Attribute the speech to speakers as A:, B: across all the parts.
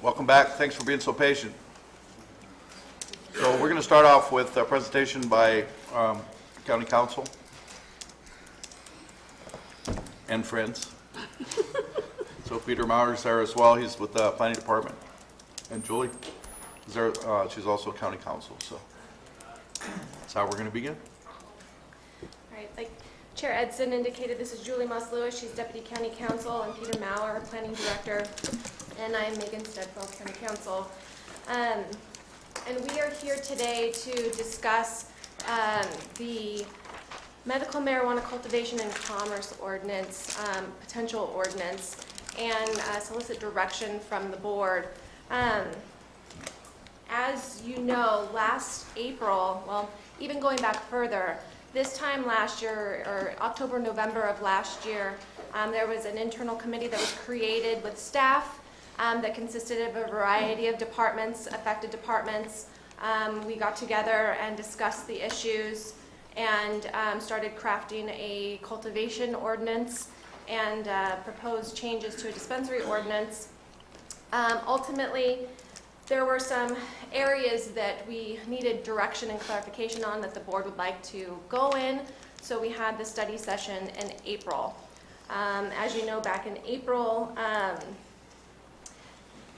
A: Welcome back. Thanks for being so patient. So we're going to start off with a presentation by County Council and friends. So Peter Mauer's there as well. He's with the Planning Department. And Julie is there. She's also County Council. So that's how we're going to begin.
B: All right, like Chair Edson indicated, this is Julie Moss-Lewis. She's Deputy County Council, and Peter Mauer, Planning Director, and I'm Megan Stedfeld, County Council. And we are here today to discuss the medical marijuana cultivation and commerce ordinance, potential ordinance, and solicit direction from the board. As you know, last April, well, even going back further, this time last year, or October, November of last year, there was an internal committee that was created with staff that consisted of a variety of departments, affected departments. We got together and discussed the issues and started crafting a cultivation ordinance and proposed changes to a dispensary ordinance. Ultimately, there were some areas that we needed direction and clarification on that the board would like to go in, so we had the study session in April. As you know, back in April,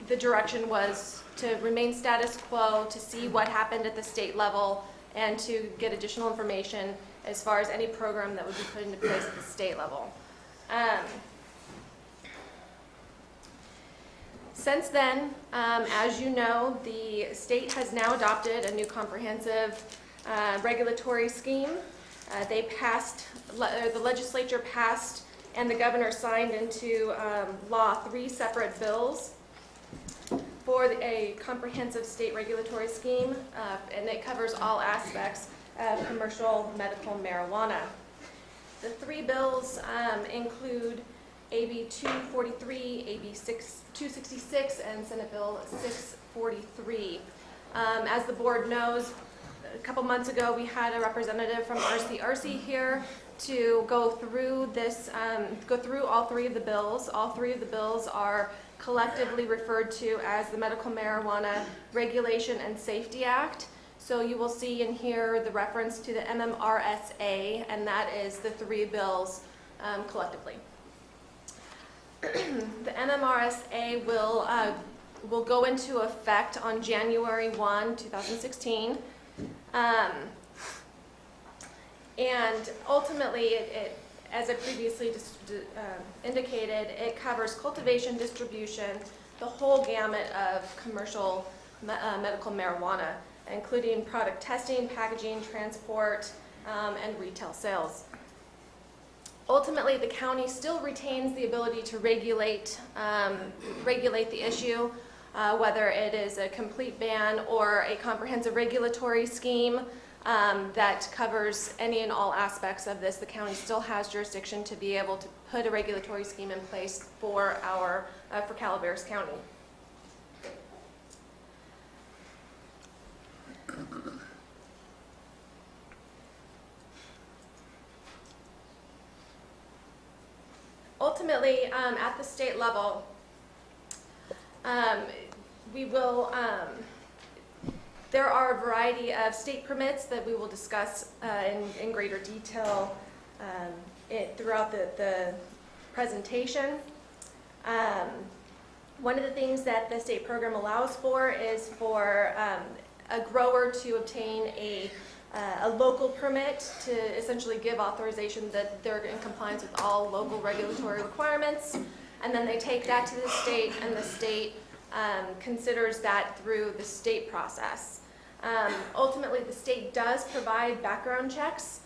B: the direction was to remain status quo, to see what happened at the state level, and to get additional information as far as any program that would be put into place at the state level. Since then, as you know, the state has now adopted a new comprehensive regulatory scheme. They passed, the legislature passed, and the governor signed into law 3 separate bills for a comprehensive state regulatory scheme, and it covers all aspects of commercial medical marijuana. The 3 bills include AB 243, AB 266, and Senate Bill 643. As the board knows, a couple months ago we had a representative from RCRC here to go through this, go through all 3 of the bills. All 3 of the bills are collectively referred to as the Medical Marijuana Regulation and Safety Act. So you will see in here the reference to the MMRSA, and that is the 3 bills collectively. The MMRSA will go into effect on January 1, 2016. And ultimately, it as I previously indicated, it covers cultivation, distribution, the whole gamut of commercial medical marijuana, including product testing, packaging, transport, and retail sales. Ultimately, the county still retains the ability to regulate the issue, whether it is a complete ban or a comprehensive regulatory scheme that covers any and all aspects of this. The county still has jurisdiction to be able to put a regulatory scheme in place for for Calaveras County. Ultimately, at the state level, we will, there are a variety of state permits that we will discuss in greater detail throughout the presentation. One of the things that the state program allows for is for a grower to obtain a local permit to essentially give authorization that they're in compliance with all local regulatory requirements, and then they take that to the state, and the state considers that through the state process. Ultimately, the state does provide background checks.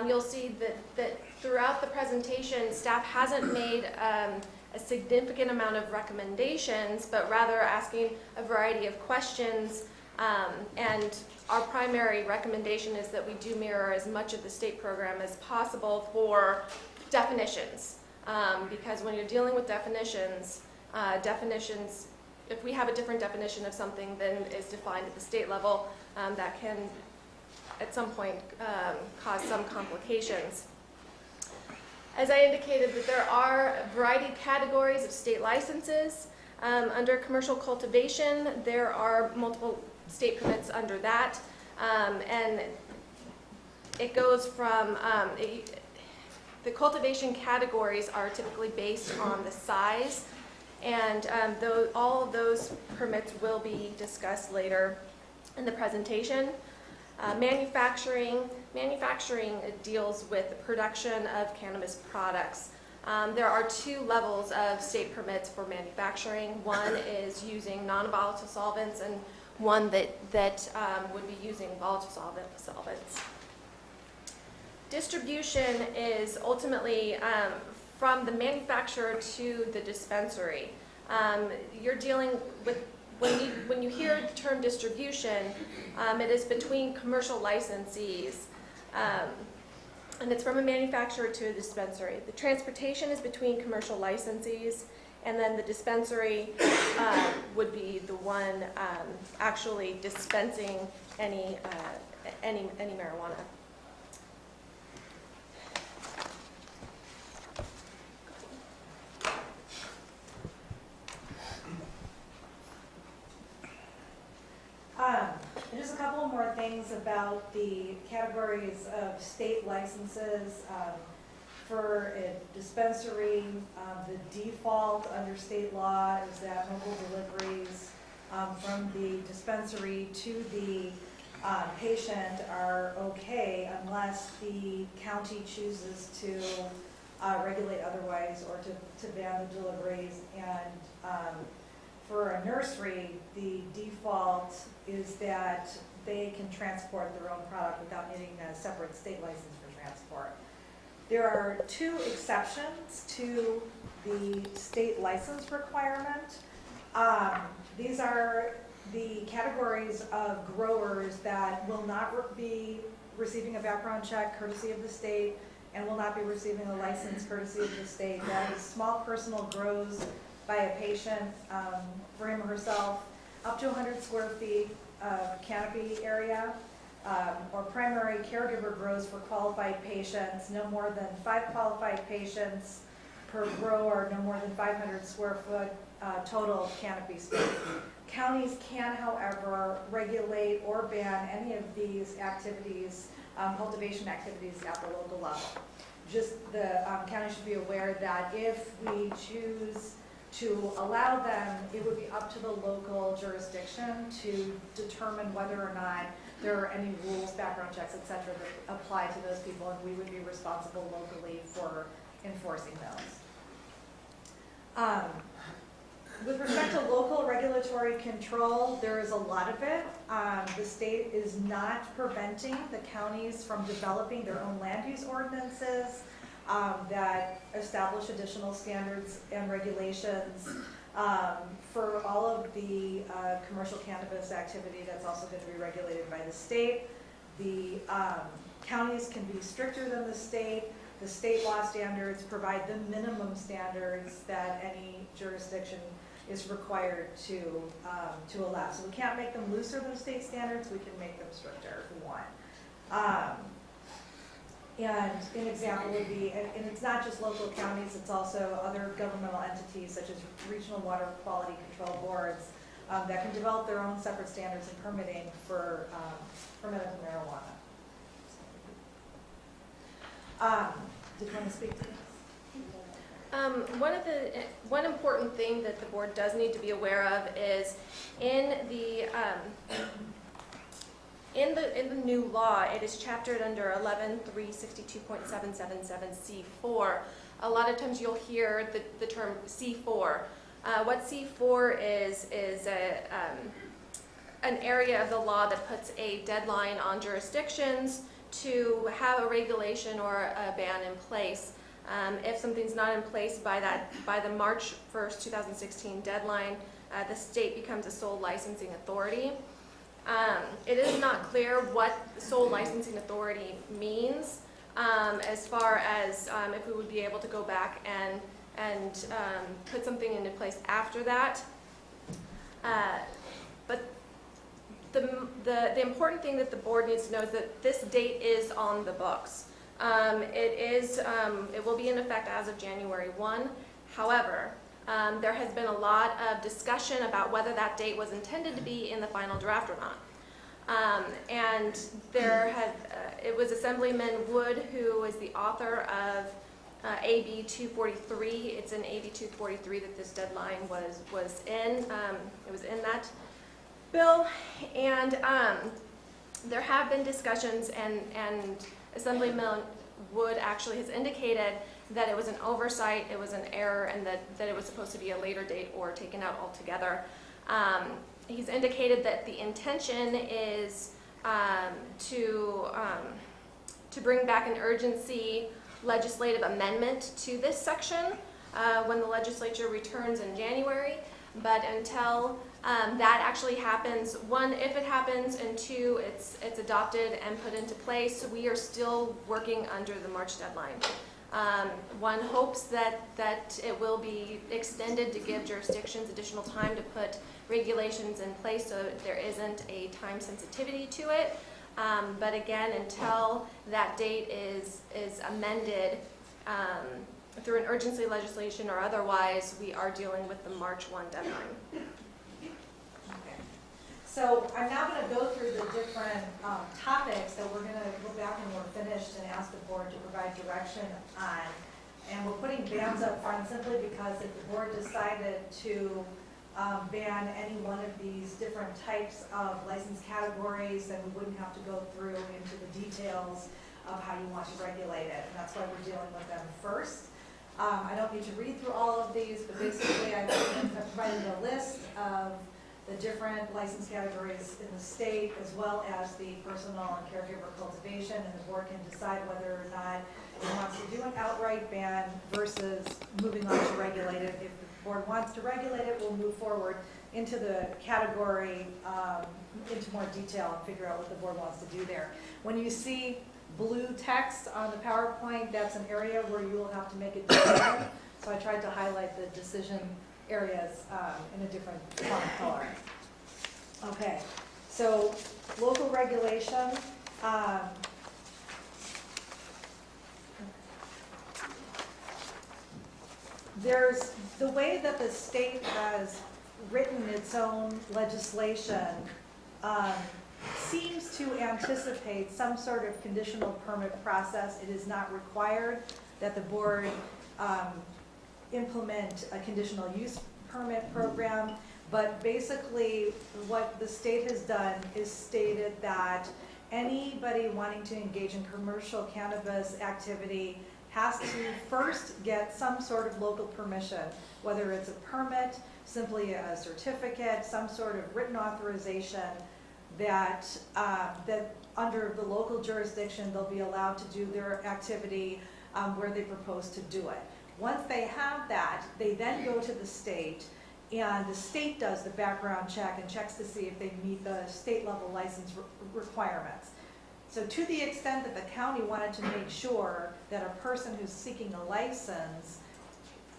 B: You'll see that throughout the presentation, staff hasn't made a significant amount of recommendations, but rather asking a variety of questions. And our primary recommendation is that we do mirror as much of the state program as possible for definitions. Because when you're dealing with definitions, if we have a different definition of something than is defined at the state level, that can at some point cause some complications. As I indicated, that there are a variety of categories of state licenses. Under commercial cultivation, there are multiple state permits under that, and it goes from, the cultivation categories are typically based on the size, and all of those permits will be discussed later in the presentation. Manufacturing deals with the production of cannabis products. There are two levels of state permits for manufacturing. One is using non-volatile solvents, and one that would be using volatile solvents. Distribution is ultimately from the manufacturer to the dispensary. You're dealing with, when you hear the term distribution, it is between commercial licensees. And it's from a manufacturer to a dispensary. The transportation is between commercial licensees, and then the dispensary would be the one actually dispensing any marijuana.
C: Just a couple more things about the categories of state licenses. For a dispensary, the default under state law is that mobile deliveries from the dispensary to the patient are okay unless the county chooses to regulate otherwise or to ban the deliveries. And for a nursery, the default is that they can transport their own product without needing a separate state license for transport. There are two exceptions to the state license requirement. These are the categories of growers that will not be receiving a background check courtesy of the state and will not be receiving a license courtesy of the state. That is small personal grows by a patient for him or herself, up to 100 square feet of canopy area, or primary caregiver grows for qualified patients, no more than 5 qualified patients per grower, no more than 500 square foot total canopy space. Counties can, however, regulate or ban any of these activities, cultivation activities at the local level. Just the county should be aware that if we choose to allow them, it would be up to the local jurisdiction to determine whether or not there are any rules, background checks, et cetera, that apply to those people, and we would be responsible locally for enforcing those. With respect to local regulatory control, there is a lot of it. The state is not preventing the counties from developing their own land use ordinances that establish additional standards and regulations for all of the commercial cannabis activity that's also going to be regulated by the state. The counties can be stricter than the state. The state law standards provide the minimum standards that any jurisdiction is required to allow. So we can't make them looser than state standards, we can make them stricter if we want. And an example would be, and it's not just local counties, it's also other governmental entities such as regional water quality control boards that can develop their own separate standards and permitting for medical marijuana. Did you want to speak to this?
B: One important thing that the board does need to be aware of is in the new law, it is chaptered under 11.362.777C4. A lot of times you'll hear the term C4. What C4 is an area of the law that puts a deadline on jurisdictions to have a regulation or a ban in place. If something's not in place by the March 1st, 2016 deadline, the state becomes a sole licensing authority. It is not clear what sole licensing authority means as far as if we would be able to go back and put something into place after that. But the important thing that the board needs to know is that this date is on the books. It will be in effect as of January 1. However, There has been a lot of discussion about whether that date was intended to be in the final draft or not. And it was Assemblyman Wood who is the author of AB 243. It's in AB 243 that this deadline was in. It was in that bill, and there have been discussions, and Assemblyman Wood actually has indicated that it was an oversight, it was an error, and that it was supposed to be a later date or taken out altogether. He's indicated that the intention is to bring back an urgency legislative amendment to this section when the legislature returns in January. But until that actually happens, one, if it happens, and two, it's adopted and put into place, we are still working under the March deadline. One hopes that it will be extended to give jurisdictions additional time to put regulations in place so there isn't a time sensitivity to it. But again, until that date is amended through an urgency legislation or otherwise, we are dealing with the March 1 deadline.
C: Okay. So I'm now going to go through the different topics that we're going to go back when we're finished and ask the board to provide direction on. And we're putting bans up front simply because if the board decided to ban any one of these different types of license categories, then we wouldn't have to go through into the details of how you want to regulate it. And that's why we're dealing with them first. I don't need to read through all of these, but basically I've provided a list of the different license categories in the state, as well as the personal and caregiver cultivation, and the board can decide whether or not it wants to do an outright ban versus moving on to regulate it. If the board wants to regulate it, we'll move forward into the category, into more detail and figure out what the board wants to do there. When you see blue text on the PowerPoint, that's an area where you will have to make a decision. So I tried to highlight the decision areas in a different font color. Okay, so local regulation. There's the way that the state has written its own legislation seems to anticipate some sort of conditional permit process. It is not required that the board implement a conditional use permit program, but basically what the state has done is stated that anybody wanting to engage in commercial cannabis activity has to first get some sort of local permission, whether it's a permit, simply a certificate, some sort of written authorization that under the local jurisdiction they'll be allowed to do their activity where they propose to do it. Once they have that, they then go to the state, and the state does the background check and checks to see if they meet the state level license requirements. So to the extent that the county wanted to make sure that a person who's seeking a license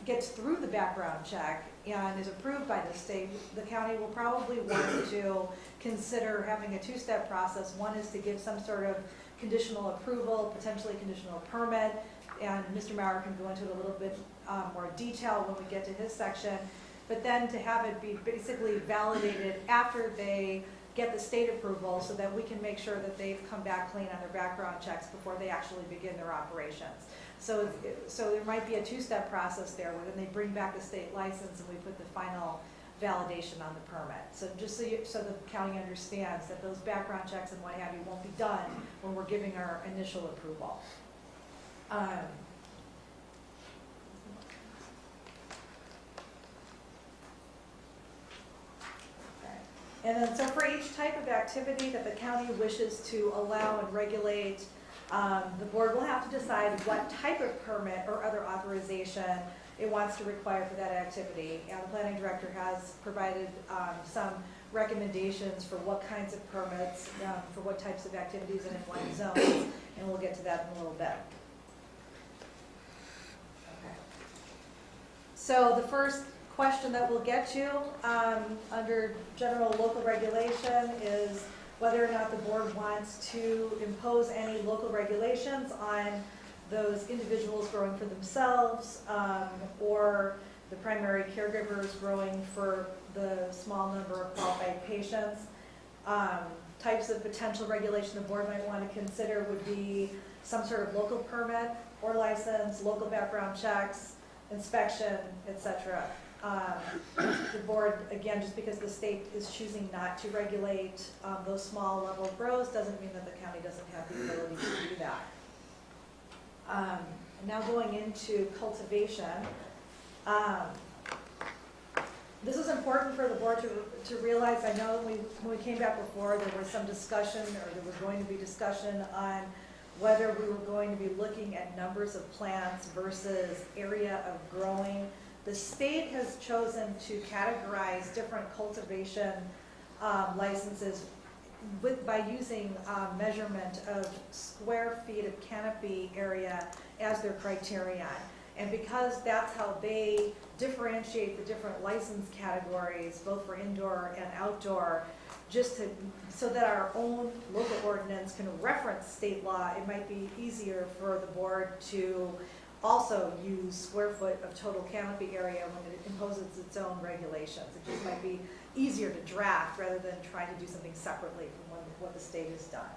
C: gets through the background check and is approved by the state, the county will probably want to consider having a two-step process. One is to give some sort of conditional approval, potentially conditional permit, and Mr. Maurer can go into it a little bit more detail when we get to his section, but then to have it be basically validated after they get the state approval so that we can make sure that they've come back clean on their background checks before they actually begin their operations. So there might be a two-step process there where then they bring back the state license and we put the final validation on the permit. So just so the county understands that those background checks and what have you won't be done when we're giving our initial approval. And then so for each type of activity that the county wishes to allow and regulate, the board will have to decide what type of permit or other authorization it wants to require for that activity. And the planning director has provided some recommendations for what kinds of permits, for what types of activities and in what zones, and we'll get to that in a little bit. Okay. So the first question that we'll get to under general local regulation is whether or not the board wants to impose any local regulations on those individuals growing for themselves or the primary caregivers growing for the small number of qualified patients. Types of potential regulation the board might want to consider would be some sort of local permit or license, local background checks, inspection, etc. The board, again, just because the state is choosing not to regulate those small level grows doesn't mean that the county doesn't have the ability to do that. Now going into cultivation. This is important for the board to realize. I know when we came back before, there was some discussion, or there was going to be discussion on whether we were going to be looking at numbers of plants versus area of growing. The state has chosen to categorize different cultivation licenses by using measurement of square feet of canopy area as their criterion. And because that's how they differentiate the different license categories, both for indoor and outdoor, so that our own local ordinance can reference state law, it might be easier for the board to also use square foot of total canopy area when it imposes its own regulations. It just might be easier to draft rather than trying to do something separately from what the state has done.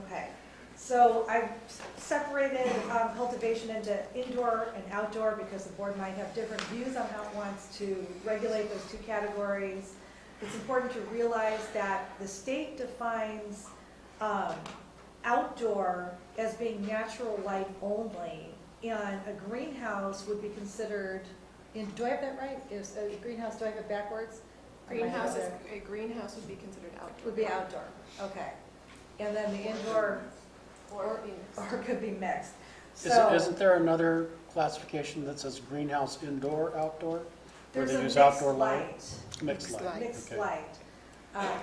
C: Okay. So I've separated cultivation into indoor and outdoor because the board might have different views on how it wants to regulate those two categories. It's important to realize that the state defines outdoor as being natural light only, and a greenhouse would be considered, do I have that right? Is a greenhouse, do I have it backwards?
B: A greenhouse would be considered outdoor.
C: Would be outdoor, okay. And then the indoor
B: Or
C: could be mixed.
D: Isn't there another classification that says greenhouse indoor, outdoor? Where
C: There's
D: they
C: a
D: use
C: mixed
D: outdoor
C: light.
D: Mixed light.
C: Mixed
D: okay.
C: light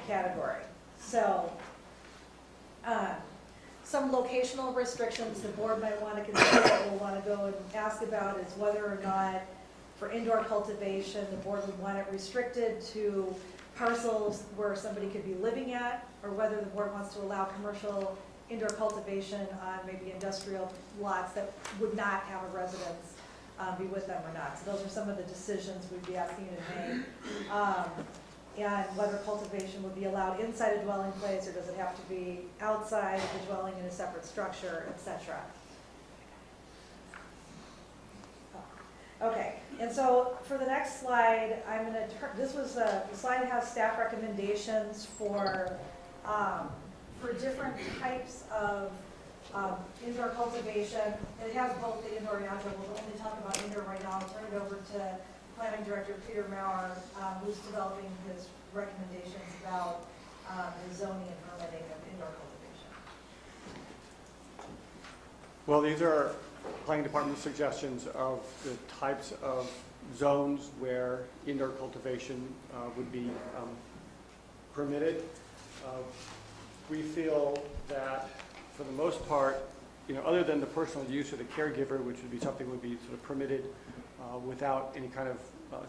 C: category. So some locational restrictions the board might want to consider, that we'll want to go and ask about, is whether or not for indoor cultivation, the board would want it restricted to parcels where somebody could be living at, or whether the board wants to allow commercial indoor cultivation on maybe industrial lots that would not have a residence be with them or not. So those are some of the decisions we'd be asking you to make. And whether cultivation would be allowed inside a dwelling place, or does it have to be outside of the dwelling in a separate structure, etc. Okay, and so for the next slide, I'm going to turn, this was the slide that has staff recommendations for different types of indoor cultivation. It has both the indoor and outdoor. We'll only talk about indoor right now. I'll turn it over to Planning Director Peter Maurer, who's developing his recommendations about the zoning and permitting of indoor cultivation.
E: Well, these are Planning Department suggestions of the types of zones where indoor cultivation would be permitted. We feel that, for the most part, other than the personal use of the caregiver, which would be something would be sort of permitted without any kind of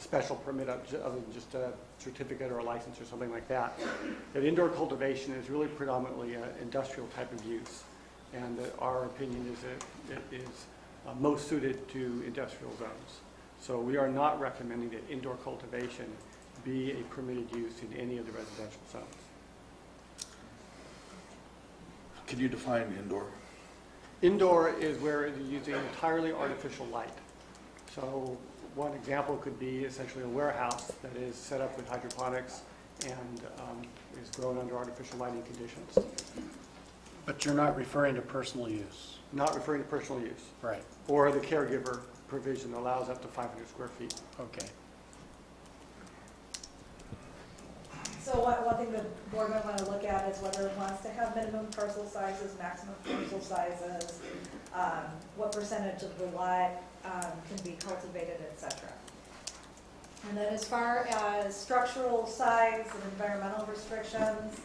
E: special permit other than just a certificate or a license or something like that, that indoor cultivation is really predominantly an industrial type of use, and that our opinion is that it is most suited to industrial zones. So we are not recommending that indoor cultivation be a permitted use in any of the residential zones.
A: Can you define indoor?
E: Indoor is where it is using entirely artificial light. So one example could be essentially a warehouse that is set up with hydroponics and is grown under artificial lighting conditions.
D: But you're not referring to personal use.
E: Not referring to personal use.
D: Right.
E: Or the caregiver provision allows up to 500 square feet.
D: Okay.
C: So one thing the board might want to look at is whether it wants to have minimum parcel sizes, maximum parcel sizes, what percentage of the lot can be cultivated, etc. And then as far as structural size and environmental restrictions,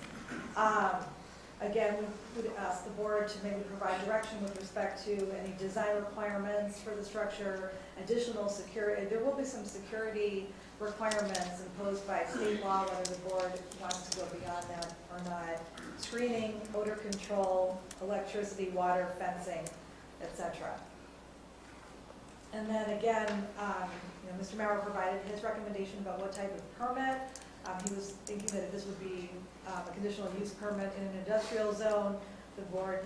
C: again, we would ask the board to maybe provide direction with respect to any design requirements for the structure, additional security. There will be some security requirements imposed by state law, whether the board wants to go beyond that or not. Screening, odor control, electricity, water, fencing, etc. And then again, Mr. Mauer provided his recommendation about what type of permit. He was thinking that this would be a conditional use permit in an industrial zone. The board,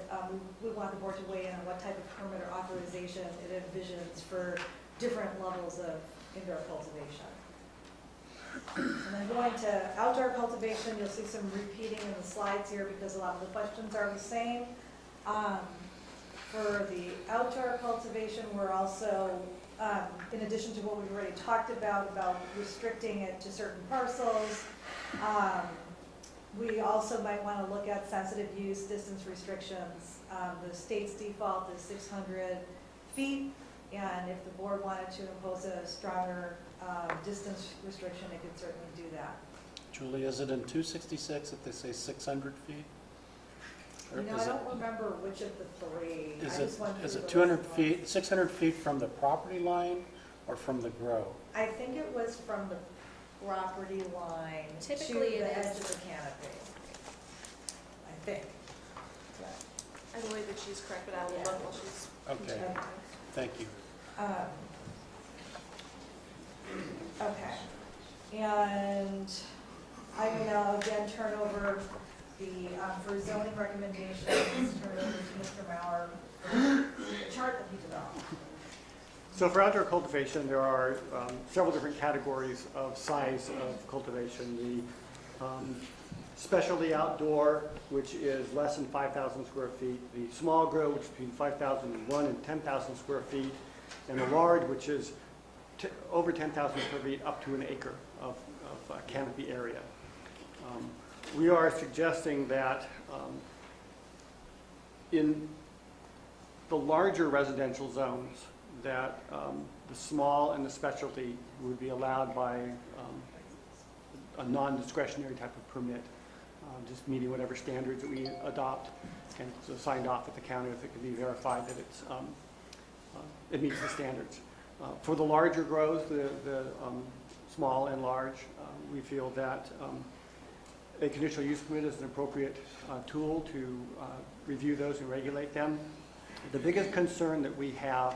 C: we want the board to weigh in on what type of permit or authorization it envisions for different levels of indoor cultivation. And then going to outdoor cultivation, you'll see some repeating in the slides here because a lot of the questions are the same. For the outdoor cultivation, we're also, in addition to what we've already talked about restricting it to certain parcels, we also might want to look at sensitive use distance restrictions. The state's default is 600 feet, and if the board wanted to impose a stronger distance restriction, it could certainly do that.
D: Julie, is it in 266 if they say 600 feet? Or
C: I don't remember which of the three.
D: Is it 200 feet, 600 feet from the property line or from the grow?
C: I think it was from the property line
B: Typically
C: to
B: it
C: the edge
B: is.
C: of the canopy. I think.
B: I believe that she's correct, but I will look while she's.
D: Okay, thank you.
C: Okay. And I will now again turn over for zoning recommendations, turn it over to Mr. Mauer for the chart that he developed.
E: So for outdoor cultivation, there are several different categories of size of cultivation. The specialty outdoor, which is less than 5,000 square feet. The small grow, which is between 5,001 and 10,000 square feet. And the large, which is over 10,000 square feet up to an acre of canopy area. We are suggesting that in the larger residential zones, that the small and the specialty would be allowed by a non-discretionary type of permit, just meeting whatever standards that we adopt, and so signed off at the county if it can be verified that it meets the standards. For the larger grows, the small and large, we feel that a conditional use permit is an appropriate tool to review those and regulate them. The biggest concern that we have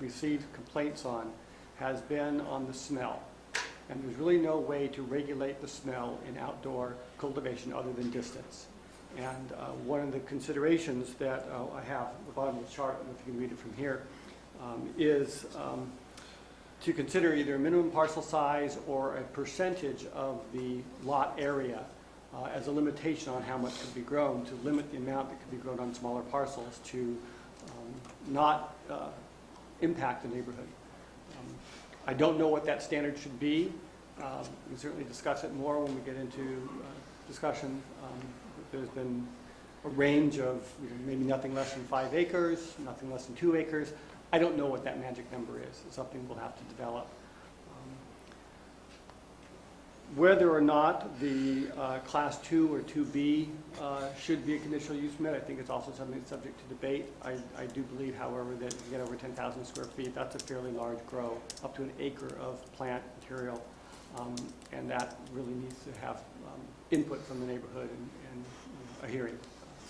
E: received complaints on has been on the smell. And there's really no way to regulate the smell in outdoor cultivation other than distance. And one of the considerations that I have at the bottom of the chart, if you can read it from here, is to consider either a minimum parcel size or a percentage of the lot area as a limitation on how much could be grown, to limit the amount that could be grown on smaller parcels to not impact the neighborhood. I don't know what that standard should be. We can certainly discuss it more when we get into discussion. There's been a range of maybe nothing less than 5 acres, nothing less than 2 acres. I don't know what that magic number is. It's something we'll have to develop. Whether or not the Class 2 or 2B should be a conditional use permit, I think it's also something that's subject to debate. I do believe, however, that if you get over 10,000 square feet, that's a fairly large grow, up to an acre of plant material, and that really needs to have input from the neighborhood and a hearing.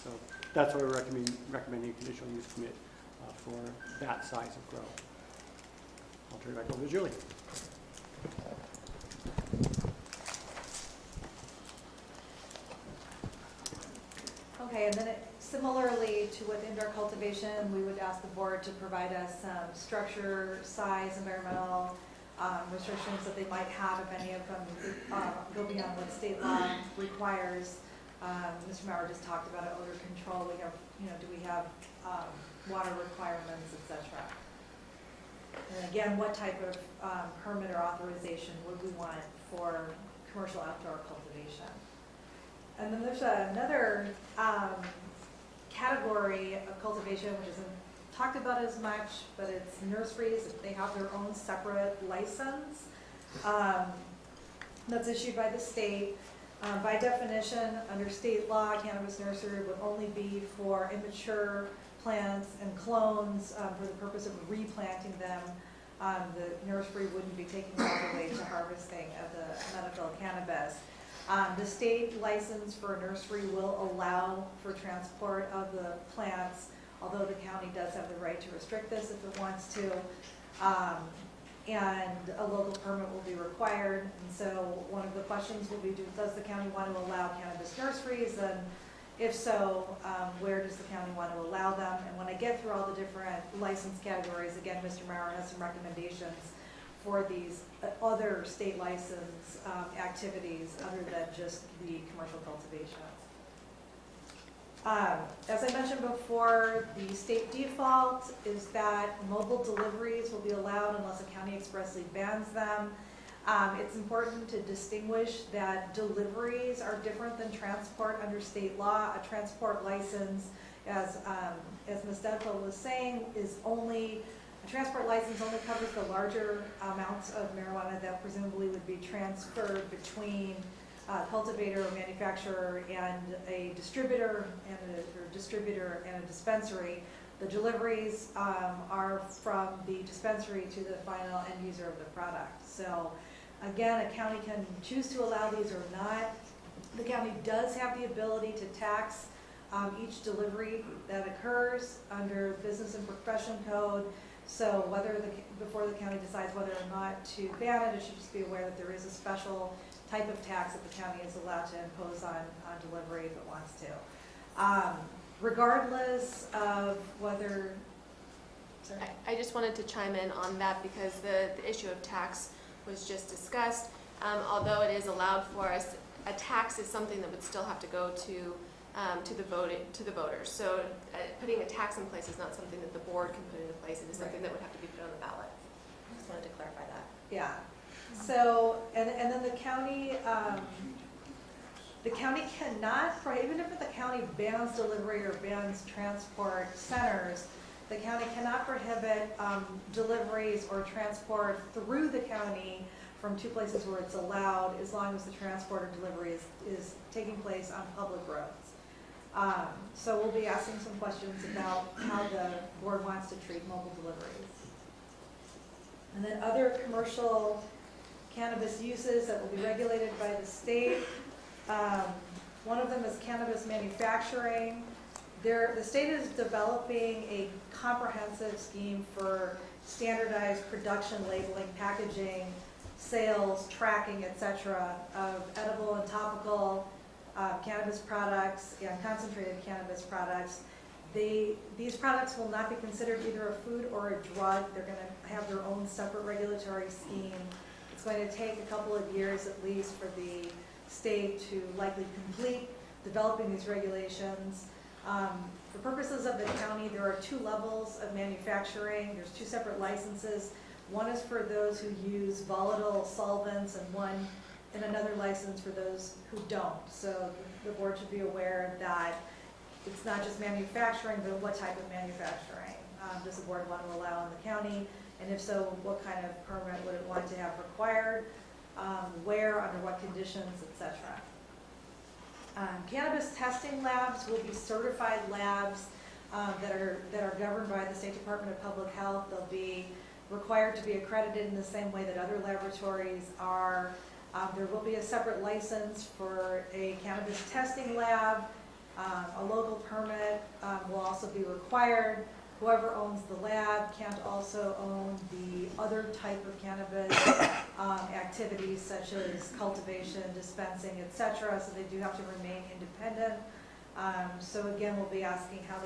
E: So that's why we're recommending a conditional use permit for that size of grow. I'll turn it back over to Julie.
C: Okay, and then similarly to with indoor cultivation, we would ask the board to provide us some structure, size, environmental restrictions that they might have, if any of them go beyond what state law requires. Mr. Mauer just talked about odor control. We have, do we have water requirements, etc. And again, what type of permit or authorization would we want for commercial outdoor cultivation? And then there's another category of cultivation which isn't talked about as much, but it's nurseries. They have their own separate license that's issued by the state. By definition, under state law, cannabis nursery would only be for immature plants and clones for the purpose of replanting them. The nursery wouldn't be taking all the way to harvesting of the medical cannabis. The state license for a nursery will allow for transport of the plants, although the county does have the right to restrict this if it wants to. And a local permit will be required. And so one of the questions will be, does the county want to allow cannabis nurseries? And if so, where does the county want to allow them? And when I get through all the different license categories, again, Mr. Maurer has some recommendations for these other state license activities other than just the commercial cultivation. As I mentioned before, the state default is that mobile deliveries will be allowed unless a county expressly bans them. It's important to distinguish that deliveries are different than transport under state law. A transport license, as Ms. Denfeld was saying, a transport license only covers the larger amounts of marijuana that presumably would be transferred between cultivator or manufacturer and a distributor and a dispensary. The deliveries are from the dispensary to the final end user of the product. So again, a county can choose to allow these or not. The county does have the ability to tax each delivery that occurs under Business and Profession Code. So before the county decides whether or not to ban it, it should just be aware that there is a special type of tax that the county is allowed to impose on delivery if it wants to. Regardless of whether, sorry.
B: I just wanted to chime in on that because the issue of tax was just discussed. Although it is allowed for us, a tax is something that would still have to go to the voters. So putting a tax in place is not something that the board can put into place. It is something that would have to be put on the ballot. I just wanted to clarify that.
C: Yeah. So, and then the county cannot, even if the county bans delivery or bans transport centers, the county cannot prohibit deliveries or transport through the county from two places where it's allowed, as long as the transport or delivery is taking place on public roads. So we'll be asking some questions about how the board wants to treat mobile deliveries. And then other commercial cannabis uses that will be regulated by the state. One of them is cannabis manufacturing. The state is developing a comprehensive scheme for standardized production, labeling, packaging, sales, tracking, etc. of edible and topical cannabis products and concentrated cannabis products. These products will not be considered either a food or a drug. They're going to have their own separate regulatory scheme. It's going to take a couple of years at least for the state to likely complete developing these regulations. For purposes of the county, there are two levels of manufacturing. There's two separate licenses. One is for those who use volatile solvents and another license for those who don't. So the board should be aware that it's not just manufacturing, but what type of manufacturing does the board want to allow in the county? And if so, what kind of permit would it want to have required? Where, under what conditions, etc. Cannabis testing labs will be certified labs that are governed by the State Department of Public Health. They'll be required to be accredited in the same way that other laboratories are. There will be a separate license for a cannabis testing lab. A local permit will also be required. Whoever owns the lab can't also own the other type of cannabis activities such as cultivation, dispensing, etc. So they do have to remain independent. So again, we'll be asking how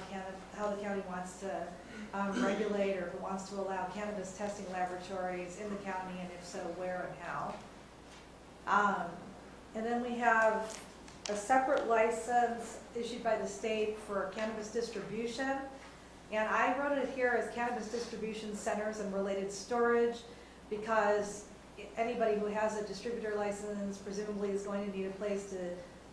C: the county wants to regulate, or if it wants to allow cannabis testing laboratories in the county, and if so, where and how. And then we have a separate license issued by the state for cannabis distribution. And I wrote it here as cannabis distribution centers and related storage because anybody who has a distributor license presumably is going to need a place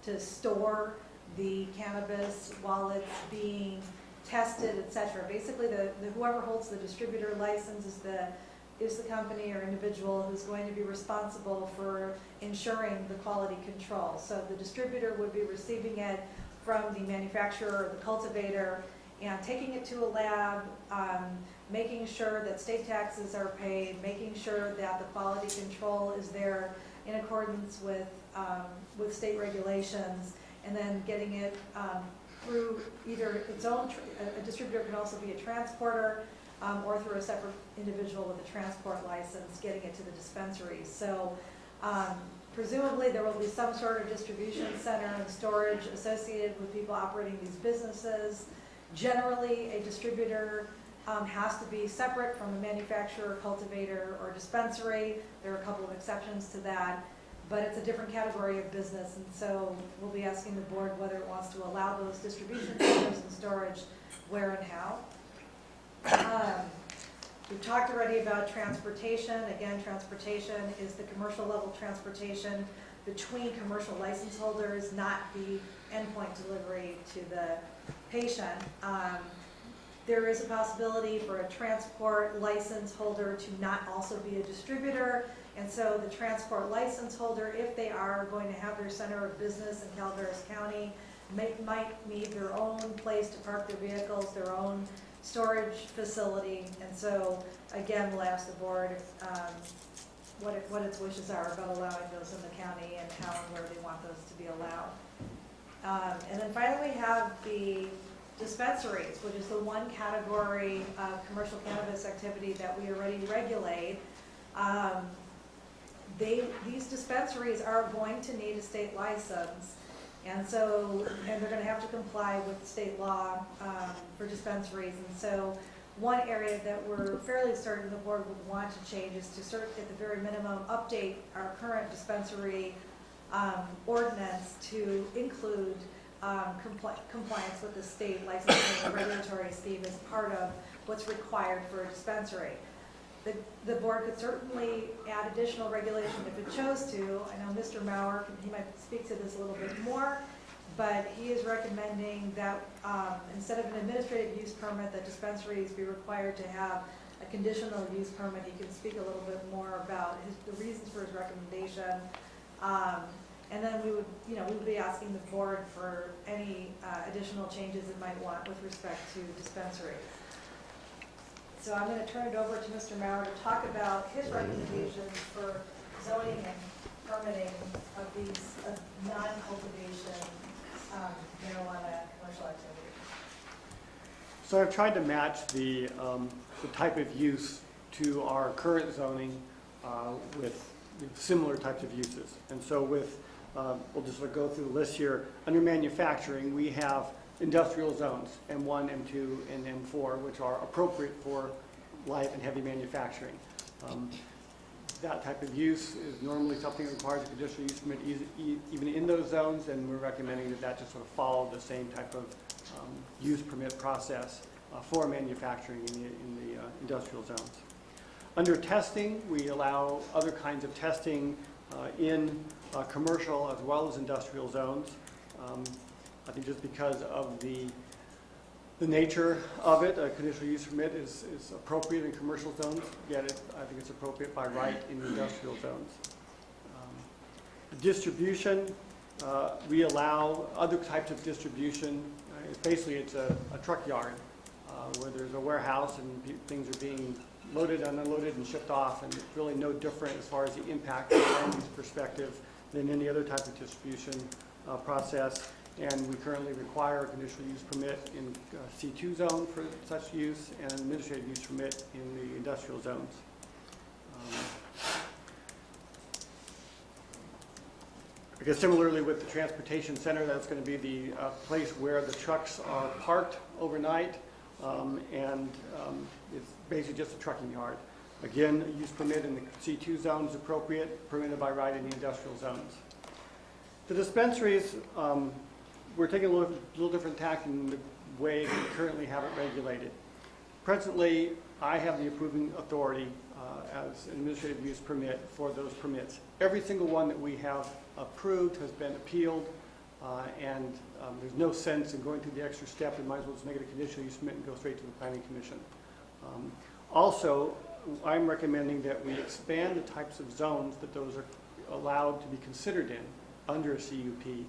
C: to store the cannabis while it's being tested, etc. Basically, whoever holds the distributor license is the company or individual who's going to be responsible for ensuring the quality control. So the distributor would be receiving it from the manufacturer or the cultivator and taking it to a lab, making sure that state taxes are paid, making sure that the quality control is there in accordance with state regulations, and then getting it through either its own, a distributor can also be a transporter, or through a separate individual with a transport license getting it to the dispensary. So presumably there will be some sort of distribution center and storage associated with people operating these businesses. Generally, a distributor has to be separate from a manufacturer, cultivator, or dispensary. There are a couple of exceptions to that, but it's a different category of business, and so we'll be asking the board whether it wants to allow those distribution centers and storage, where and how. We've talked already about transportation. Again, transportation is the commercial level transportation between commercial license holders, not the endpoint delivery to the patient. There is a possibility for a transport license holder to not also be a distributor, and so the transport license holder, if they are going to have their center of business in Calaveras County, might need their own place to park their vehicles, their own storage facility, and so again, we'll ask the board what its wishes are about allowing those in the county and how and where they want those to be allowed. And then finally we have the dispensaries, which is the one category of commercial cannabis activity that we already regulate. These dispensaries are going to need a state license, and they're going to have to comply with state law for dispensaries. And so one area that we're fairly certain the board would want to change is to at the very minimum update our current dispensary ordinance to include compliance with the state licensing and regulatory scheme as part of what's required for a dispensary. The board could certainly add additional regulation if it chose to. I know Mr. Maurer, he might speak to this a little bit more, but he is recommending that instead of an administrative use permit, that dispensaries be required to have a conditional use permit. He can speak a little bit more about the reasons for his recommendation. And then we would be asking the board for any additional changes it might want with respect to dispensaries. So I'm going to turn it over to Mr. Maurer to talk about his recommendations for zoning and permitting of these non-cultivation marijuana commercial activity.
E: So I've tried to match the type of use to our current zoning with similar types of uses. And so we'll just go through the list here. Under manufacturing, we have industrial zones, M1, M2, and M4, which are appropriate for light and heavy manufacturing. That type of use is normally something that requires a conditional use permit even in those zones, and we're recommending that just sort of follow the same type of use permit process for manufacturing in the industrial zones. Under testing, we allow other kinds of testing in commercial as well as industrial zones. I think just because of the nature of it, a conditional use permit is appropriate in commercial zones, yet I think it's appropriate by right in the industrial zones. Distribution, we allow other types of distribution. Basically, it's a truck yard where there's a warehouse and things are being loaded and unloaded and shipped off, and it's really no different as far as the impact from a land use perspective than any other type of distribution process. And we currently require a conditional use permit in C2 zone for such use and an administrative use permit in the industrial zones. I guess similarly with the transportation center, that's going to be the place where the trucks are parked overnight, and it's basically just a trucking yard. Again, a use permit in the C2 zone is appropriate, permitted by right in the industrial zones. The dispensaries, we're taking a little different tack in the way we currently have it regulated. Presently, I have the approving authority as an administrative use permit for those permits. Every single one that we have approved has been appealed, and there's no sense in going through the extra step. We might as well just make it a conditional use permit and go straight to the Planning Commission. Also, I'm recommending that we expand the types of zones that those are allowed to be considered in under a CUP.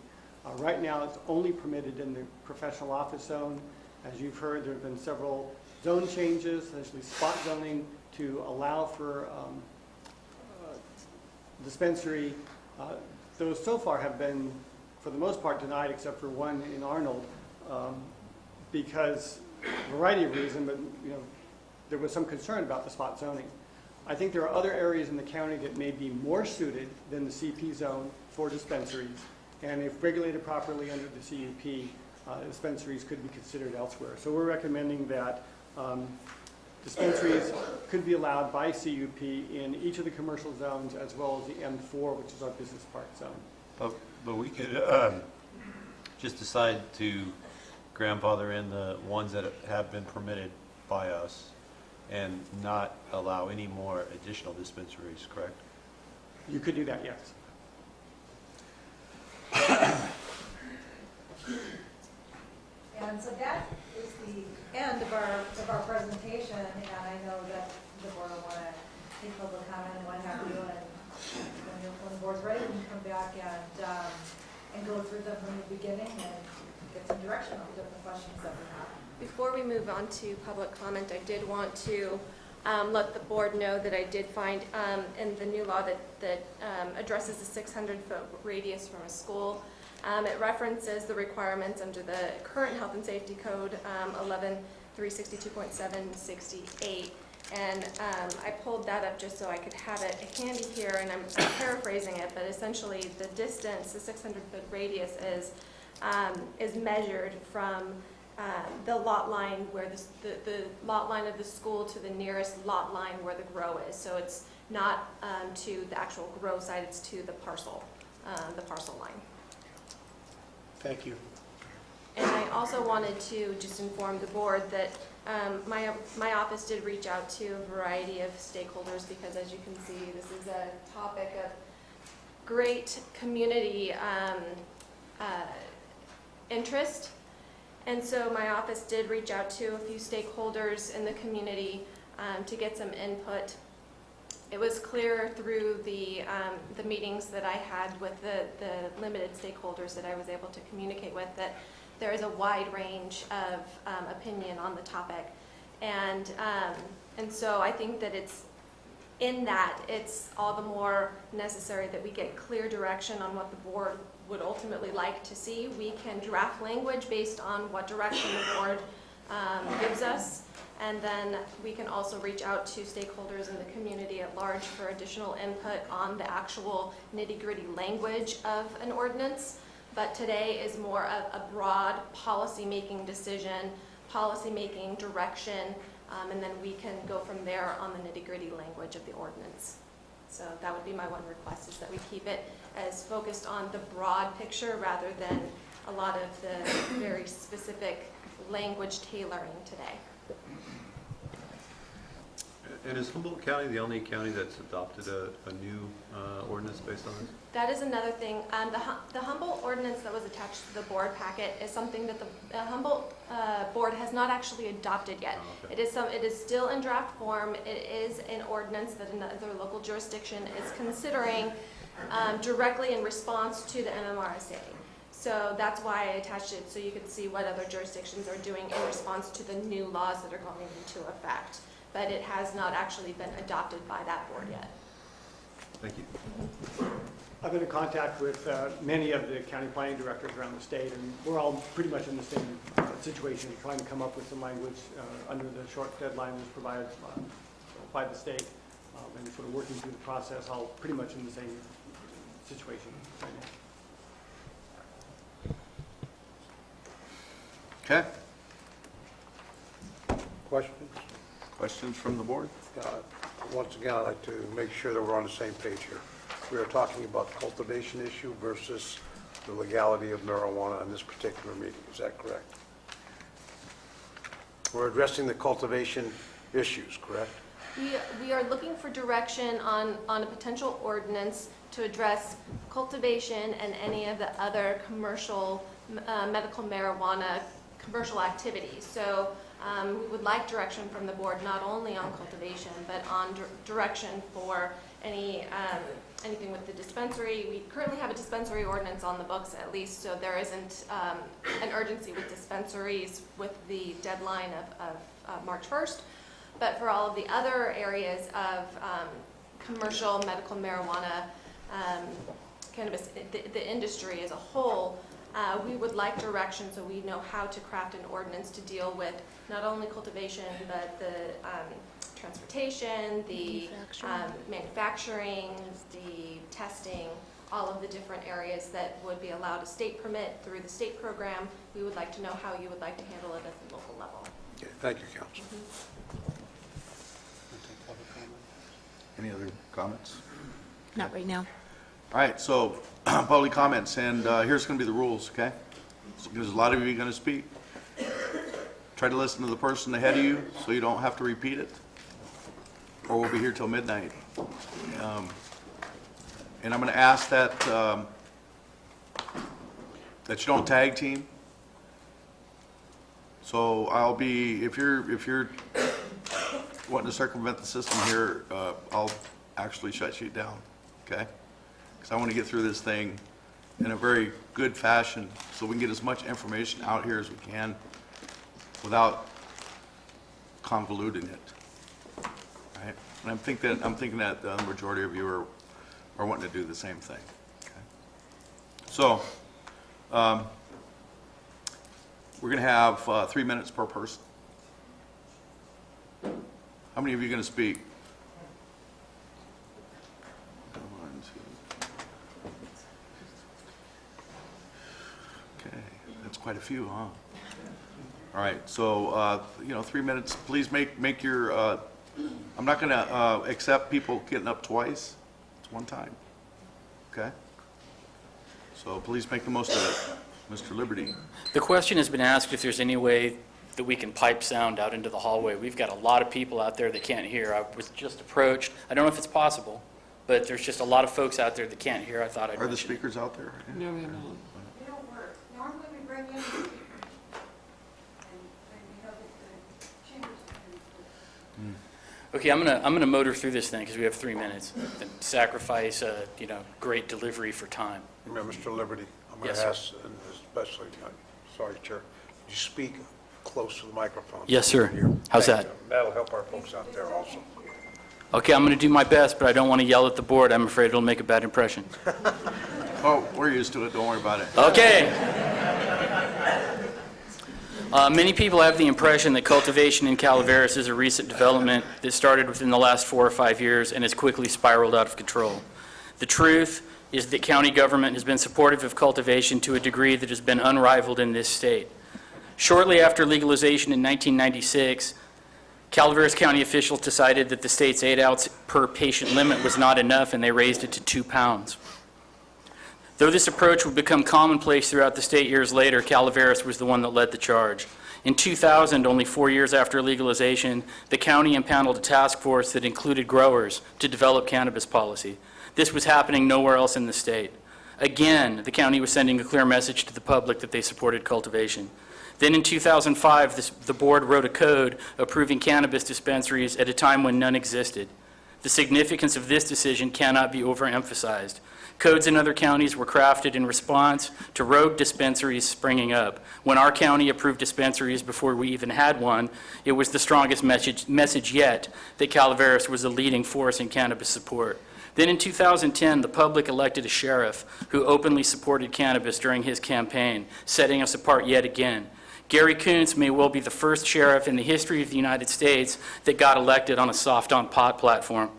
E: Right now, it's only permitted in the professional office zone. As you've heard, there have been several zone changes, essentially spot zoning, to allow for dispensary. Those so far have been, for the most part, denied, except for one in Arnold, because a variety of reasons, but there was some concern about the spot zoning. I think there are other areas in the county that may be more suited than the CP zone for dispensaries, and if regulated properly under the CUP, dispensaries could be considered elsewhere. So we're recommending that dispensaries could be allowed by CUP in each of the commercial zones as well as the M4, which is our business park zone.
F: But we could just decide to grandfather in the ones that have been permitted by us and not allow any more additional dispensaries, correct?
E: You could do that, yes.
C: And so that is the end of our presentation, and I know that the board will want to take public comment and what have you, and when the board's ready, we can come back and go through them from the beginning and get some direction on the different questions that we have.
B: Before we move on to public comment, I did want to let the board know that I did find in the new law that addresses the 600-foot radius from a school. It references the requirements under the current Health and Safety Code 11-362.768. And I pulled that up just so I could have it handy here, and I'm paraphrasing it, but essentially the distance, the 600-foot radius is measured from the lot line where the lot line of the school to the nearest lot line where the grow is. So it's not to the actual grow site, it's to the parcel line.
D: Thank you.
B: And I also wanted to just inform the board that my office did reach out to a variety of stakeholders because, as you can see, this is a topic of great community interest. And so my office did reach out to a few stakeholders in the community to get some input. It was clear through the meetings that I had with the limited stakeholders that I was able to communicate with that there is a wide range of opinion on the topic. And so I think that it's all the more necessary that we get clear direction on what the board would ultimately like to see. We can draft language based on what direction the board gives us. And then we can also reach out to stakeholders in the community at large for additional input on the actual nitty-gritty language of an ordinance. But today is more of a broad policy-making decision, policy-making direction, and then we can go from there on the nitty-gritty language of the ordinance. So that would be my one request, is that we keep it as focused on the broad picture rather than a lot of the very specific language tailoring today.
F: And is Humboldt County the only county that's adopted a new ordinance based on this?
B: That is another thing. The Humboldt ordinance that was attached to the board packet is something that the Humboldt board has not actually adopted yet.
F: Oh, okay.
B: It is still in draft form. It is an ordinance that another local jurisdiction is considering directly in response to the MMRSA. So that's why I attached it, so you could see what other jurisdictions are doing in response to the new laws that are going into effect. But it has not actually been adopted by that board yet.
F: Thank you.
E: I've been in contact with many of the county planning directors around the state, and we're all pretty much in the same situation, trying to come up with some language under the short deadline that's provided by the state, and sort of working through the process, all pretty much in the same situation right now.
A: Okay.
G: Questions?
A: Questions from the board?
G: Once again, I'd like to make sure that we're on the same page here. We are talking about the cultivation issue versus the legality of marijuana in this particular meeting. Is that correct? We're addressing the cultivation issues, correct?
B: We are looking for direction on a potential ordinance to address cultivation and any of the other commercial medical marijuana commercial activities. So we would like direction from the board not only on cultivation but on direction for anything with the dispensary. We currently have a dispensary ordinance on the books at least, so there isn't an urgency with dispensaries with the deadline of March 1st. But for all of the other areas of commercial medical marijuana, cannabis, the industry as a whole, we would like direction so we know how to craft an ordinance to deal with not only cultivation but the transportation, the manufacturing, the testing, all of the different areas that would be allowed a state permit through the state program. We would like to know how you would like to handle it at the local level.
G: Okay, thank you, Council.
A: Any other comments?
H: Not right now.
A: All right, so public comments, and here's going to be the rules, okay? So there's a lot of you going to speak. Try to listen to the person ahead of you so you don't have to repeat it, or we'll be here till midnight. And I'm going to ask that that you don't tag team. So I'll be, if you're wanting to circumvent the system here, I'll actually shut you down, okay? Because I want to get through this thing in a very good fashion so we can get as much information out here as we can without convoluting it, right? And I'm thinking that the majority of you are wanting to do the same thing, okay? So, we're going to have 3 minutes per person. How many of you are going to speak? 1, 2. Okay, that's quite a few, huh? All right, so, 3 minutes. Please make your, I'm not going to accept people getting up twice. It's one time, okay? So please make the most of it. Mr. Liberty.
I: The question has been asked if there's any way that we can pipe sound out into the hallway. We've got a lot of people out there that can't hear. I was just approached. I don't know if it's possible, but there's just a lot of folks out there that can't hear. I thought I'd
A: Are the
I: mention it.
A: speakers out there?
D: No, no, no.
C: They don't work. Normally we bring in the speakers. And we have the chambers.
I: Okay, I'm gonna motor through this thing because we have 3 minutes. And sacrifice, great delivery for time.
G: Remember, Mr. Liberty, I'm going
I: Yes,
G: to
I: sir.
G: ask, and especially, sorry, Chair, you speak close to the microphone.
I: Yes, sir.
G: Here.
I: How's
G: Thank
I: that?
G: you. That'll help our folks out there also.
I: Okay, I'm gonna do my best, but I don't want to yell at the board. I'm afraid it'll make a bad impression.
A: Oh, we're used to it. Don't worry about it.
I: Okay. Many people have the impression that cultivation in Calaveras is a recent development that started within the last 4 or 5 years and has quickly spiraled out of control. The truth is that county government has been supportive of cultivation to a degree that has been unrivaled in this state. Shortly after legalization in 1996, Calaveras County officials decided that the state's 8 ounce per patient limit was not enough, and they raised it to 2 pounds. Though this approach would become commonplace throughout the state years later, Calaveras was the one that led the charge. In 2000, only 4 years after legalization, the county impaneled a task force that included growers to develop cannabis policy. This was happening nowhere else in the state. Again, the county was sending a clear message to the public that they supported cultivation. Then in 2005, the board wrote a code approving cannabis dispensaries at a time when none existed. The significance of this decision cannot be overemphasized. Codes in other counties were crafted in response to rogue dispensaries springing up. When our county approved dispensaries before we even had one, it was the strongest message yet that Calaveras was a leading force in cannabis support. Then in 2010, the public elected a sheriff who openly supported cannabis during his campaign, setting us apart yet again. Gary Kuntz may well be the first sheriff in the history of the United States that got elected on a soft-on-pot platform.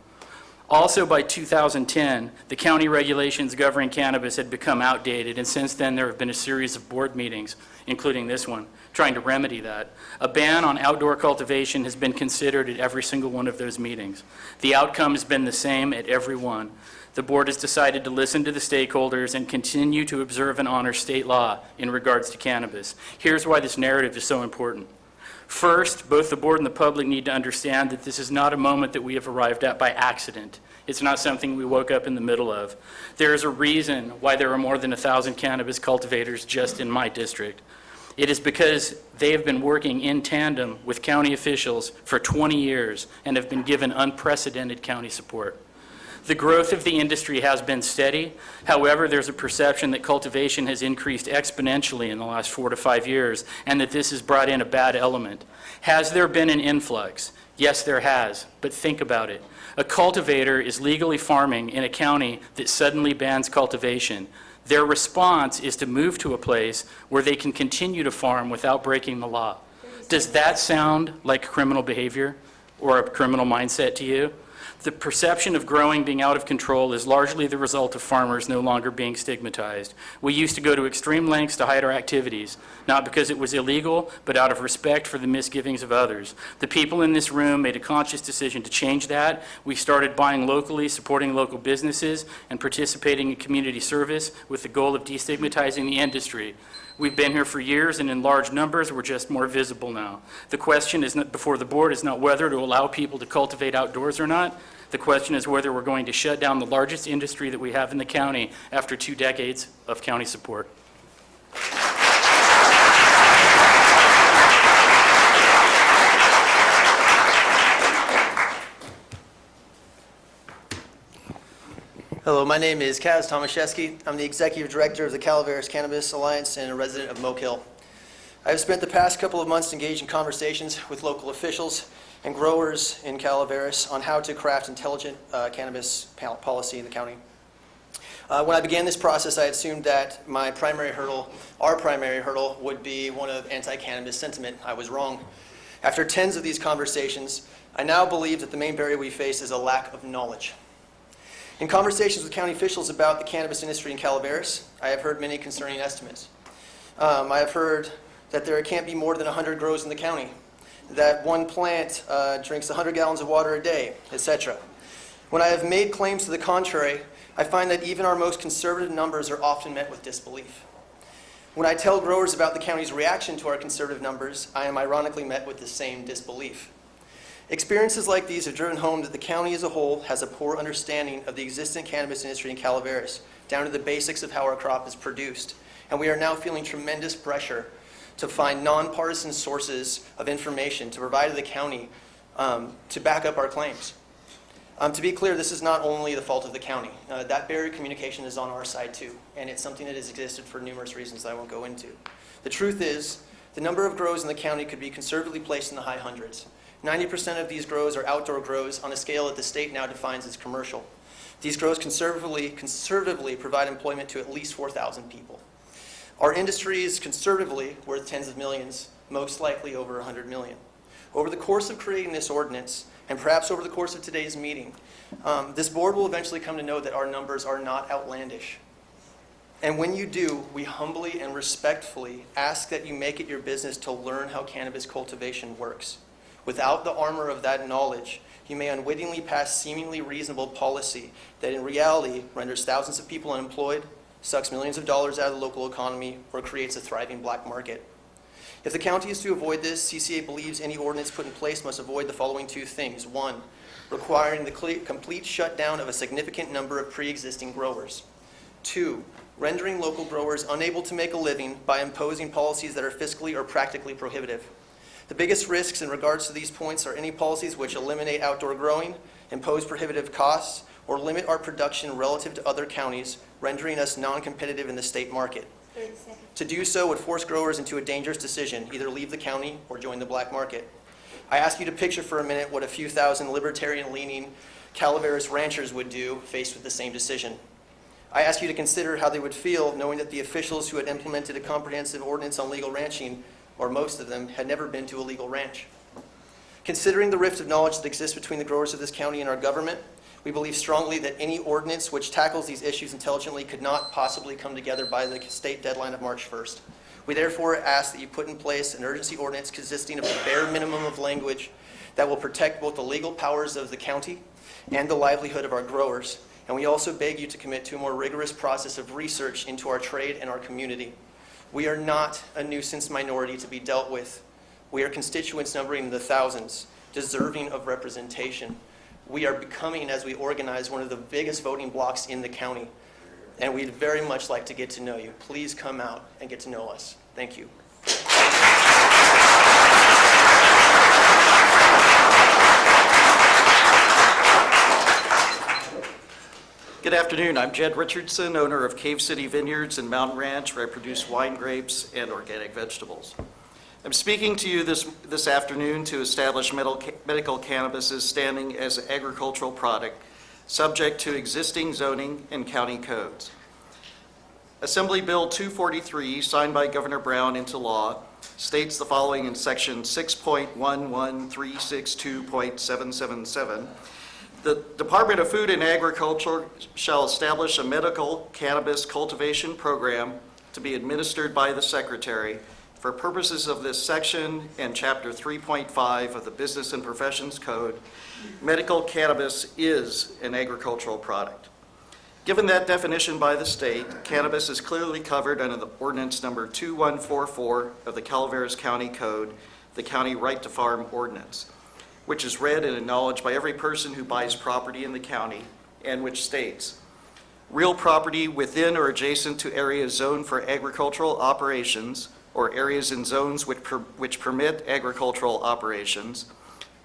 I: Also by 2010, the county regulations governing cannabis had become outdated, and since then there have been a series of board meetings, including this one, trying to remedy that. A ban on outdoor cultivation has been considered at every single one of those meetings. The outcome has been the same at every one. The board has decided to listen to the stakeholders and continue to observe and honor state law in regards to cannabis. Here's why this narrative is so important. First, both the board and the public need to understand that this is not a moment that we have arrived at by accident. It's not something we woke up in the middle of. There is a reason why there are more than 1,000 cannabis cultivators just in my district. It is because they have been working in tandem with county officials for 20 years and have been given unprecedented county support. The growth of the industry has been steady. However, there's a perception that cultivation has increased exponentially in the last 4 to 5 years and that this has brought in a bad element. Has there been an influx? Yes, there has, but think about it. A cultivator is legally farming in a county that suddenly bans cultivation. Their response is to move to a place where they can continue to farm without breaking the law. Does that sound like criminal behavior? or a criminal mindset to you. The perception of growing being out of control is largely the result of farmers no longer being stigmatized. We used to go to extreme lengths to hide our activities, not because it was illegal, but out of respect for the misgivings of others. The people in this room made a conscious decision to change that. We started buying locally, supporting local businesses, and participating in community service with the goal of destigmatizing the industry. We've been here for years, and in large numbers, we're just more visible now. The question is not, before the board is not whether to allow people to cultivate outdoors or not. The question is whether we're going to shut down the largest industry that we have in the county after 2 decades of county support.
H: Hello, my name is Kaz Tomaszewski. I'm the Executive Director of the Calaveras Cannabis Alliance and a resident of Moke Hill. I have spent the past couple of months engaged in conversations with local officials and growers in Calaveras on how to craft intelligent cannabis policy in the county. When I began this process, I assumed that our primary hurdle, would be one of anti-cannabis sentiment. I was wrong. After tens of these conversations, I now believe that the main barrier we face is a lack of knowledge. In conversations with county officials about the cannabis industry in Calaveras, I have heard many concerning estimates. I have heard that there can't be more than 100 grows in the county, that one plant drinks 100 gallons of water a day, etc. When I have made claims to the contrary, I find that even our most conservative numbers are often met with disbelief. When I tell growers about the county's reaction to our conservative numbers, I am ironically met with the same disbelief. Experiences like these have driven home that the county as a whole has a poor understanding of the existing cannabis industry in Calaveras, down to the basics of how our crop is produced. And we are now feeling tremendous pressure to find nonpartisan sources of information to provide to the county to back up our claims. To be clear, this is not only the fault of the county. That barrier of communication is on our side too, and it's something that has existed for numerous reasons that I won't go into. The truth is, the number of grows in the county could be conservatively placed in the high hundreds. 90% of these grows are outdoor grows on a scale that the state now defines as commercial. These grows conservatively provide employment to at least 4,000 people. Our industry is conservatively worth tens of millions, most likely over 100 million. Over the course of creating this ordinance, and perhaps over the course of today's meeting, this board will eventually come to know that our numbers are not outlandish. And when you do, we humbly and respectfully ask that you make it your business to learn how cannabis cultivation works. Without the armor of that knowledge, you may unwittingly pass seemingly reasonable policy that in reality renders thousands of people unemployed, sucks millions of dollars out of the local economy, or creates a thriving black market. If the county is to avoid this, CCA believes any ordinance put in place must avoid the following 2 things. 1, requiring the complete shutdown of a significant number of pre-existing growers. 2, rendering local growers unable to make a living by imposing policies that are fiscally or practically prohibitive. The biggest risks in regards to these points are any policies which eliminate outdoor growing, impose prohibitive costs, or limit our production relative to other counties, rendering us non-competitive in the state market.
B: 30 seconds.
H: To do so would force growers into a dangerous decision, either leave the county or join the black market. I ask you to picture for a minute what a few thousand libertarian-leaning Calaveras ranchers would do faced with the same decision. I ask you to consider how they would feel knowing that the officials who had implemented a comprehensive ordinance on legal ranching, or most of them, had never been to a legal ranch. Considering the rift of knowledge that exists between the growers of this county and our government, we believe strongly that any ordinance which tackles these issues intelligently could not possibly come together by the state deadline of March 1st. We therefore ask that you put in place an urgency ordinance consisting of the bare minimum of language that will protect both the legal powers of the county and the livelihood of our growers. And we also beg you to commit to a more rigorous process of research into our trade and our community. We are not a nuisance minority to be dealt with. We are constituents numbering the thousands, deserving of representation. We are becoming, as we organize, one of the biggest voting blocs in the county. And we'd very much like to get to know you. Please come out and get to know us. Thank you.
J: Good afternoon. I'm Jed Richardson, owner of Cave City Vineyards and Mountain Ranch, where I produce wine grapes and organic vegetables. I'm speaking to you this afternoon to establish medical cannabis's standing as an agricultural product subject to existing zoning and county codes. Assembly Bill 243, signed by Governor Brown into law, states the following in section 6.11362.777. The Department of Food and Agriculture shall establish a medical cannabis cultivation program to be administered by the Secretary. For purposes of this section and Chapter 3.5 of the Business and Professions Code, medical cannabis is an agricultural product. Given that definition by the state, cannabis is clearly covered under the ordinance number 2144 of the Calaveras County Code, the County Right to Farm Ordinance, which is read and acknowledged by every person who buys property in the county, and which states, real property within or adjacent to areas zoned for agricultural operations or areas in zones which permit agricultural operations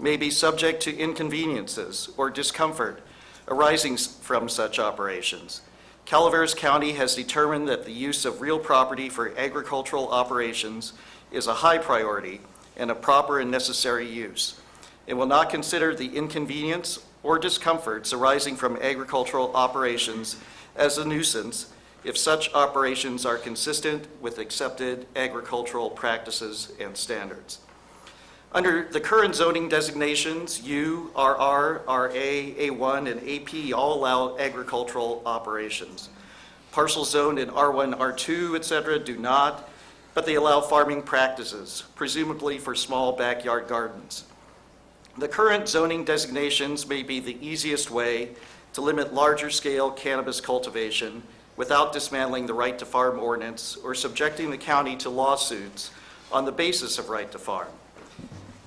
J: may be subject to inconveniences or discomfort arising from such operations. Calaveras County has determined that the use of real property for agricultural operations is a high priority and a proper and necessary use. It will not consider the inconvenience or discomforts arising from agricultural operations as a nuisance if such operations are consistent with accepted agricultural practices and standards. Under the current zoning designations, U, RR, RA, A1, and AP all allow agricultural operations. Parcels zoned in R1, R2, etc. do not, but they allow farming practices, presumably for small backyard gardens. The current zoning designations may be the easiest way to limit larger scale cannabis cultivation without dismantling the right to farm ordinance or subjecting the county to lawsuits on the basis of right to farm.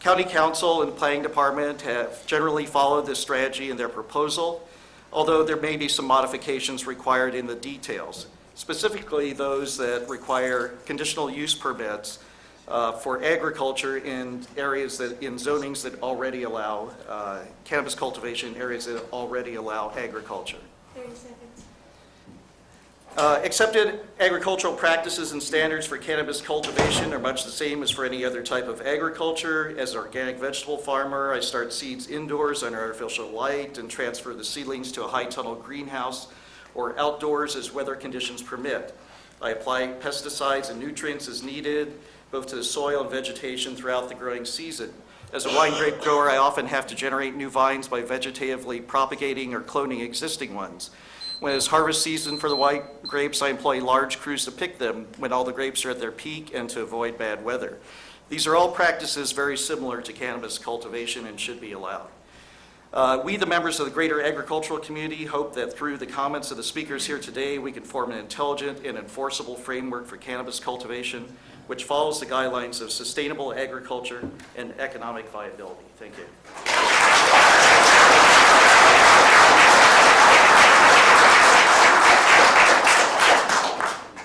J: County Council and Planning Department have generally followed this strategy in their proposal, although there may be some modifications required in the details, specifically those that require conditional use permits for agriculture in areas in zonings that already allow cannabis cultivation, areas that already allow agriculture.
B: 30 seconds.
J: Accepted agricultural practices and standards for cannabis cultivation are much the same as for any other type of agriculture. As an organic vegetable farmer, I start seeds indoors under artificial light and transfer the seedlings to a high tunnel greenhouse or outdoors as weather conditions permit. I apply pesticides and nutrients as needed, both to the soil and vegetation throughout the growing season. As a wine grape grower, I often have to generate new vines by vegetatively propagating or cloning existing ones. When it's harvest season for the white grapes, I employ large crews to pick them when all the grapes are at their peak and to avoid bad weather. These are all practices very similar to cannabis cultivation and should be allowed. We, the members of the greater agricultural community, hope that through the comments of the speakers here today, we can form an intelligent and enforceable framework for cannabis cultivation, which follows the guidelines of sustainable agriculture and economic viability. Thank you.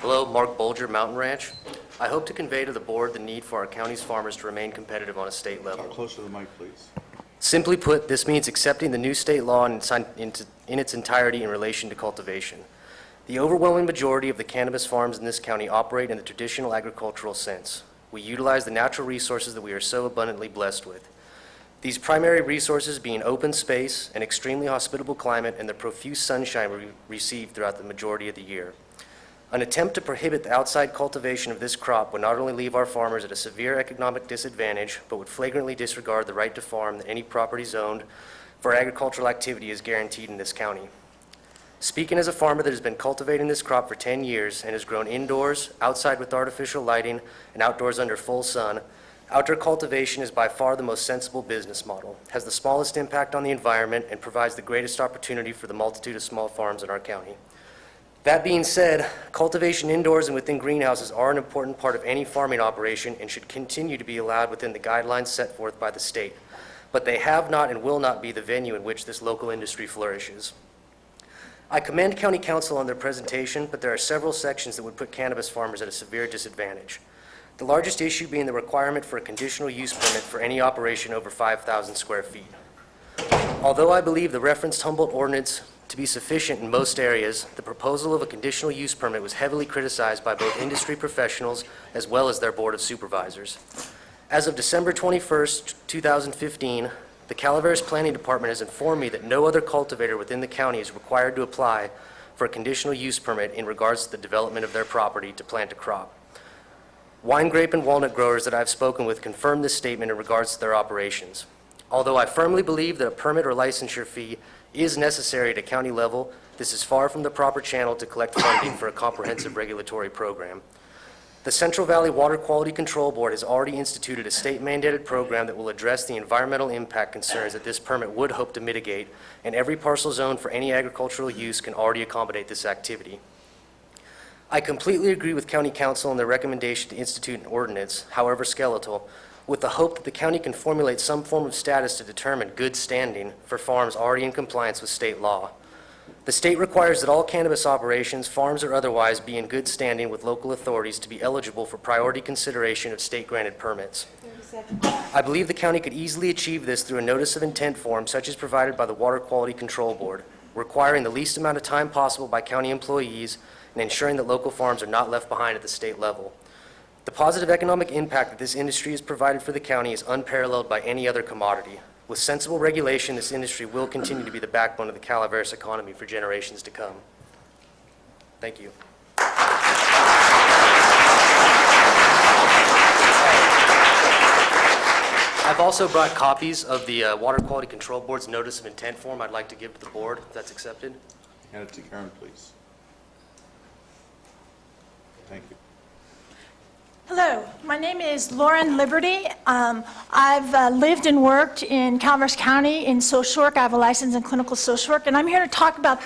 K: Hello, Mark Bolger, Mountain Ranch. I hope to convey to the board the need for our county's farmers to remain competitive on a state level.
A: Closer to the mic, please.
K: Simply put, this means accepting the new state law in its entirety in relation to cultivation. The overwhelming majority of the cannabis farms in this county operate in the traditional agricultural sense. We utilize the natural resources that we are so abundantly blessed with. These primary resources being open space, an extremely hospitable climate, and the profuse sunshine we receive throughout the majority of the year. An attempt to prohibit the outside cultivation of this crop would not only leave our farmers at a severe economic disadvantage, but would flagrantly disregard the right to farm that any property zoned for agricultural activity is guaranteed in this county. Speaking as a farmer that has been cultivating this crop for 10 years and has grown indoors, outside with artificial lighting, and outdoors under full sun, outdoor cultivation is by far the most sensible business model, has the smallest impact on the environment, and provides the greatest opportunity for the multitude of small farms in our county. That being said, cultivation indoors and within greenhouses are an important part of any farming operation and should continue to be allowed within the guidelines set forth by the state. But they have not and will not be the venue in which this local industry flourishes. I commend County Council on their presentation, but there are several sections that would put cannabis farmers at a severe disadvantage. The largest issue being the requirement for a conditional use permit for any operation over 5,000 square feet. Although I believe the referenced Humboldt ordinance to be sufficient in most areas, the proposal of a conditional use permit was heavily criticized by both industry professionals as well as their Board of Supervisors. As of December 21st, 2015, the Calaveras Planning Department has informed me that no other cultivator within the county is required to apply for a conditional use permit in regards to the development of their property to plant a crop. Wine grape and walnut growers that I've spoken with confirm this statement in regards to their operations. Although I firmly believe that a permit or licensure fee is necessary at a county level, this is far from the proper channel to collect funding for a comprehensive regulatory program. The Central Valley Water Quality Control Board has already instituted a state-mandated program that will address the environmental impact concerns that this permit would hope to mitigate, and every parcel zone for any agricultural use can already accommodate this activity. I completely agree with County Council on their recommendation to institute an ordinance, however skeletal, with the hope that the county can formulate some form of status to determine good standing for farms already in compliance with state law. The state requires that all cannabis operations, farms or otherwise, be in good standing with local authorities to be eligible for priority consideration of state-granted permits. I believe the county could easily achieve this through a notice of intent form such as provided by the Water Quality Control Board, requiring the least amount of time possible by county employees and ensuring that local farms are not left behind at the state level. The positive economic impact that this industry has provided for the county is unparalleled by any other commodity. With sensible regulation, this industry will continue to be the backbone of the Calaveras economy for generations to come. Thank you. I've also brought copies of the Water Quality Control Board's Notice of Intent form I'd like to give to the board, if that's accepted.
A: Hand it to Karen, please. Thank you.
L: Hello, my name is Lauren Liberty. I've lived and worked in Calaveras County in social work. I have a license in clinical social work, and I'm here to talk about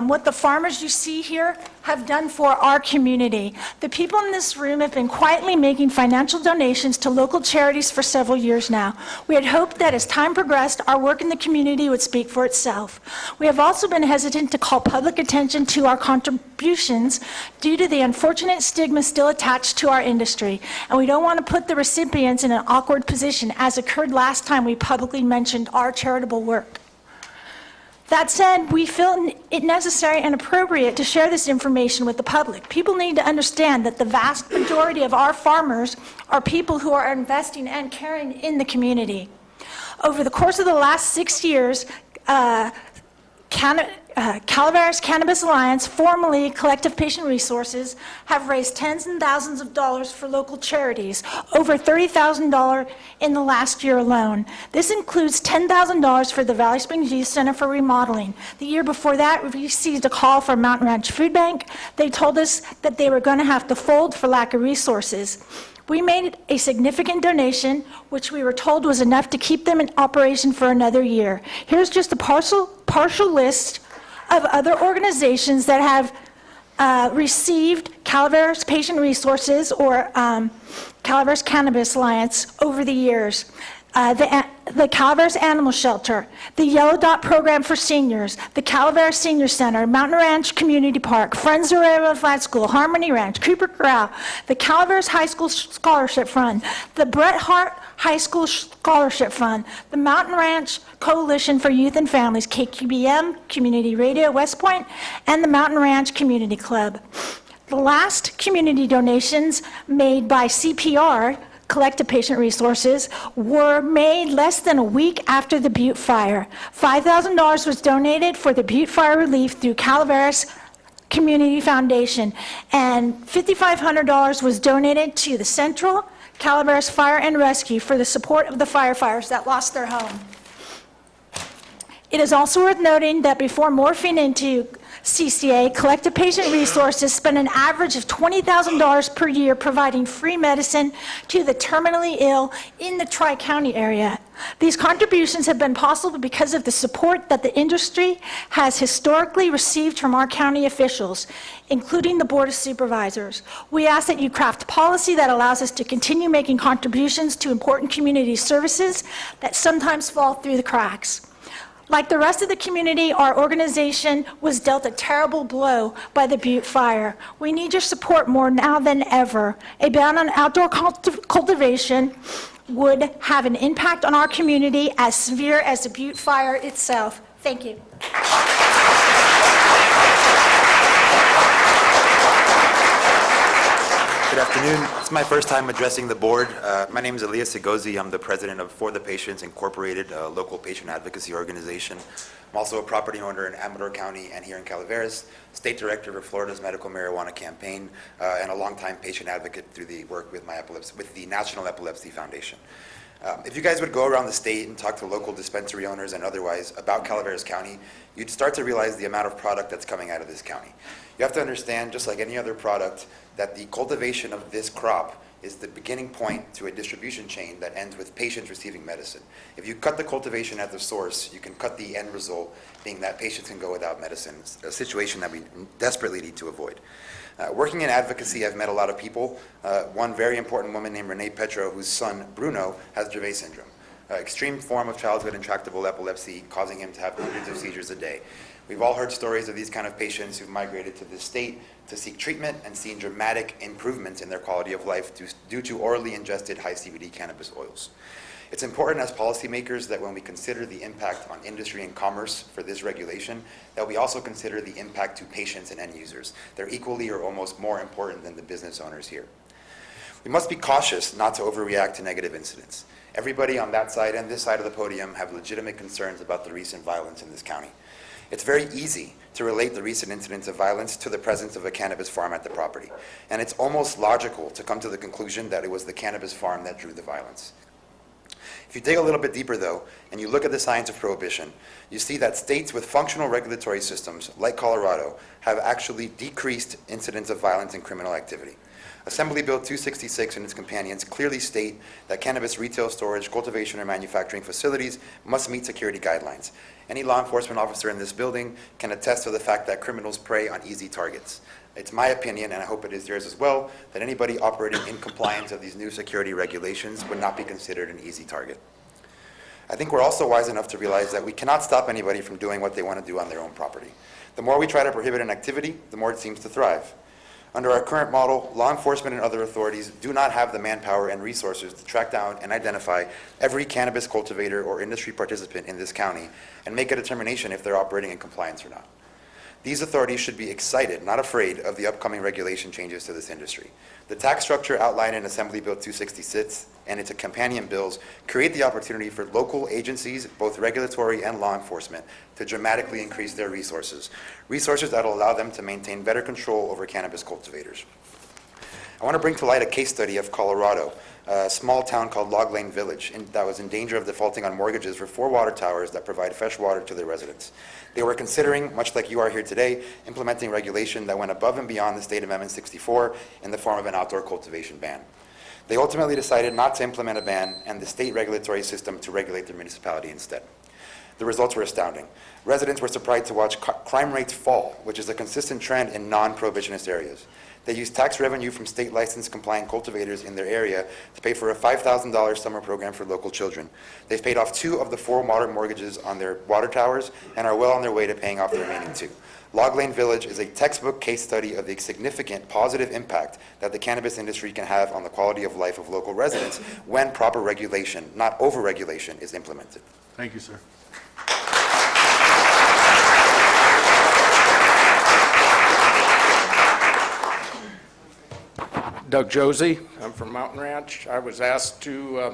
L: what the farmers you see here have done for our community. The people in this room have been quietly making financial donations to local charities for several years now. We had hoped that as time progressed, our work in the community would speak for itself. We have also been hesitant to call public attention to our contributions due to the unfortunate stigma still attached to our industry, and we don't want to put the recipients in an awkward position, as occurred last time we publicly mentioned our charitable work. That said, we feel it necessary and appropriate to share this information with the public. People need to understand that the vast majority of our farmers are people who are investing and caring in the community. Over the course of the last 6 years, Calaveras Cannabis Alliance, formerly Collective Patient Resources, have raised tens and thousands of dollars for local charities, over $30,000 in the last year alone. This includes $10,000 for the Valley Springs Youth Center for remodeling. The year before that, we received a call from Mountain Ranch Food Bank. They told us that they were going to have to fold for lack of resources. We made a significant donation, which we were told was enough to keep them in operation for another year. Here's just a partial list of other organizations that have received Calaveras Patient Resources or Calaveras Cannabis Alliance over the years. The Calaveras Animal Shelter, the Yellow Dot Program for Seniors, the Calaveras Senior Center, Mountain Ranch Community Park, Friends of Railroad Flat School, Harmony Ranch, Cooper Corral, the Calaveras High School Scholarship Fund, the Bret Hart High School Scholarship Fund, the Mountain Ranch Coalition for Youth and Families, KQBM, Community Radio, West Point, and the Mountain Ranch Community Club. The last community donations made by CPR, Collective Patient Resources, were made less than a week after the Butte Fire. $5,000 was donated for the Butte Fire relief through Calaveras Community Foundation, and $5,500 was donated to the Central Calaveras Fire and Rescue for the support of the firefighters that lost their home. It is also worth noting that before morphing into CCA, Collective Patient Resources spent an average of $20,000 per year providing free medicine to the terminally ill in the Tri-County area. These contributions have been possible because of the support that the industry has historically received from our county officials, including the Board of Supervisors. We ask that you craft policy that allows us to continue making contributions to important community services that sometimes fall through the cracks. Like the rest of the community, our organization was dealt a terrible blow by the Butte Fire. We need your support more now than ever. A ban on outdoor cultivation would have an impact on our community as severe as the Butte Fire itself. Thank you.
M: Good afternoon. It's my first time addressing the board. My name is Elias Segozi. I'm the president of For the Patients Incorporated, a local patient advocacy organization. I'm also a property owner in Amador County and here in Calaveras, state director for Florida's medical marijuana campaign, and a longtime patient advocate through the work with the National Epilepsy Foundation. If you guys would go around the state and talk to local dispensary owners and otherwise about Calaveras County, you'd start to realize the amount of product that's coming out of this county. You have to understand, just like any other product, that the cultivation of this crop is the beginning point to a distribution chain that ends with patients receiving medicine. If you cut the cultivation at the source, you can cut the end result, being that patients can go without medicine, a situation that we desperately need to avoid. Working in advocacy, I've met a lot of people. One very important woman named Renee Petro, whose son, Bruno, has Dravet syndrome, an extreme form of childhood intractable epilepsy, causing him to have hundreds of seizures a day. We've all heard stories of these kind of patients who've migrated to this state to seek treatment and seen dramatic improvements in their quality of life due to orally ingested high CBD cannabis oils. It's important as policymakers that when we consider the impact on industry and commerce for this regulation, that we also consider the impact to patients and end users. They're equally or almost more important than the business owners here. We must be cautious not to overreact to negative incidents. Everybody on that side and this side of the podium have legitimate concerns about the recent violence in this county. It's very easy to relate the recent incidents of violence to the presence of a cannabis farm at the property. And it's almost logical to come to the conclusion that it was the cannabis farm that drew the violence. If you dig a little bit deeper, though, and you look at the science of prohibition, you see that states with functional regulatory systems, like Colorado, have actually decreased incidents of violence and criminal activity. Assembly Bill 266 and its companions clearly state that cannabis retail storage, cultivation, or manufacturing facilities must meet security guidelines. Any law enforcement officer in this building can attest to the fact that criminals prey on easy targets. It's my opinion, and I hope it is yours as well, that anybody operating in compliance of these new security regulations would not be considered an easy target. I think we're also wise enough to realize that we cannot stop anybody from doing what they want to do on their own property. The more we try to prohibit an activity, the more it seems to thrive. Under our current model, law enforcement and other authorities do not have the manpower and resources to track down and identify every cannabis cultivator or industry participant in this county and make a determination if they're operating in compliance or not. These authorities should be excited, not afraid, of the upcoming regulation changes to this industry. The tax structure outlined in Assembly Bill 266 and its companion bills create the opportunity for local agencies, both regulatory and law enforcement, to dramatically increase their resources that will allow them to maintain better control over cannabis cultivators. I want to bring to light a case study of Colorado, a small town called Log Lane Village that was in danger of defaulting on mortgages for 4 water towers that provide fresh water to their residents. They were considering, much like you are here today, implementing regulation that went above and beyond the State Amendment 64 in the form of an outdoor cultivation ban. They ultimately decided not to implement a ban and the state regulatory system to regulate their municipality instead. The results were astounding. Residents were surprised to watch crime rates fall, which is a consistent trend in non-prohibitionist areas. They used tax revenue from state license compliant cultivators in their area to pay for a $5,000 summer program for local children. They've paid off 2 of the 4 modern mortgages on their water towers and are well on their way to paying off the remaining 2. Log Lane Village is a textbook case study of the significant positive impact that the cannabis industry can have on the quality of life of local residents when proper regulation, not over-regulation, is implemented.
A: Thank you, sir.
N: Doug Josie, I'm from Mountain Ranch. I was asked to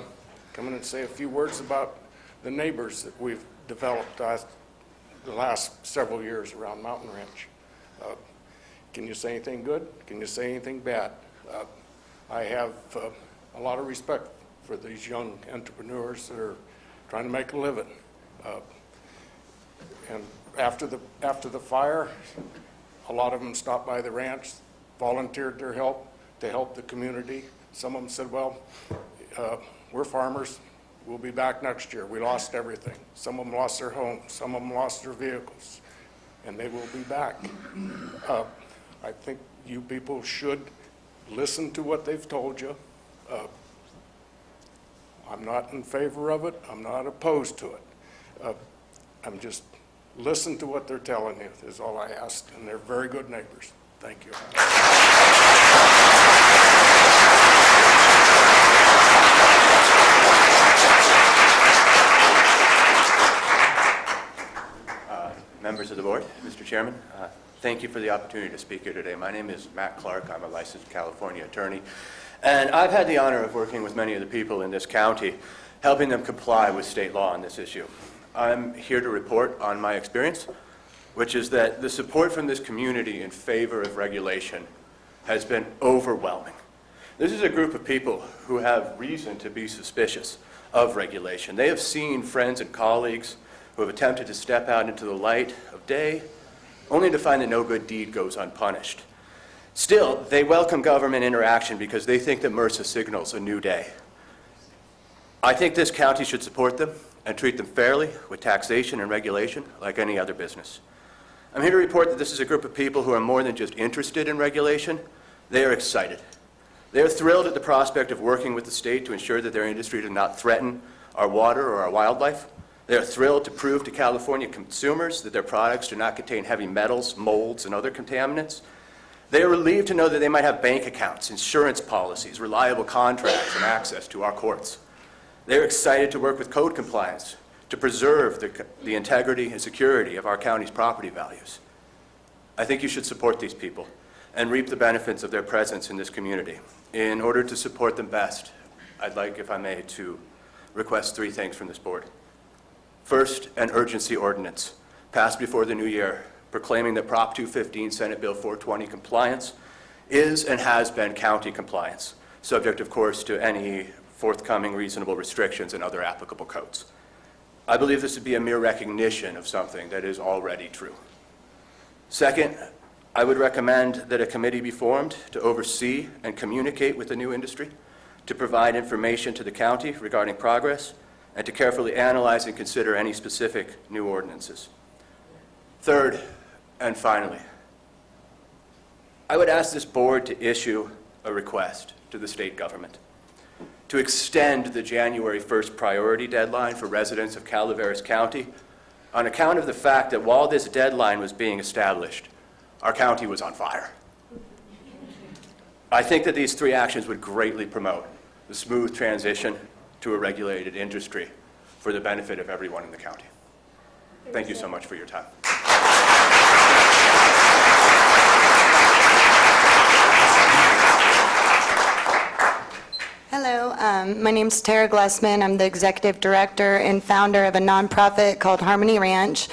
N: come in and say a few words about the neighbors that we've developed the last several years around Mountain Ranch. Can you say anything good? Can you say anything bad? I have a lot of respect for these young entrepreneurs that are trying to make a living. And after the fire, a lot of them stopped by the ranch, volunteered their help to help the community. Some of them said, well, we're farmers. We'll be back next year. We lost everything. Some of them lost their homes. Some of them lost their vehicles. And they will be back. I think you people should listen to what they've told you. I'm not in favor of it. I'm not opposed to it. I'm just listen to what they're telling you is all I ask. And they're very good neighbors. Thank you.
O: Members of the board, Mr. Chairman, Thank you for the opportunity to speak here today. My name is Matt Clark. I'm a licensed California attorney, and I've had the honor of working with many of the people in this county, helping them comply with state law on this issue. I'm here to report on my experience, which is that the support from this community in favor of regulation has been overwhelming. This is a group of people who have reason to be suspicious of regulation. They have seen friends and colleagues who have attempted to step out into the light of day, only to find that no good deed goes unpunished. Still, they welcome government interaction because they think that MRSA signals a new day. I think this county should support them and treat them fairly with taxation and regulation like any other business. I'm here to report that this is a group of people who are more than just interested in regulation. They are excited. They are thrilled at the prospect of working with the state to ensure that their industry does not threaten our water or our wildlife. They are thrilled to prove to California consumers that their products do not contain heavy metals, molds, and other contaminants. They are relieved to know that they might have bank accounts, insurance policies, reliable contracts, and access to our courts. They are excited to work with code compliance to preserve the integrity and security of our county's property values. I think you should support these people and reap the benefits of their presence in this community. In order to support them best, I'd like, if I may, to request 3 things from this board. First, an urgency ordinance passed before the new year proclaiming that Prop 215 Senate Bill 420 compliance is and has been county compliance, subject, of course, to any forthcoming reasonable restrictions and other applicable codes. I believe this would be a mere recognition of something that is already true. Second, I would recommend that a committee be formed to oversee and communicate with the new industry, to provide information to the county regarding progress, and to carefully analyze and consider any specific new ordinances. Third, and finally, I would ask this board to issue a request to the state government to extend the January 1st priority deadline for residents of Calaveras County on account of the fact that while this deadline was being established, our county was on fire. I think that these 3 actions would greatly promote the smooth transition to a regulated industry for the benefit of everyone in the county. Thank you so much for your time.
P: Hello, my name's Tara Glessman. I'm the executive director and founder of a nonprofit called Harmony Ranch.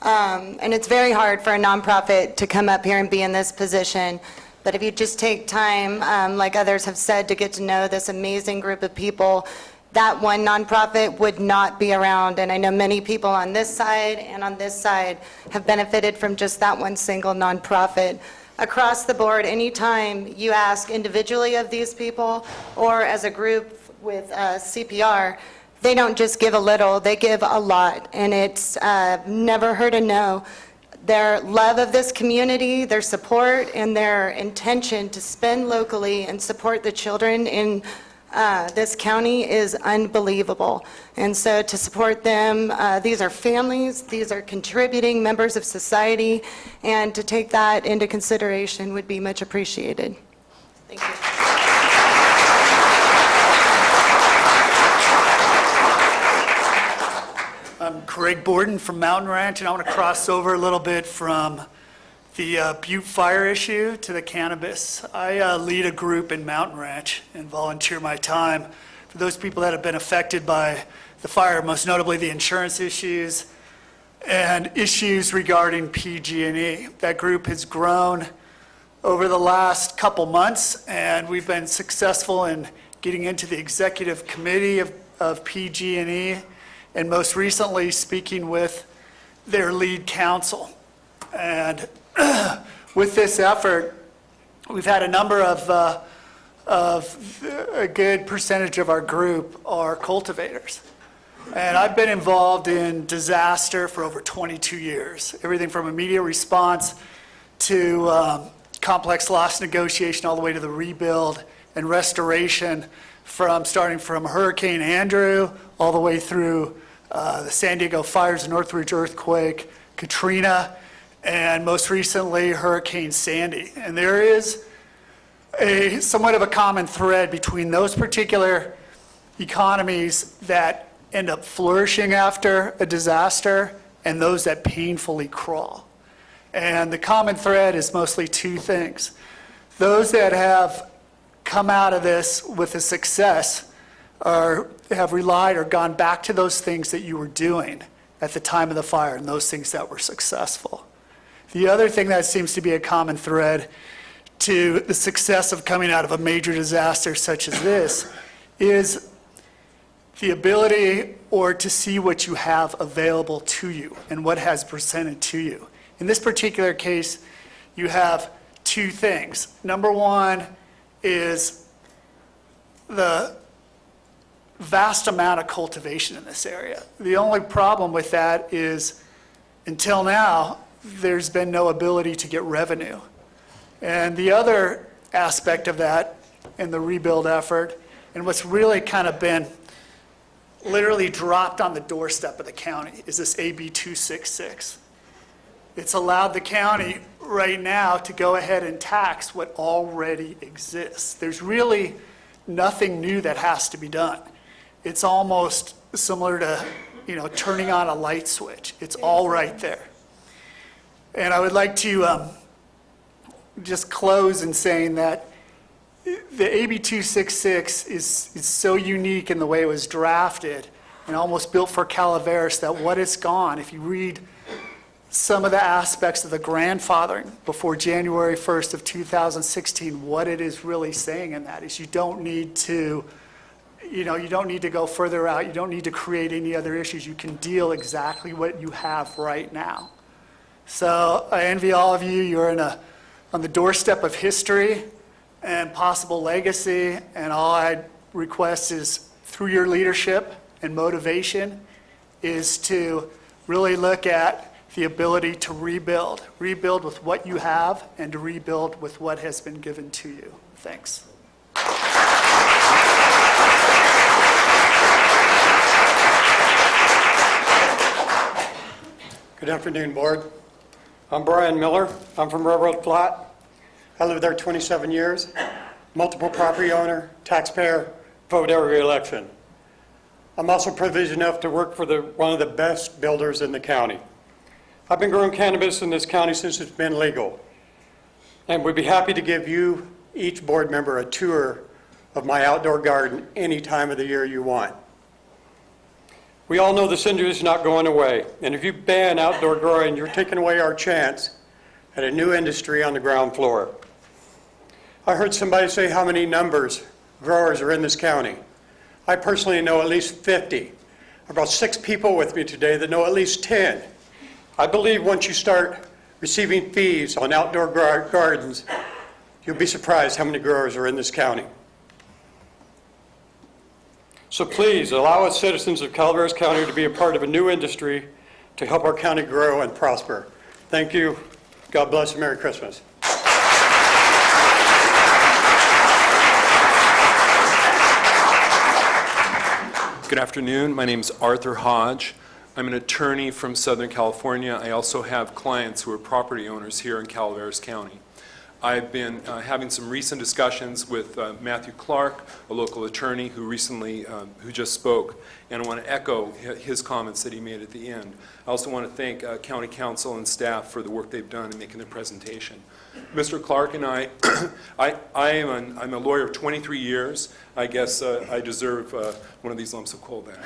P: And it's very hard for a nonprofit to come up here and be in this position. But if you just take time, like others have said, to get to know this amazing group of people, that one nonprofit would not be around. And I know many people on this side and on this side have benefited from just that one single nonprofit. Across the board, anytime you ask individually of these people or as a group with CPR, they don't just give a little, they give a lot. And it's never hurt a no. Their love of this community, their support, and their intention to spend locally and support the children in this county is unbelievable. And so to support them, these are families, these are contributing members of society, and to take that into consideration would be much appreciated. Thank you.
Q: I'm Craig Borden from Mountain Ranch, and I want to cross over a little bit from the Butte fire issue to the cannabis. I lead a group in Mountain Ranch and volunteer my time for those people that have been affected by the fire, most notably the insurance issues and issues regarding PG&E. That group has grown over the last couple months, and we've been successful in getting into the executive committee of PG&E, and most recently speaking with their lead counsel. And with this effort, we've had a number of a good percentage of our group are cultivators. And I've been involved in disaster for over 22 years, everything from immediate response to complex loss negotiation all the way to the rebuild and restoration, starting from Hurricane Andrew all the way through the San Diego fires, Northridge earthquake, Katrina, and most recently Hurricane Sandy. And there is somewhat of a common thread between those particular economies that end up flourishing after a disaster and those that painfully crawl. And the common thread is mostly two things. Those that have come out of this with a success have relied or gone back to those things that you were doing at the time of the fire and those things that were successful. The other thing that seems to be a common thread to the success of coming out of a major disaster such as this is the ability or to see what you have available to you and what has presented to you. In this particular case, you have two things. Number one is the vast amount of cultivation in this area. The only problem with that is, until now, there's been no ability to get revenue. And the other aspect of that in the rebuild effort, and what's really kind of been literally dropped on the doorstep of the county, is this AB 266. It's allowed the county right now to go ahead and tax what already exists. There's really nothing new that has to be done. It's almost similar to, turning on a light switch. It's all right there. And I would like to just close in saying that the AB 266 is so unique in the way it was drafted and almost built for Calaveras that what it's gone, if you read some of the aspects of the grandfathering before January 1st of 2016, what it is really saying in that is you don't need to go further out. You don't need to create any other issues. You can deal exactly what you have right now. So I envy all of you. You're on the doorstep of history and possible legacy, and all I request is through your leadership and motivation is to really look at the ability to rebuild with what you have and to rebuild with what has been given to you. Thanks.
R: Good afternoon, Board. I'm Brian Miller. I'm from Railroad Flat. I lived there 27 years, multiple property owner, taxpayer, vote every election. I'm also privileged enough to work for one of the best builders in the county. I've been growing cannabis in this county since it's been legal, and would be happy to give you, each board member, a tour of my outdoor garden any time of the year you want. We all know this industry is not going away, and if you ban outdoor growing, you're taking away our chance at a new industry on the ground floor. I heard somebody say how many growers are in this county. I personally know at least 50. I've got 6 people with me today that know at least 10. I believe once you start receiving fees on outdoor gardens, you'll be surprised how many growers are in this county. So please allow us citizens of Calaveras County to be a part of a new industry to help our county grow and prosper. Thank you. God bless and Merry Christmas.
S: Good afternoon. My name is Arthur Hodge. I'm an attorney from Southern California. I also have clients who are property owners here in Calaveras County. I've been having some recent discussions with Matthew Clark, a local attorney who just spoke, and I want to echo his comments that he made at the end. I also want to thank County Council and staff for the work they've done in making the presentation. Mr. Clark and I'm a lawyer of 23 years. I guess I deserve one of these lumps of coal then.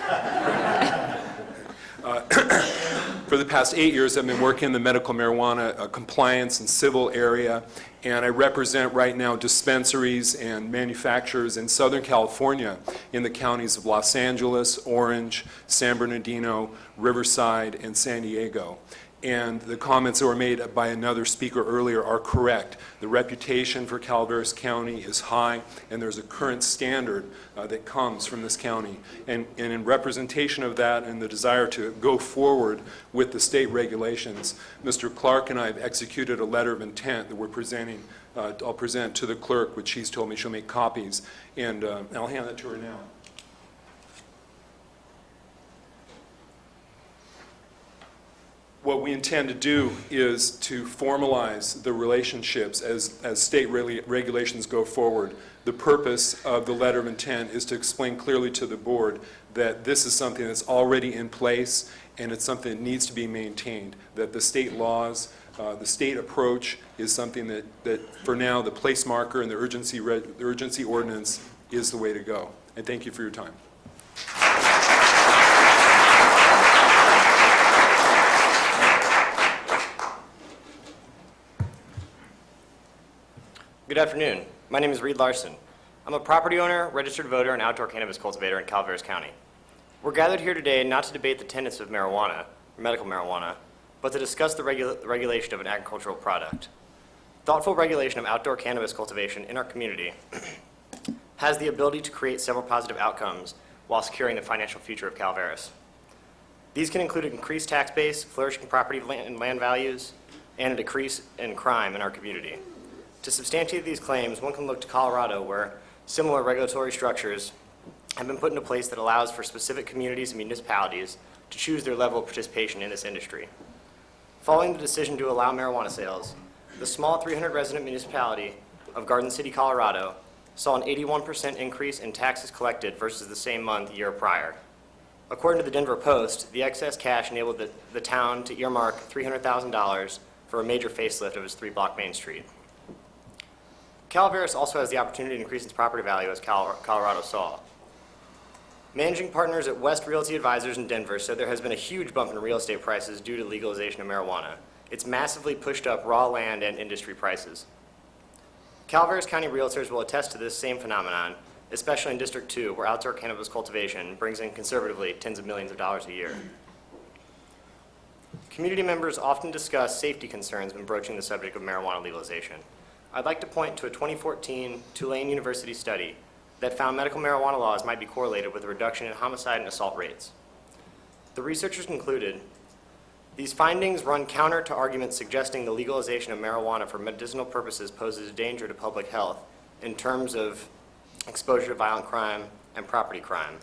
S: For the past 8 years, I've been working in the medical marijuana compliance and civil area, and I represent right now dispensaries and manufacturers in Southern California in the counties of Los Angeles, Orange, San Bernardino, Riverside, and San Diego. And the comments that were made by another speaker earlier are correct. The reputation for Calaveras County is high, and there's a current standard that comes from this county. And in representation of that and the desire to go forward with the state regulations, Mr. Clark and I have executed a letter of intent that we're presenting. I'll present to the clerk, which she's told me she'll make copies, and I'll hand that to her now. what we intend to do is to formalize the relationships as state regulations go forward. The purpose of the letter of intent is to explain clearly to the board that this is something that's already in place and it's something that needs to be maintained, that the state laws, the state approach is something that for now, the place marker and the urgency ordinance is the way to go. And thank you for your time.
K: Good afternoon. My name is Reed Larson. I'm a property owner, registered voter, and outdoor cannabis cultivator in Calaveras County. We're gathered here today not to debate the tenets of marijuana, or medical marijuana, but to discuss the regulation of an agricultural product. Thoughtful regulation of outdoor cannabis cultivation in our community has the ability to create several positive outcomes while securing the financial future of Calaveras. These can include an increased tax base, flourishing property and land values, and a decrease in crime in our community. To substantiate these claims, one can look to Colorado, where similar regulatory structures have been put into place that allows for specific communities and municipalities to choose their level of participation in this industry. Following the decision to allow marijuana sales, the small 300-resident municipality of Garden City, Colorado, saw an 81% increase in taxes collected versus the same month the year prior. According to the Denver Post, the excess cash enabled the town to earmark $300,000 for a major facelift of its 3-block Main Street. Calaveras also has the opportunity to increase its property value, as Colorado saw. Managing partners at West Realty Advisors in Denver said there has been a huge bump in real estate prices due to legalization of marijuana. It's massively pushed up raw land and industry prices. Calaveras County realtors will attest to this same phenomenon, especially in District 2, where outdoor cannabis cultivation brings in conservatively tens of millions of dollars a year. Community members often discuss safety concerns when broaching the subject of marijuana legalization. I'd like to point to a 2014 Tulane University study that found medical marijuana laws might be correlated with a reduction in homicide and assault rates. The researchers concluded, these findings run counter to arguments suggesting the legalization of marijuana for medicinal purposes poses a danger to public health in terms of exposure to violent crime and property crime.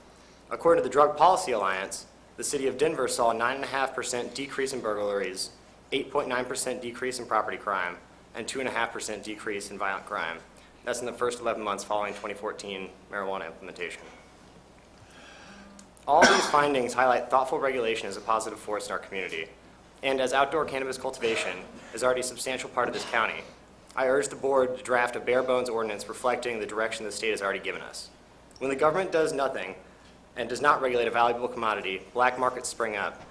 K: According to the Drug Policy Alliance, the city of Denver saw a 9.5% decrease in burglaries, 8.9% decrease in property crime, and 2.5% decrease in violent crime. That's in the first 11 months following 2014 marijuana implementation. All these findings highlight thoughtful regulation as a positive force in our community. And as outdoor cannabis cultivation is already a substantial part of this county, I urge the board to draft a bare bones ordinance reflecting the direction the state has already given us. When the government does nothing and does not regulate a valuable commodity, black markets spring up.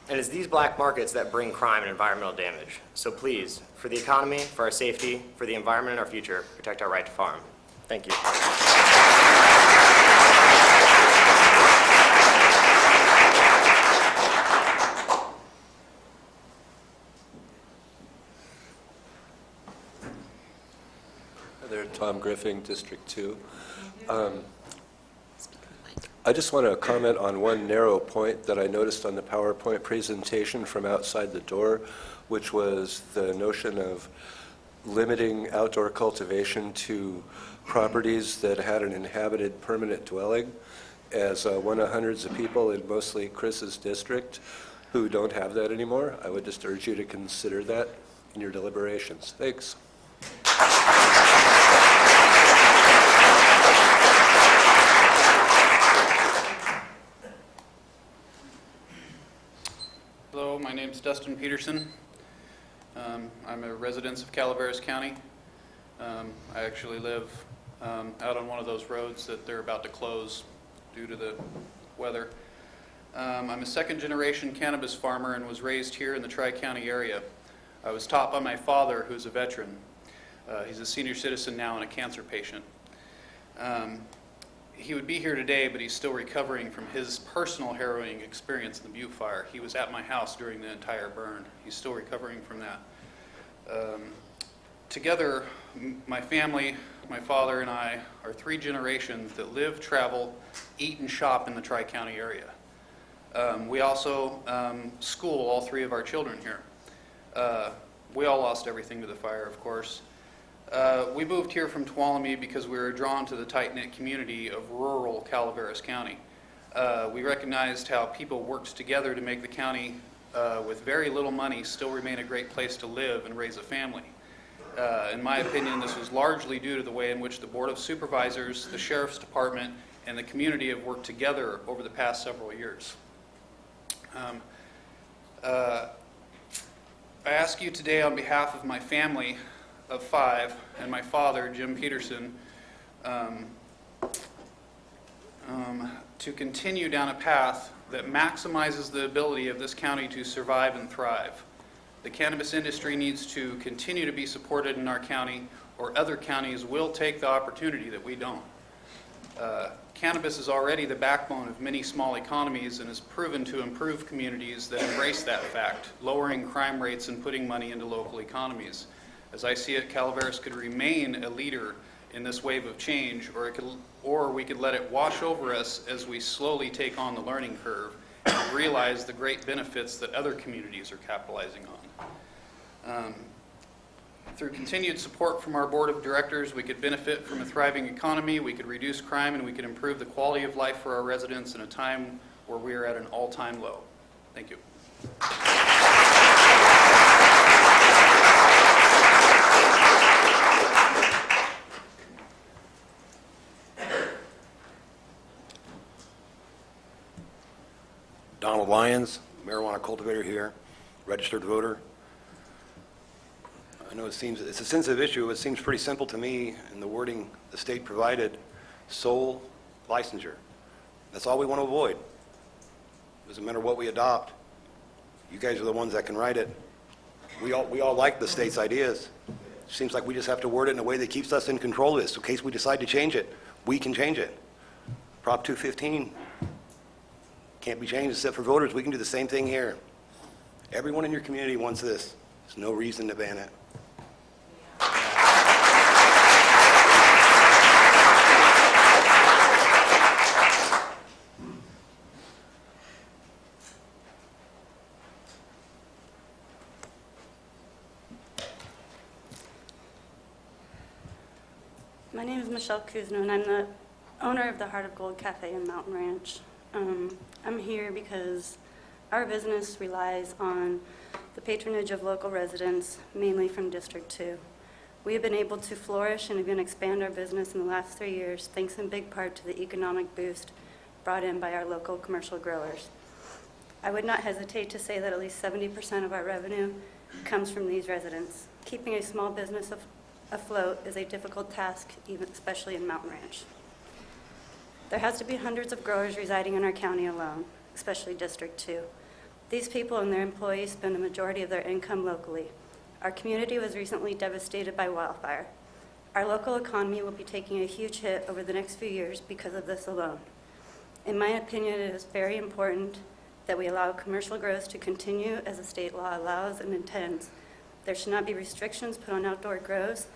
K: And it's these black markets that bring crime and environmental damage. So please, for the economy, for our safety, for the environment and our future, protect our right to farm. Thank you.
T: Hi there, Tom Griffin, District 2. I just want to comment on one narrow point that I noticed on the PowerPoint presentation from outside the door, which was the notion of limiting outdoor cultivation to properties that had an inhabited permanent dwelling. As one of hundreds of people in mostly Chris's district who don't have that anymore, I would just urge you to consider that in your deliberations. Thanks.
I: Hello, my name's Dustin Peterson. I'm a resident of Calaveras County. I actually live out on one of those roads that they're about to close due to the weather. I'm a second-generation cannabis farmer and was raised here in the Tri-County area. I was taught by my father, who's a veteran. He's a senior citizen now and a cancer patient. He would be here today, but he's still recovering from his personal harrowing experience in the Butte fire. He was at my house during the entire burn. He's still recovering from that. Together, my family, my father and I are 3 generations that live, travel, eat, and shop in the Tri-County area. We also school all 3 of our children here. We all lost everything to the fire, of course. We moved here from Tuolumne because we were drawn to the tight-knit community of rural Calaveras County. We recognized how people worked together to make the county
U: with very little money still remain a great place to live and raise a family. In my opinion, this was largely due to the way in which the Board of Supervisors, the Sheriff's Department, and the community have worked together over the past several years. I ask you today on behalf of my family of 5 and my father, Jim Peterson, to continue down a path that maximizes the ability of this county to survive and thrive. The cannabis industry needs to continue to be supported in our county, or other counties will take the opportunity that we don't. Cannabis is already the backbone of many small economies and has proven to improve communities that embrace that fact, lowering crime rates and putting money into local economies. As I see it, Calaveras could remain a leader in this wave of change, or we could let it wash over us as we slowly take on the learning curve and realize the great benefits that other communities are capitalizing on. Through continued support from our board of directors, we could benefit from a thriving economy, we could reduce crime, and we could improve the quality of life for our residents in a time where we are at an all-time low. Thank you.
V: Donald Lyons, marijuana cultivator here, registered voter. I know it's a sensitive issue. It seems pretty simple to me in the wording the state provided, sole licensure. That's all we want to avoid. Doesn't matter what we adopt. You guys are the ones that can write it. We all like the state's ideas. Seems like we just have to word it in a way that keeps us in control of this. So in case we decide to change it, we can change it. Prop 215 can't be changed except for voters. We can do the same thing here. Everyone in your community wants this. There's no reason to ban it.
W: My name is Michelle Kuzno, and I'm the owner of the Heart of Gold Cafe in Mountain Ranch. I'm here because our business relies on the patronage of local residents, mainly from District 2. We have been able to flourish and even expand our business in the last 3 years, thanks in big part to the economic boost brought in by our local commercial growers. I would not hesitate to say that at least 70% of our revenue comes from these residents. Keeping a small business afloat is a difficult task, even especially in Mountain Ranch. There has to be hundreds of growers residing in our county alone, especially District 2. These people and their employees spend a majority of their income locally. Our community was recently devastated by wildfire. Our local economy will be taking a huge hit over the next few years because of this alone. In my opinion, it is very important that we allow commercial growth to continue as the state law allows and intends. There should not be restrictions put on outdoor grows,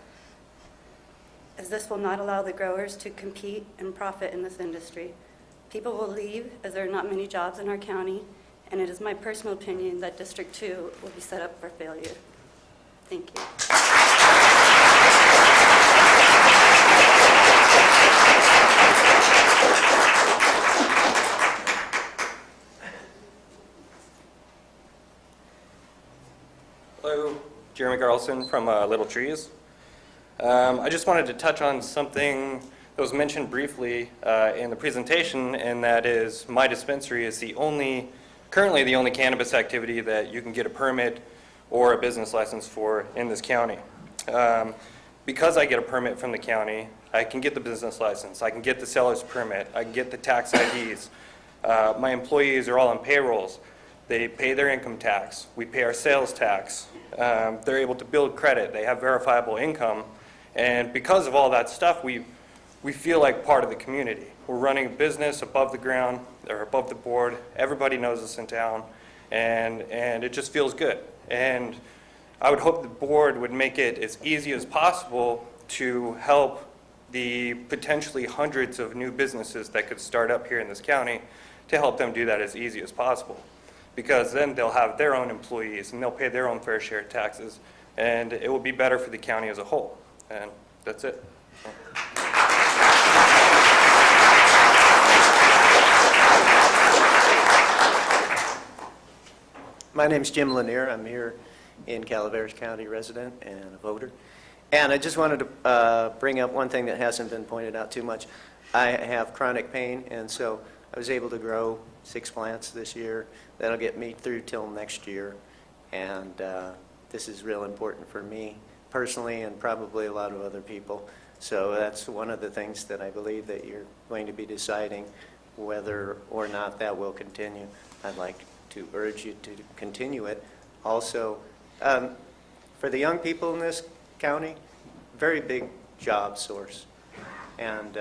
W: as this will not allow the growers to compete and profit in this industry. People will leave as there are not many jobs in our county, and it is my personal opinion that District 2 will be set up for failure. Thank you.
X: Hello, Jeremy Carlson from Little Trees. I just wanted to touch on something that was mentioned briefly in the presentation, and that is my dispensary is currently the only cannabis activity that you can get a permit or a business license for in this county. Because I get a permit from the county, I can get the business license, I can get the seller's permit, I can get the tax IDs. My employees are all on payrolls. They pay their income tax. We pay our sales tax. They're able to build credit. They have verifiable income. And because of all that stuff, we feel like part of the community. We're running a business above the ground, or above the board. Everybody knows us in town, and it just feels good. And I would hope the board would make it as easy as possible to help the potentially hundreds of new businesses that could start up here in this county, to help them do that as easy as possible. Because then they'll have their own employees and they'll pay their own fair share of taxes, and it will be better for the county as a whole. And that's it.
C: My name's Jim Lanier. I'm here in Calaveras County resident and a voter. And I just wanted to bring up one thing that hasn't been pointed out too much. I have chronic pain, and so I was able to grow 6 plants this year. That'll get me through till next year. And this is real important for me personally and probably a lot of other people. So that's one of the things that I believe that you're going to be deciding whether or not that will continue. I'd like to urge you to continue it. Also, for the young people in this county, very big job source. And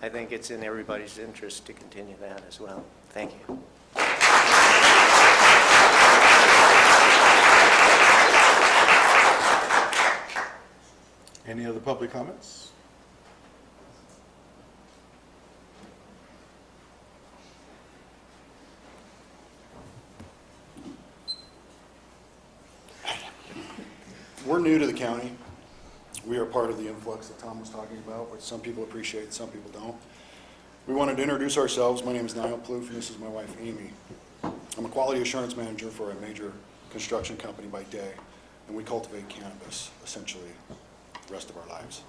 C: I think it's in everybody's interest to continue that as well. Thank you.
A: Any other public comments?
D: We're new to the county. We are part of the influx that Tom was talking about, which some people appreciate, some people don't. We wanted to introduce ourselves. My name is Niall Plouffe, and this is my wife, Amy. I'm a quality assurance manager for a major construction company by day, and we cultivate cannabis, essentially, the rest of our lives.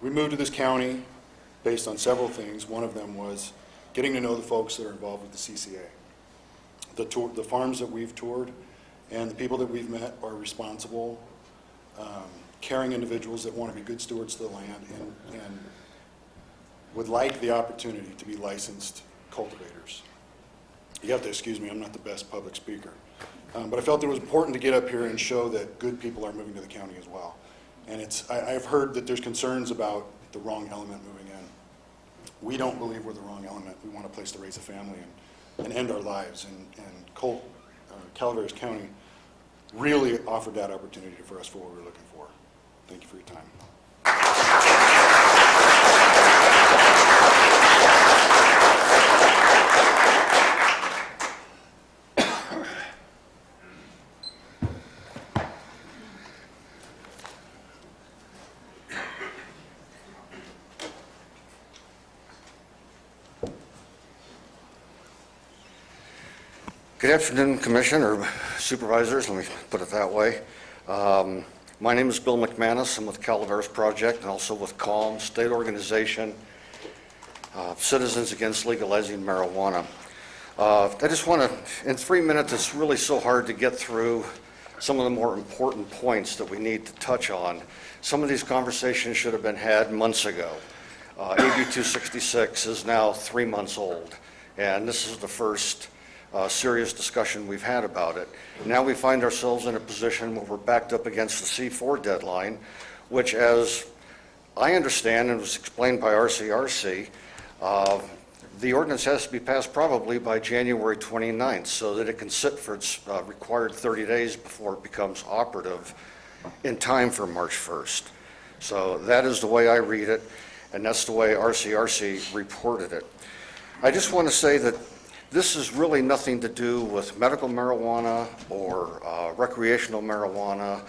D: We moved to this county based on several things. One of them was getting to know the folks that are involved with the CCA. The farms that we've toured and the people that we've met are responsible, caring individuals that want to be good stewards to the land and would like the opportunity to be licensed cultivators. You have to excuse me, I'm not the best public speaker. But I felt it was important to get up here and show that good people are moving to the county as well. And I've heard that there's concerns about the wrong element moving in. We don't believe we're the wrong element. We want a place to raise a family and end our lives. And Calaveras County really offered that opportunity for us for what we were looking for. Thank you for your time.
E: Good afternoon, Commission or Supervisors, let me put it that way. My name is Bill McManus. I'm with Calaveras Project and also with CALM, state organization, Citizens Against Legalizing Marijuana. I just want to, in 3 minutes, it's really so hard to get through some of the more important points that we need to touch on. Some of these conversations should have been had months ago. AB 266 is now 3 months old, and this is the first serious discussion we've had about it. Now we find ourselves in a position where we're backed up against the C4 deadline, which, as I understand and was explained by RCRC, the ordinance has to be passed probably by January 29th so that it can sit for its required 30 days before it becomes operative in time for March 1st. So that is the way I read it, and that's the way RCRC reported it. I just want to say that this is really nothing to do with medical marijuana or recreational marijuana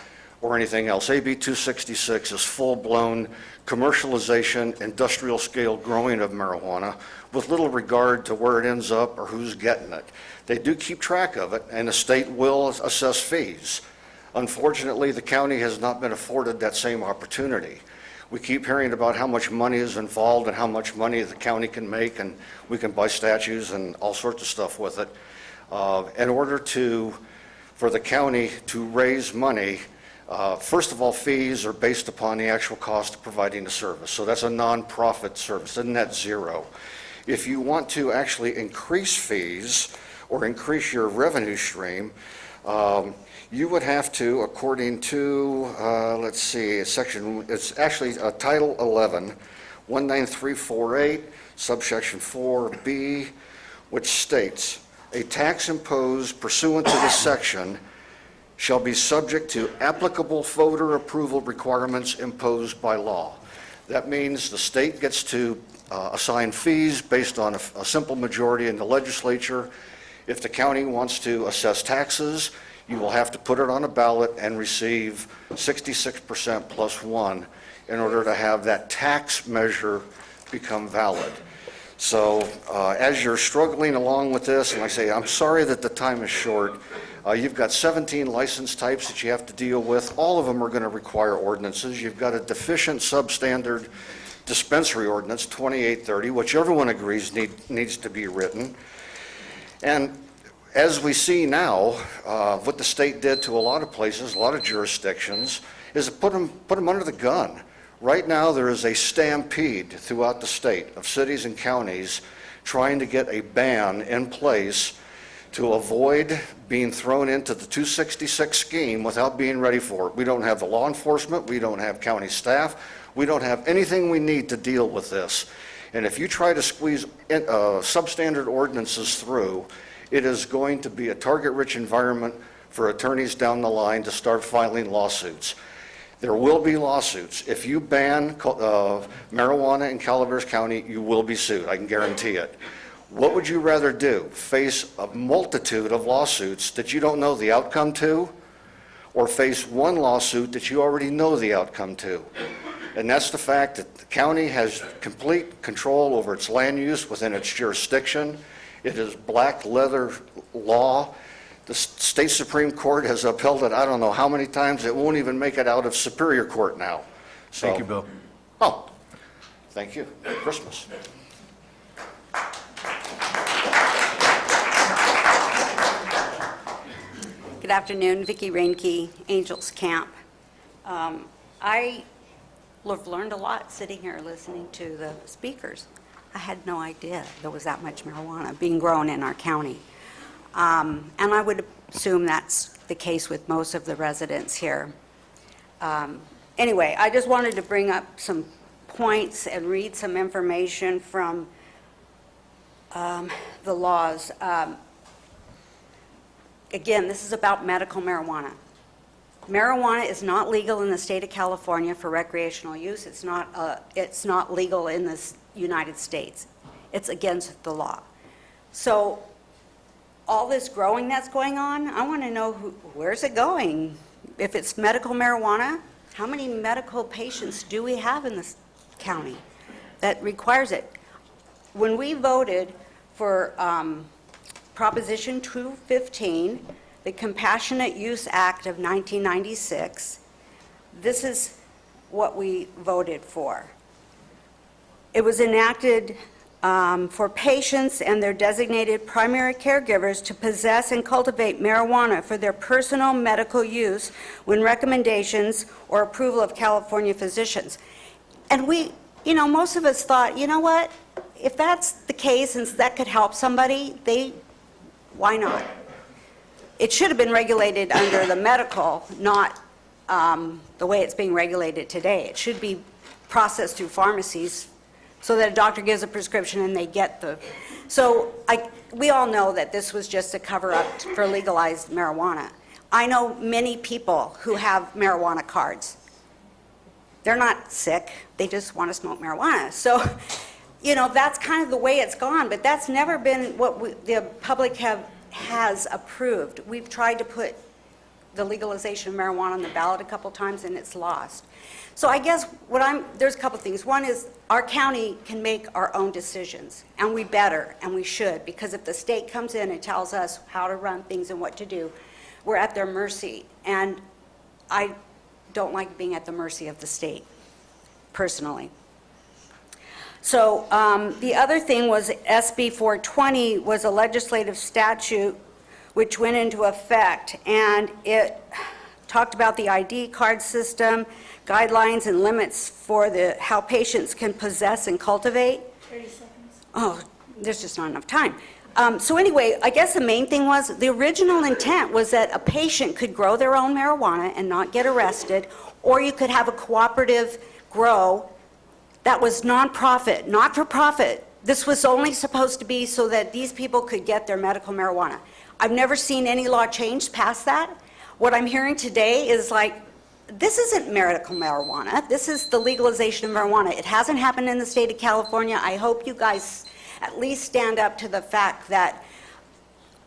E: or anything else. AB 266 is full-blown commercialization, industrial scale growing of marijuana with little regard to where it ends up or who's getting it. They do keep track of it, and the state will assess fees. Unfortunately, the county has not been afforded that same opportunity. We keep hearing about how much money is involved and how much money the county can make, and we can buy statues and all sorts of stuff with it. In order for the county to raise money, first of all, fees are based upon the actual cost of providing the service. So that's a nonprofit service, and that's zero. If you want to actually increase fees or increase your revenue stream, you would have to, according to, let's see, it's actually Title 11, 19348, subsection 4B, which states, a tax imposed pursuant to this section shall be subject to applicable voter approval requirements imposed by law. That means the state gets to assign fees based on a simple majority in the legislature. If the county wants to assess taxes, you will have to put it on a ballot and receive 66% plus 1 in order to have that tax measure become valid. So as you're struggling along with this, and I say, I'm sorry that the time is short, You've got 17 license types that you have to deal with. All of them are going to require ordinances. You've got a deficient substandard dispensary ordinance, 2830, which everyone agrees needs to be written. And as we see now, what the state did to a lot of places, a lot of jurisdictions, is put them under the gun. Right now, there is a stampede throughout the state of cities and counties trying to get a ban in place to avoid being thrown into the 266 scheme without being ready for it. We don't have the law enforcement, we don't have county staff, we don't have anything we need to deal with this. And if you try to squeeze substandard ordinances through, it is going to be a target-rich environment for attorneys down the line to start filing lawsuits. There will be lawsuits. If you ban marijuana in Calaveras County, you will be sued, I can guarantee it. What would you rather do? Face a multitude of lawsuits that you don't know the outcome to, or face one lawsuit that you already know the outcome to? And that's the fact that the county has complete control over its land use within its jurisdiction. It is black leather law. The state Supreme Court has upheld it I don't know how many times. It won't even make it out of Superior Court now. So,
A: Thank you, Bill.
E: Oh, thank you. Merry Christmas.
B: Good afternoon, Vicki Reinke, Angels Camp. I have learned a lot sitting here listening to the speakers. I had no idea there was that much marijuana being grown in our county. And I would assume that's the case with most of the residents here. Anyway, I just wanted to bring up some points and read some information from the laws. Again, this is about medical marijuana. Marijuana is not legal in the state of California for recreational use. It's not legal in the United States. It's against the law. So all this growing that's going on, I want to know where's it going? If it's medical marijuana, how many medical patients do we have in this county that requires it? When we voted for Proposition 215, the Compassionate Use Act of 1996, this is what we voted for. It was enacted for patients and their designated primary caregivers to possess and cultivate marijuana for their personal medical use when recommendations or approval of California physicians. And we, most of us thought, you know what, if that's the case and that could help somebody, why not? It should have been regulated under the medical, not the way it's being regulated today. It should be processed through pharmacies so that a doctor gives a prescription and they get the... So we all know that this was just a cover-up for legalized marijuana. I know many people who have marijuana cards. They're not sick, they just want to smoke marijuana. So, that's kind of the way it's gone, but that's never been what the public has approved. We've tried to put the legalization of marijuana on the ballot a couple times and it's lost. So I guess there's a couple things. One is our county can make our own decisions, and we better, and we should, because if the state comes in and tells us how to run things and what to do, we're at their mercy. And I don't like being at the mercy of the state, personally. So the other thing was SB 420 was a legislative statute which went into effect, and it talked about the ID card system, guidelines and limits for how patients can possess and cultivate.
L: 30 seconds.
B: Oh, there's just not enough time. So anyway, I guess the main thing was the original intent was that a patient could grow their own marijuana and not get arrested, or you could have a cooperative grow that was nonprofit, not for profit. This was only supposed to be so that these people could get their medical marijuana. I've never seen any law change past that. What I'm hearing today is this isn't medical marijuana. This is the legalization of marijuana. It hasn't happened in the state of California. I hope you guys at least stand up to the fact that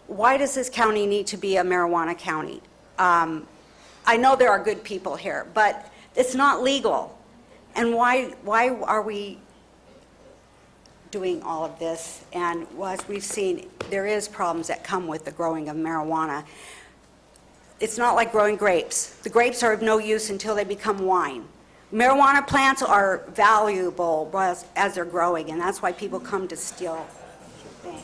B: why does this county need to be a marijuana county? I know there are good people here, but it's not legal. And why are we doing all of this? And as we've seen, there is problems that come with the growing of marijuana. It's not like growing grapes. The grapes are of no use until they become wine. Marijuana plants are valuable as they're growing, and that's why people come to steal things.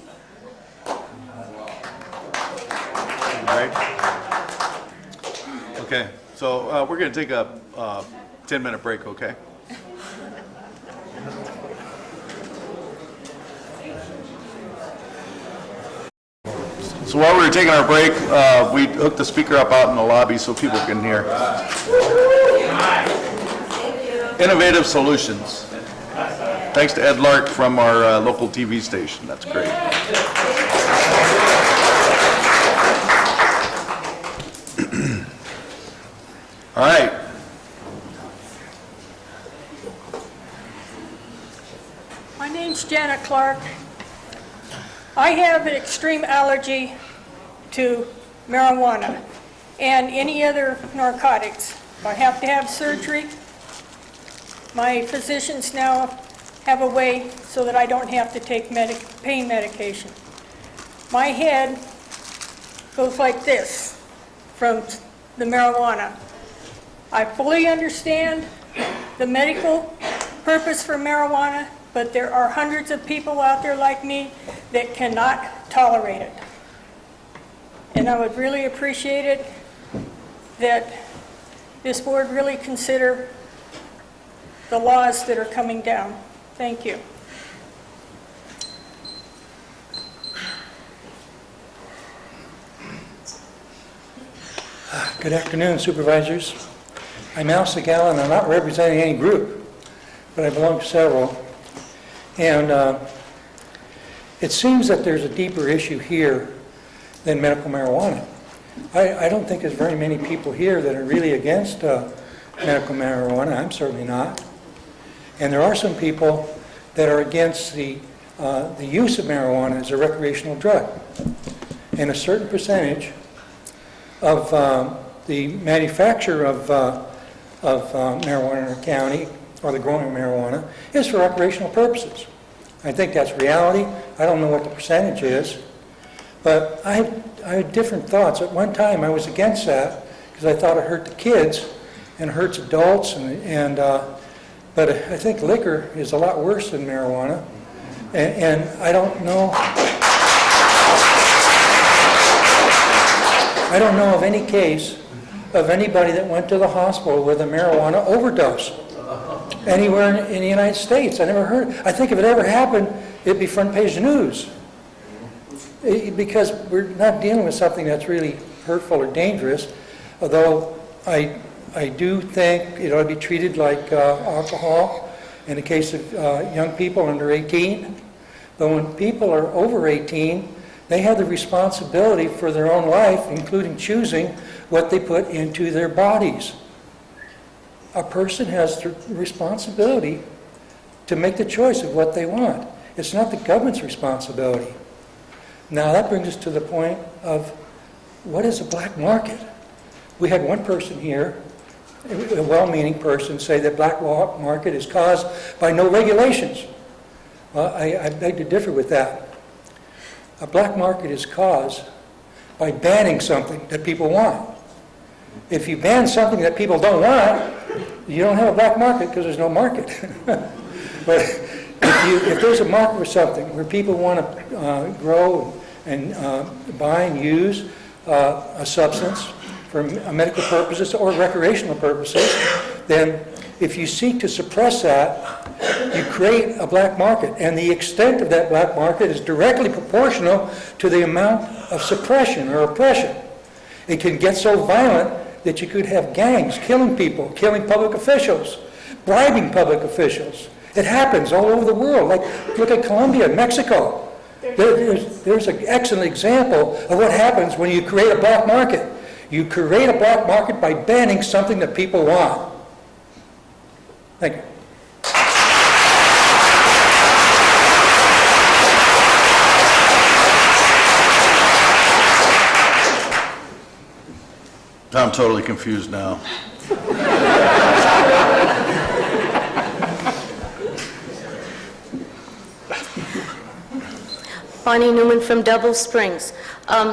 A: All right. Okay, so we're going to take a 10-minute break, okay? So while we were taking our break, we hooked the speaker up out in the lobby so people can hear. Innovative solutions. Thanks to Ed Lark from our local TV station. That's great. All right.
F: My name's Janet Clark. I have an extreme allergy to marijuana and any other narcotics. I have to have surgery. My physicians now have a way so that I don't have to take pain medication. My head goes like this from the marijuana. I fully understand the medical purpose for marijuana, but there are hundreds of people out there like me that cannot tolerate it. And I would really appreciate it that this board really consider the laws that are coming down. Thank you.
G: Good afternoon, supervisors. I'm Al Segal, and I'm not representing any group, but I belong to several. And it seems that there's a deeper issue here than medical marijuana. I don't think there's very many people here that are really against medical marijuana. I'm certainly not. And there are some people that are against the use of marijuana as a recreational drug. And a certain percentage of the manufacture of marijuana in our county, or the growing of marijuana, is for recreational purposes. I think that's reality. I don't know what the percentage is, but I had different thoughts. At one time, I was against that because I thought it hurt the kids and hurts adults, but I think liquor is a lot worse than marijuana, and I don't know. I don't know of any case of anybody that went to the hospital with a marijuana overdose anywhere in the United States. I never heard. I think if it ever happened, it'd be front page news, because we're not dealing with something that's really hurtful or dangerous. Although I do think it ought to be treated like alcohol in the case of young people under 18. But when people are over 18, they have the responsibility for their own life, including choosing what they put into their bodies. A person has the responsibility to make the choice of what they want. It's not the government's responsibility. Now that brings us to the point of what is a black market? We had one person here, a well-meaning person, say that black market is caused by no regulations. Well, I beg to differ with that. A black market is caused by banning something that people want. If you ban something that people don't want, you don't have a black market because there's no market. But if there's a market for something where people want to grow and buy and use a substance for medical purposes or recreational purposes, then if you seek to suppress that, you create a black market. And the extent of that black market is directly proportional to the amount of suppression or oppression. It can get so violent that you could have gangs killing people, killing public officials, bribing public officials. It happens all over the world. Like, look at Colombia and Mexico. There's an excellent example of what happens when you create a black market. You create a black market by banning something that people want. Thank you.
A: I'm totally confused now.
H: Bonnie Newman from Double Springs.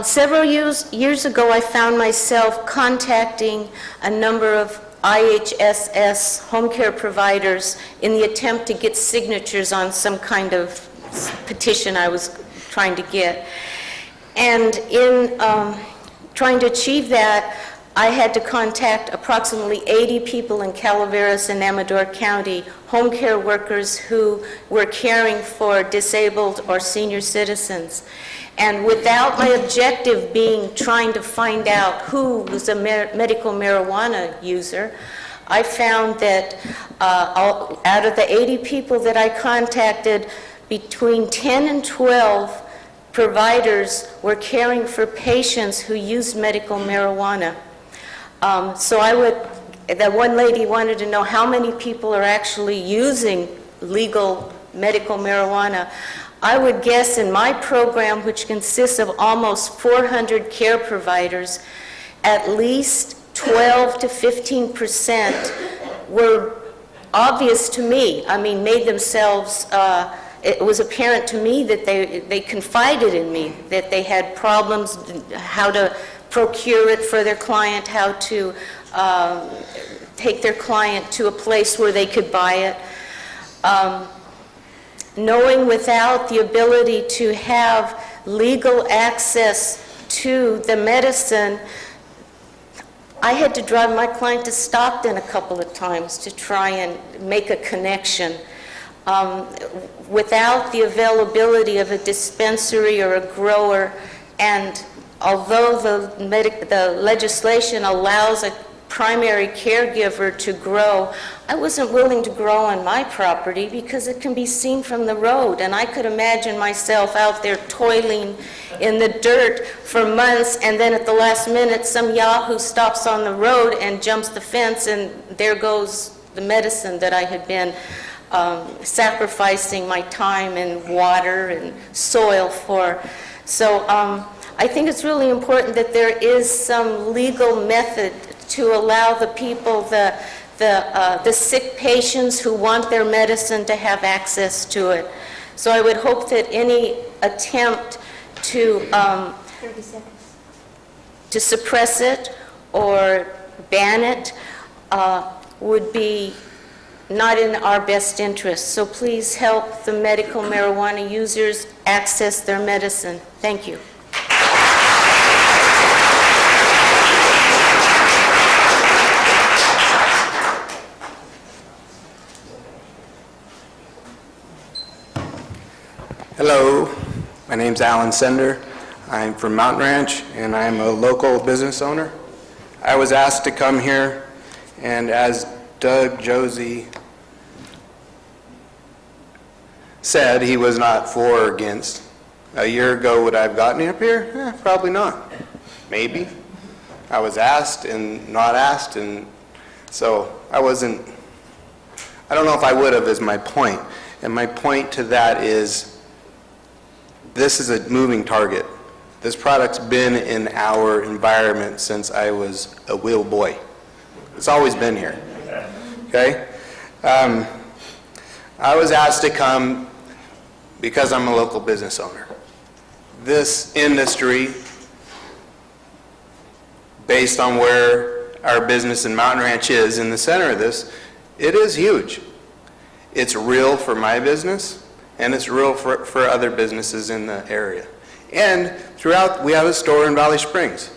H: Several years ago, I found myself contacting a number of IHSS home care providers in the attempt to get signatures on some kind of petition I was trying to get. And in trying to achieve that, I had to contact approximately 80 people in Calaveras and Amador County, home care workers who were caring for disabled or senior citizens. And without my objective being trying to find out who was a medical marijuana user, I found that out of the 80 people that I contacted, between 10 and 12 providers were caring for patients who used medical marijuana. So that one lady wanted to know how many people are actually using legal medical marijuana. I would guess in my program, which consists of almost 400 care providers, at least 12 to 15% were obvious to me. I mean, made themselves, it was apparent to me that they confided in me, that they had problems, how to procure it for their client, how to take their client to a place where they could buy it. Knowing without the ability to have legal access to the medicine, I had to drive my client to Stockton a couple of times to try and make a connection. Without the availability of a dispensary or a grower, and although the legislation allows a primary caregiver to grow, I wasn't willing to grow on my property because it can be seen from the road, and I could imagine myself out there toiling in the dirt for months, and then at the last minute some yahoo stops on the road and jumps the fence, and there goes the medicine that I had been sacrificing my time and water and soil for. So I think it's really important that there is some legal method to allow the people, the sick patients who want their medicine, to have access to it. So I would hope that any attempt to suppress it or ban it would be not in our best interest. So please help the medical marijuana users access their medicine. Thank you.
J: Hello, my name's Alan Sender. I'm from Mountain Ranch, and I'm a local business owner. I was asked to come here, and as Doug Josie said, he was not for or against. A year ago, would I have gotten up here? Probably not. Maybe. I was asked and not asked, and so I don't know if I would have, is my point. And my point to that is, this is a moving target. This product's been in our environment since I was a little boy. It's always been here, okay? I was asked to come because I'm a local business owner. This industry, based on where our business in Mountain Ranch is, in the center of this, it is huge. It's real for my business, and it's real for other businesses in the area. And throughout, we have a store in Valley Springs,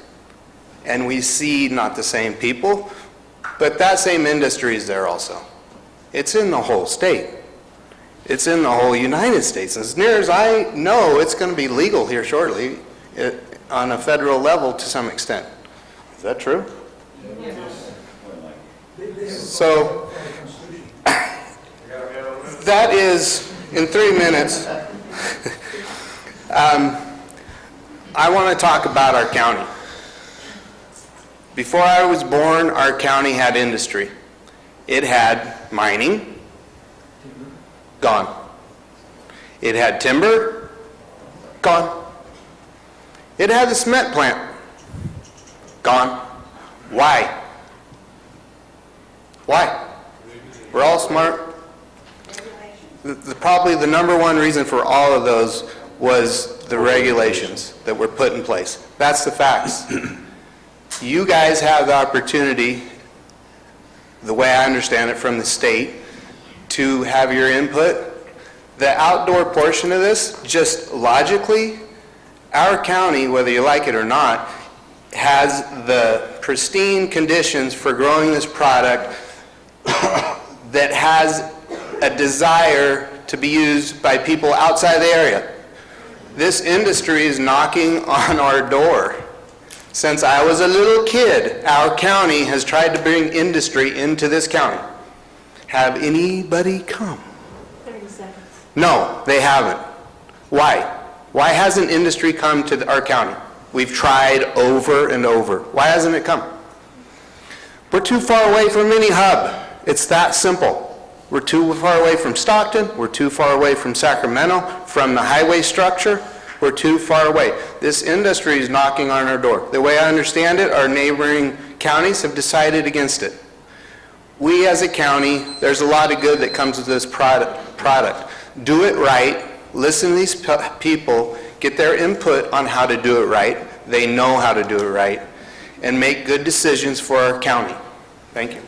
J: and we see not the same people, but that same industry is there also. It's in the whole state. It's in the whole United States. As near as I know, it's going to be legal here shortly on a federal level to some extent. Is that true? Yes. So that is, in 3 minutes, I want to talk about our county. Before I was born, our county had industry. It had mining, gone. It had timber, gone. It had the cement plant, gone. Why? Why? We're all smart. Probably the number one reason for all of those was the regulations that were put in place. That's the facts. You guys have the opportunity, the way I understand it from the state, to have your input. The outdoor portion of this, just logically, our county, whether you like it or not, has the pristine conditions for growing this product that has a desire to be used by people outside the area. This industry is knocking on our door. Since I was a little kid, our county has tried to bring industry into this county. Have anybody come?
L: 30 seconds.
J: No, they haven't. Why? Why hasn't industry come to our county? We've tried over and over. Why hasn't it come? We're too far away from any hub. It's that simple. We're too far away from Stockton. We're too far away from Sacramento, from the highway structure. We're too far away. This industry is knocking on our door. The way I understand it, our neighboring counties have decided against it. We as a county, there's a lot of good that comes with this product. Do it right. Listen to these people. Get their input on how to do it right. They know how to do it right. And make good decisions for our county. Thank you.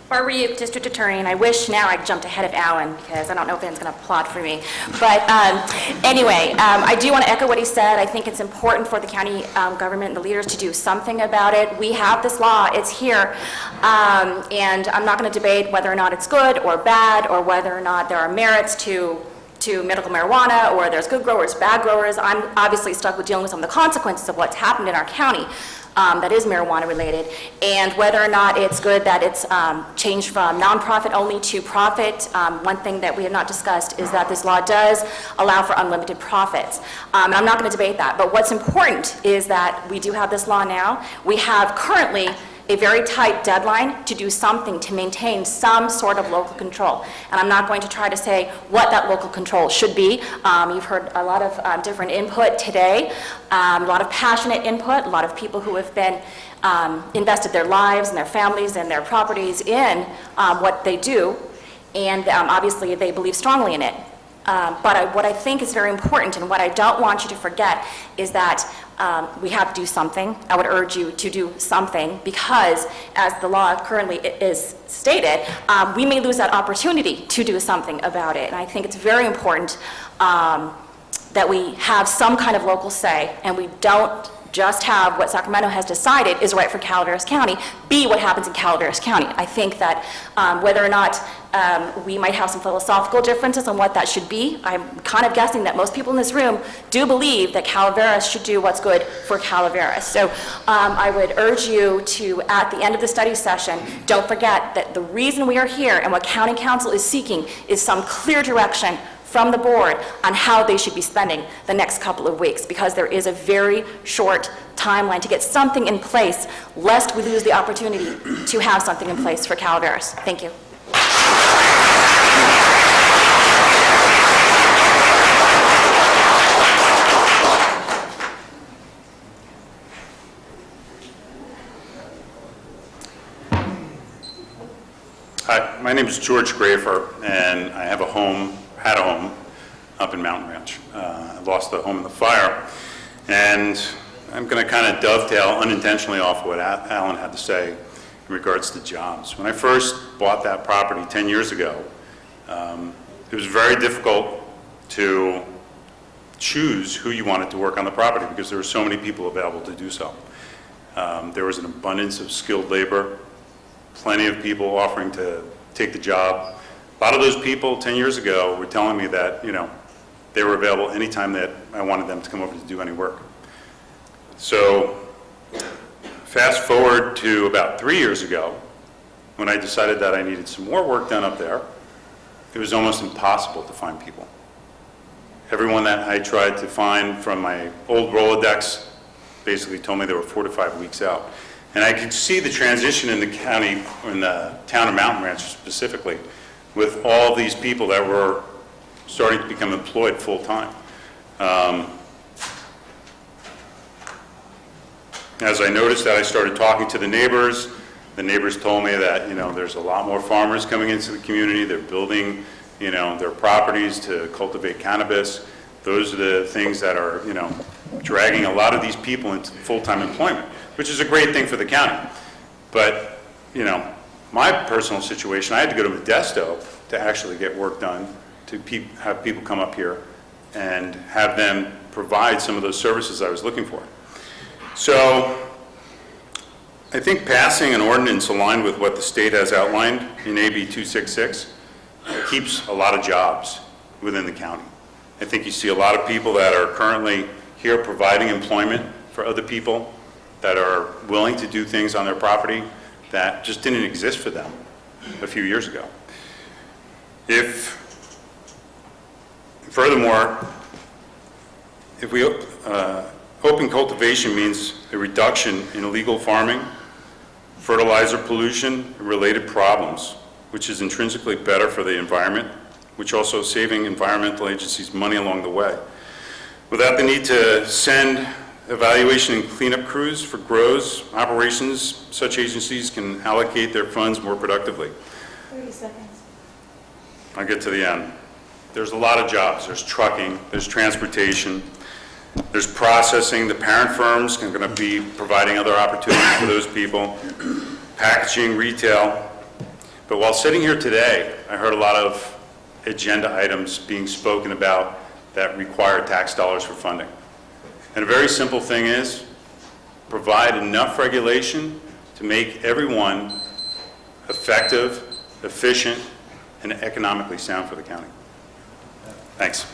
M: Barbara Uke, District Attorney, and I wish now I jumped ahead of Alan because I don't know if anyone's going to applaud for me. But anyway, I do want to echo what he said. I think it's important for the county government and the leaders to do something about it. We have this law, it's here, and I'm not going to debate whether or not it's good or bad or whether or not there are merits to medical marijuana or there's good growers, bad growers. I'm obviously stuck with dealing with some of the consequences of what's happened in our county. That is marijuana related, and whether or not it's good that it's changed from nonprofit only to profit. One thing that we have not discussed is that this law does allow for unlimited profits. And I'm not going to debate that, but what's important is that we do have this law now. We have currently a very tight deadline to do something to maintain some sort of local control. And I'm not going to try to say what that local control should be. You've heard a lot of different input today, a lot of passionate input, a lot of people who have been invested their lives and their families and their properties in what they do, and obviously they believe strongly in it. But what I think is very important and what I don't want you to forget is that we have to do something. I would urge you to do something because, as the law currently is stated, we may lose that opportunity to do something about it. And I think it's very important that we have some kind of local say and we don't just have what Sacramento has decided is right for Calaveras County, be what happens in Calaveras County. I think that whether or not we might have some philosophical differences on what that should be, I'm kind of guessing that most people in this room do believe that Calaveras should do what's good for Calaveras. So I would urge you to, at the end of the study session, don't forget that the reason we are here and what County Council is seeking is some clear direction from the board on how they should be spending the next couple of weeks, because there is a very short timeline to get something in place, lest we lose the opportunity to have something in place for Calaveras. Thank you.
N: Hi, my name is George Grafer, and I have a home, had a home up in Mountain Ranch. I lost the home in the fire, and I'm going to kind of dovetail unintentionally off what Alan had to say in regards to jobs. When I first bought that property 10 years ago, it was very difficult to choose who you wanted to work on the property because there were so many people available to do so. There was an abundance of skilled labor, plenty of people offering to take the job. A lot of those people 10 years ago were telling me that, you know, they were available anytime that I wanted them to come over to do any work. So fast forward to about 3 years ago, when I decided that I needed some more work done up there, it was almost impossible to find people. Everyone that I tried to find from my old Rolodex basically told me they were 4 to 5 weeks out. And I could see the transition in the county, in the town of Mountain Ranch specifically, with all these people that were starting to become employed full-time. As I noticed that, I started talking to the neighbors. The neighbors told me that, there's a lot more farmers coming into the community. They're building, their properties to cultivate cannabis. Those are the things that are, dragging a lot of these people into full-time employment, which is a great thing for the county. But, my personal situation, I had to go to Modesto to actually get work done, to have people come up here and have them provide some of those services I was looking for. So I think passing an ordinance aligned with what the state has outlined in AB 266 keeps a lot of jobs within the county. I think you see a lot of people that are currently here providing employment for other people that are willing to do things on their property that just didn't exist for them a few years ago. Furthermore, if we open cultivation means a reduction in illegal farming, fertilizer pollution, and related problems, which is intrinsically better for the environment, which also saving environmental agencies money along the way. Without the need to send evaluation and cleanup crews for grows operations, such agencies can allocate their funds more productively.
L: 30 seconds.
N: I'll get to the end. There's a lot of jobs. There's trucking, there's transportation, there's processing. The parent firms are going to be providing other opportunities for those people, packaging, retail. But while sitting here today, I heard a lot of agenda items being spoken about that require tax dollars for funding. And a very simple thing is provide enough regulation to make everyone effective, efficient, and economically sound for the county. Thanks.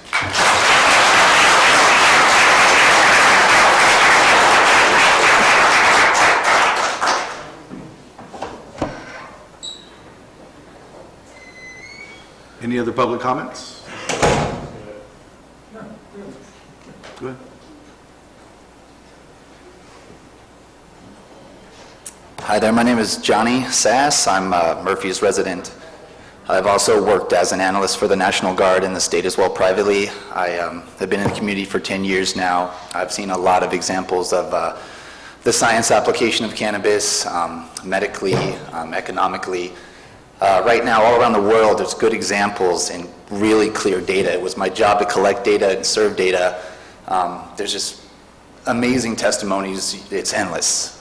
A: Any other public comments? Go ahead.
O: Hi there, my name is Johnny Sass. I'm Murphy's resident. I've also worked as an analyst for the National Guard in the state as well privately. I have been in the community for 10 years now. I've seen a lot of examples of the science application of cannabis, medically, economically. Right now, all around the world, there's good examples and really clear data. It was my job to collect data and serve data. There's just amazing testimonies. It's endless.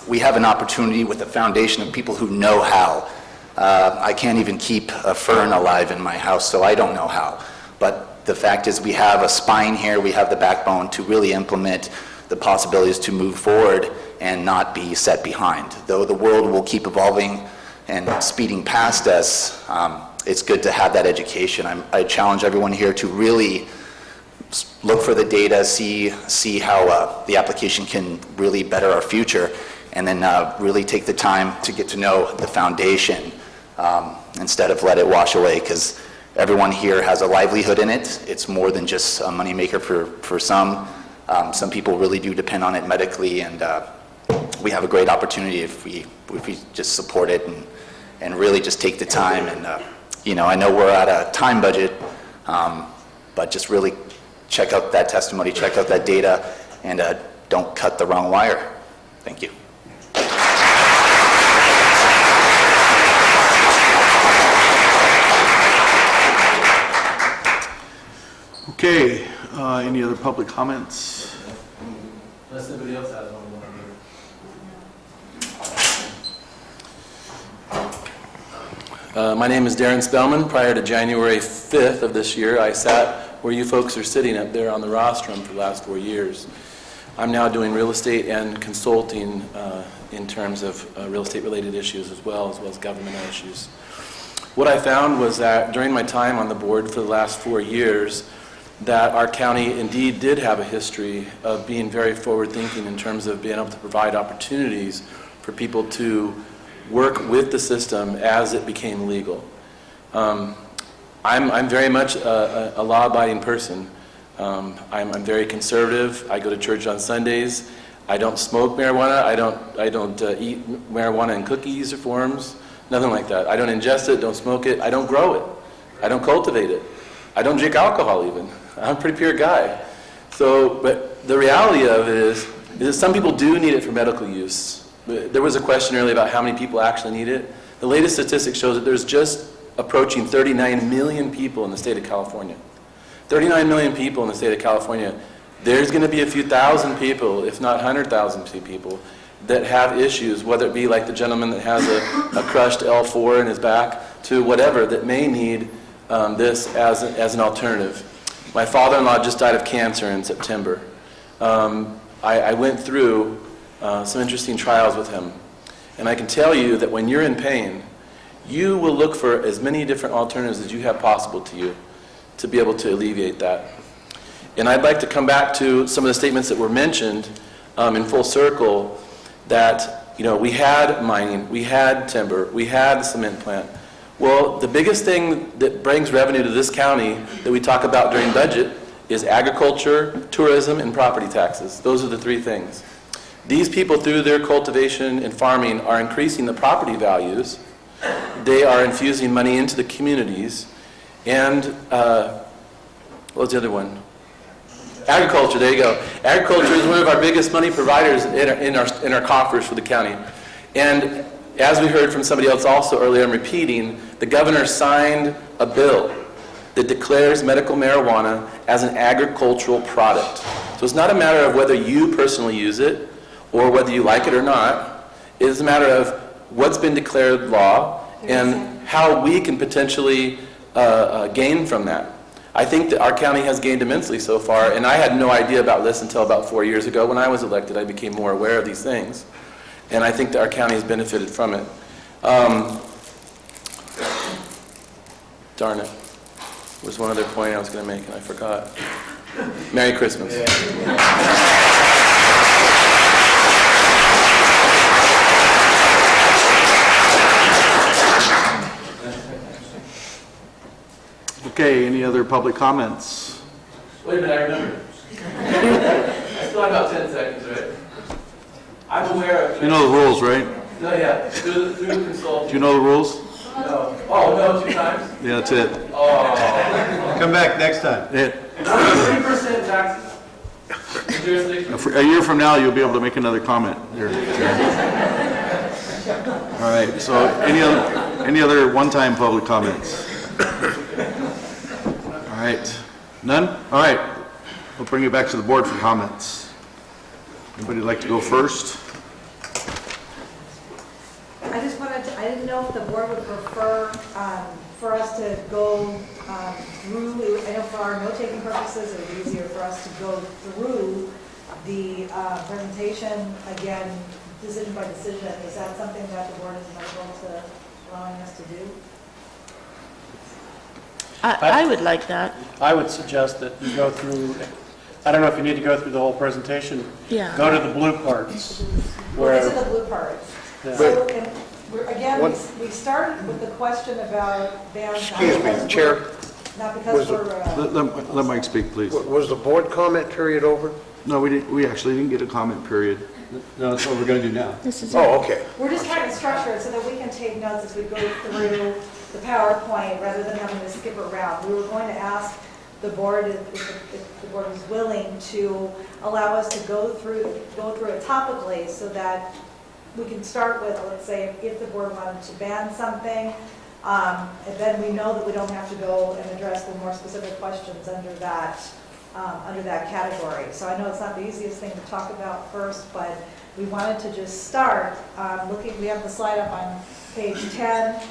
O: We have an opportunity with a foundation of people who know how. I can't even keep a fern alive in my house, so I don't know how. But the fact is we have a spine here, we have the backbone to really implement the possibilities to move forward and not be set behind. Though the world will keep evolving and speeding past us, it's good to have that education. I challenge everyone here to really look for the data, see how the application can really better our future, and then really take the time to get to know the foundation instead of let it wash away, because everyone here has a livelihood in it. It's more than just a moneymaker for some. Some people really do depend on it medically, and we have a great opportunity if we just support it and really just take the time. And I know we're at a time budget, but just really check out that testimony, check out that data, and don't cut the wrong wire. Thank you.
A: Okay, any other public comments?
P: Unless anybody else has one. My name is Darren Spellman. Prior to January 5th of this year, I sat where you folks are sitting up there on the rostrum for the last 4 years. I'm now doing real estate and consulting in terms of real estate-related issues as well as governmental issues. What I found was that during my time on the board for the last 4 years, that our county indeed did have a history of being very forward-thinking in terms of being able to provide opportunities for people to work with the system as it became legal. I'm very much a law-abiding person. I'm very conservative. I go to church on Sundays. I don't smoke marijuana. I don't eat marijuana in cookies or forms. Nothing like that. I don't ingest it, don't smoke it. I don't grow it. I don't cultivate it. I don't drink alcohol even. I'm a pretty pure guy. So, but the reality of it is that some people do need it for medical use. There was a question earlier about how many people actually need it. The latest statistic shows that there's just approaching 39 million people in the state of California. 39 million people in the state of California. There's going to be a few thousand people, if not 100,000 people, that have issues, whether it be like the gentleman that has a crushed L4 in his back, to whatever, that may need this as an alternative. My father-in-law just died of cancer in September. I went through some interesting trials with him. And I can tell you that when you're in pain, you will look for as many different alternatives as you have possible to you to be able to alleviate that. And I'd like to come back to some of the statements that were mentioned in full circle, that we had mining, we had timber, we had the cement plant. Well, the biggest thing that brings revenue to this county that we talk about during budget is agriculture, tourism, and property taxes. Those are the three things. These people, through their cultivation and farming, are increasing the property values. They are infusing money into the communities. And what was the other one? Agriculture, there you go. Agriculture is one of our biggest money providers in our coffers for the county. And as we heard from somebody else also earlier, I'm repeating, the governor signed a bill that declares medical marijuana as an agricultural product. So it's not a matter of whether you personally use it or whether you like it or not. It is a matter of what's been declared law and how we can potentially gain from that. I think that our county has gained immensely so far, and I had no idea about this until about 4 years ago. When I was elected, I became more aware of these things, and I think that our county has benefited from it. Darn it. There was one other point I was going to make, and I forgot. Merry Christmas.
A: Okay, any other public comments?
P: Wait a minute, I remember. I still have about 10 seconds, right? I'm aware of...
A: You know the rules, right?
P: No, yeah, through the consultant.
A: Do you know the rules?
P: No. Oh, no, 2 times?
A: Yeah, that's it.
P: Oh.
K: Come back next time.
P: 3% taxes.
A: A year from now, you'll be able to make another comment. There. All right, so any other one-time public comments? All right, none? All right, we'll bring it back to the board for comments. Anybody like to go first?
Q: I didn't know if the board would prefer for us to go through, I know for our note-taking purposes, it would be easier for us to go through the presentation again, decision by decision. Is that something that the board is amenable to allowing us to do?
H: I would like that.
K: I would suggest that you go through, I don't know if you need to go through the whole presentation.
H: Yeah.
K: Go to the blue parts.
Q: Well, these are the blue parts.
K: Yeah.
Q: So, again, we started with the question about bans.
R: Excuse me, Chair.
Q: Not because we're...
A: Let Mike speak, please.
R: Was the board comment period over?
A: No, we actually didn't get a comment period.
K: No, that's what we're going to do now.
R: Oh, okay.
Q: We're just trying to structure it so that we can take notes as we go through the PowerPoint rather than having to skip around. We were going to ask the board if the board was willing to allow us to go through it topically so that we can start with, let's say, if the board wanted to ban something, and then we know that we don't have to go and address the more specific questions under that category. So I know it's not the easiest thing to talk about first, but we wanted to just start looking. We have the slide up on page 10.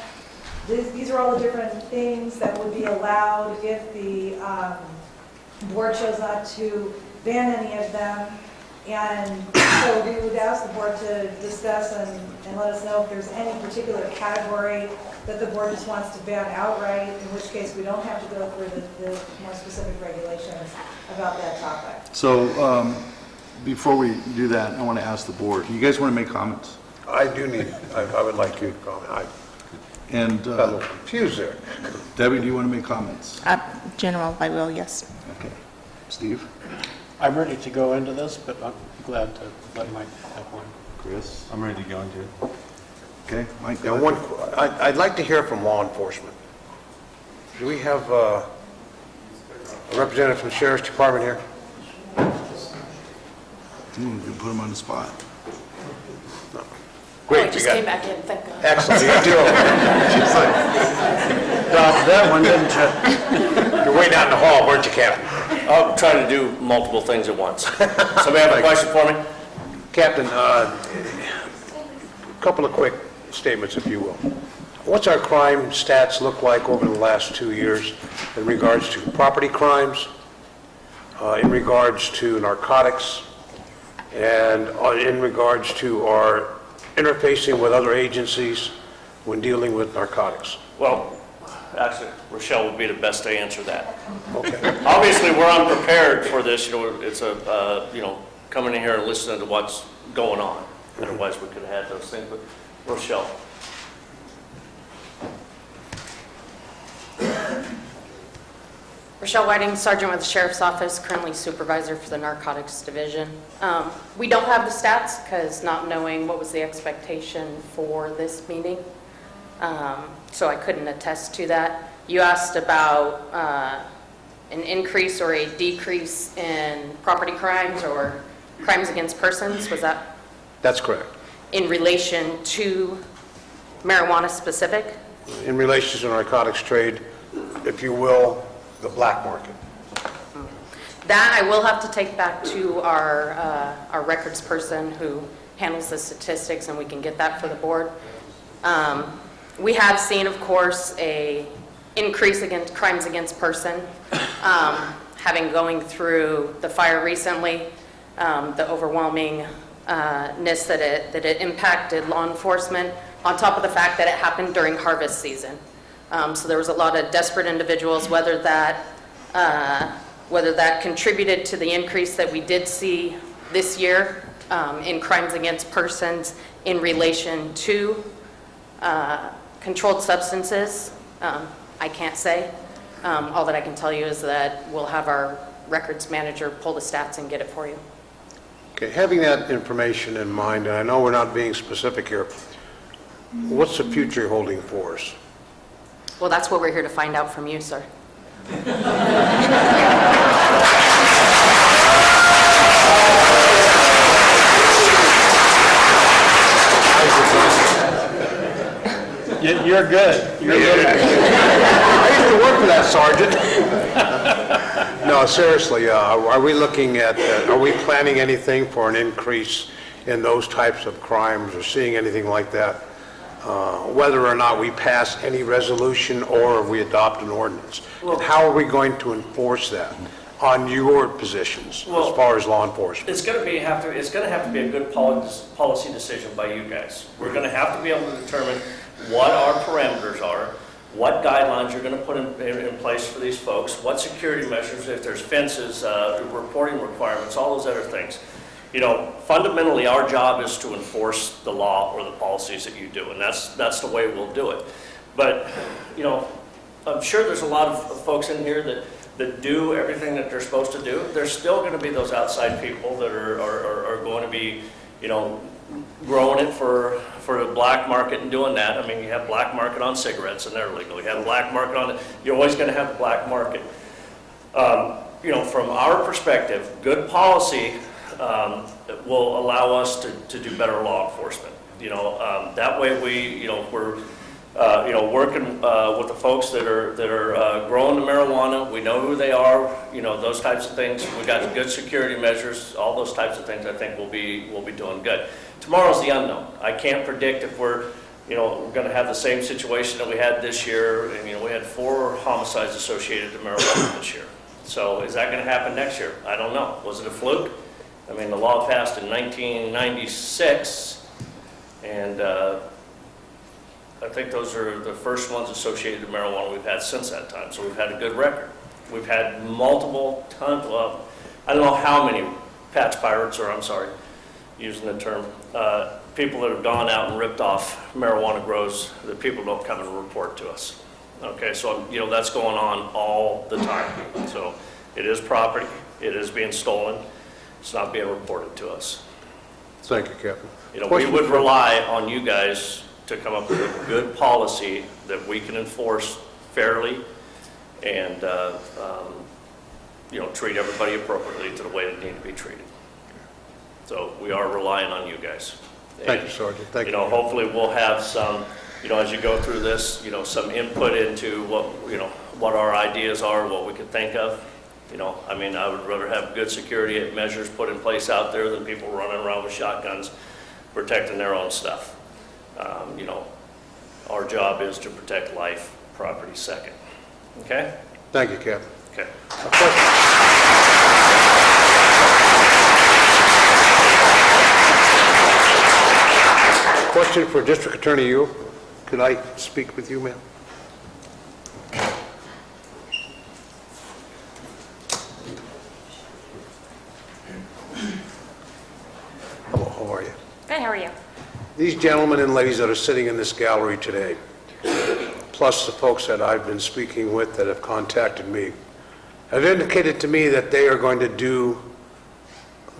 Q: These are all the different things that would be allowed if the board chose not to ban any of them. And so we would ask the board to discuss and let us know if there's any particular category that the board just wants to ban outright, in which case we don't have to go through the more specific regulations about that topic.
A: So before we do that, I want to ask the board, you guys want to make comments?
R: I do need, I would like you to comment.
A: And
R: got a little confused there.
A: Debbie, do you want to make comments?
H: General, I will, yes.
A: Okay. Steve?
K: I'm ready to go into this, but I'm glad to let Mike have one.
A: Chris?
R: I'm ready to go into it.
A: Okay, Mike?
R: Now, I'd like to hear from law enforcement. Do we have a representative from the Sheriff's Department here?
A: You put him on the spot.
R: Great,
M: Oh, he just
R: we got-
M: came back in, thank God.
R: Excellent, you got two of them.
A: She's like,
K: Dodged that one, didn't you?
R: You're waiting out in the hall, weren't you, Captain?
I: I'm trying to do multiple things at once. Somebody have a question for me?
R: Captain, a couple of quick statements, if you will. What's our crime stats look like over the last 2 years in regards to property crimes, in regards to narcotics, and in regards to our interfacing with other agencies when dealing with narcotics?
I: Well, actually, Rochelle would be the best to answer that.
R: Okay.
I: Obviously, we're unprepared for this, it's coming in here and listening to what's going on. Otherwise, we could have had those things, but Rochelle.
S: Rochelle Whiting, Sergeant with the Sheriff's Office, currently Supervisor for the Narcotics Division. We don't have the stats because not knowing what was the expectation for this meeting, so I couldn't attest to that. You asked about an increase or a decrease in property crimes or crimes against persons, was that?
R: That's correct.
S: In relation to marijuana specific?
R: In relation to the narcotics trade, if you will, the black market.
S: That I will have to take back to our records person who handles the statistics, and we can get that for the board. We have seen, of course, a increase against crimes against person. Having going through the fire recently, the overwhelmingness that it impacted law enforcement, on top of the fact that it happened during harvest season. So there was a lot of desperate individuals, whether that contributed to the increase that we did see this year in crimes against persons in relation to controlled substances. I can't say. All that I can tell you is that we'll have our records manager pull the stats and get it for you.
R: Okay, having that information in mind, and I know we're not being specific here, what's the future holding for us?
S: Well, that's what we're here to find out from you, sir.
K: You're good. You're really good.
R: I used to work for that, Sergeant. No, seriously, are we looking at, are we planning anything for an increase in those types of crimes or seeing anything like that? Whether or not we pass any resolution or we adopt an ordinance? And how are we going to enforce that on your positions as far as law enforcement?
I: It's going to have to be a good policy decision by you guys. We're going to have to be able to determine what our parameters are, what guidelines you're going to put in place for these folks, what security measures, if there's fences, reporting requirements, all those other things. You know, fundamentally, our job is to enforce the law or the policies that you do, and that's the way we'll do it. But, you know, I'm sure there's a lot of folks in here that do everything that they're supposed to do. There's still going to be those outside people that are going to be, you know, growing it for the black market and doing that. I mean, you have black market on cigarettes and they're legal. You have a black market on it. You're always going to have the black market. You know, from our perspective, good policy will allow us to do better law enforcement. You know, that way we're working with the folks that are growing the marijuana. We know who they are. You know, those types of things. We got good security measures. All those types of things. I think we'll be doing good. Tomorrow's the unknown. I can't predict if we're going to have the same situation that we had this year. And we had 4 homicides associated to marijuana this year. So is that going to happen next year? I don't know. Was it a fluke? I mean, the law passed in 1996, and I think those are the first ones associated with marijuana we've had since that time. So we've had a good record. We've had multiple tons, well, I don't know how many patch pirates, or I'm sorry, using the term, people that have gone out and ripped off marijuana grows that people don't come and report to us. Okay, so that's going on all the time. So it is property. It is being stolen. It's not being reported to us.
R: Thank you, Captain.
I: You know, we would rely on you guys to come up with a good policy that we can enforce fairly and, you know, treat everybody appropriately to the way they need to be treated. So we are relying on you guys.
R: Thank you, Sergeant. Thank you.
I: You know, hopefully we'll have some, you know, as you go through this, you know, some input into what, you know, what our ideas are, what we could think of. You know, I mean, I would rather have good security measures put in place out there than people running around with shotguns protecting their own stuff. You know, our job is to protect life, property second. Okay?
R: Thank you, Captain.
I: Okay.
R: Question for District Attorney Yu. Could I speak with you, ma'am? Hello, how are you?
M: Good, how are you?
R: These gentlemen and ladies that are sitting in this gallery today, plus the folks that I've been speaking with that have contacted me, have indicated to me that they are going to do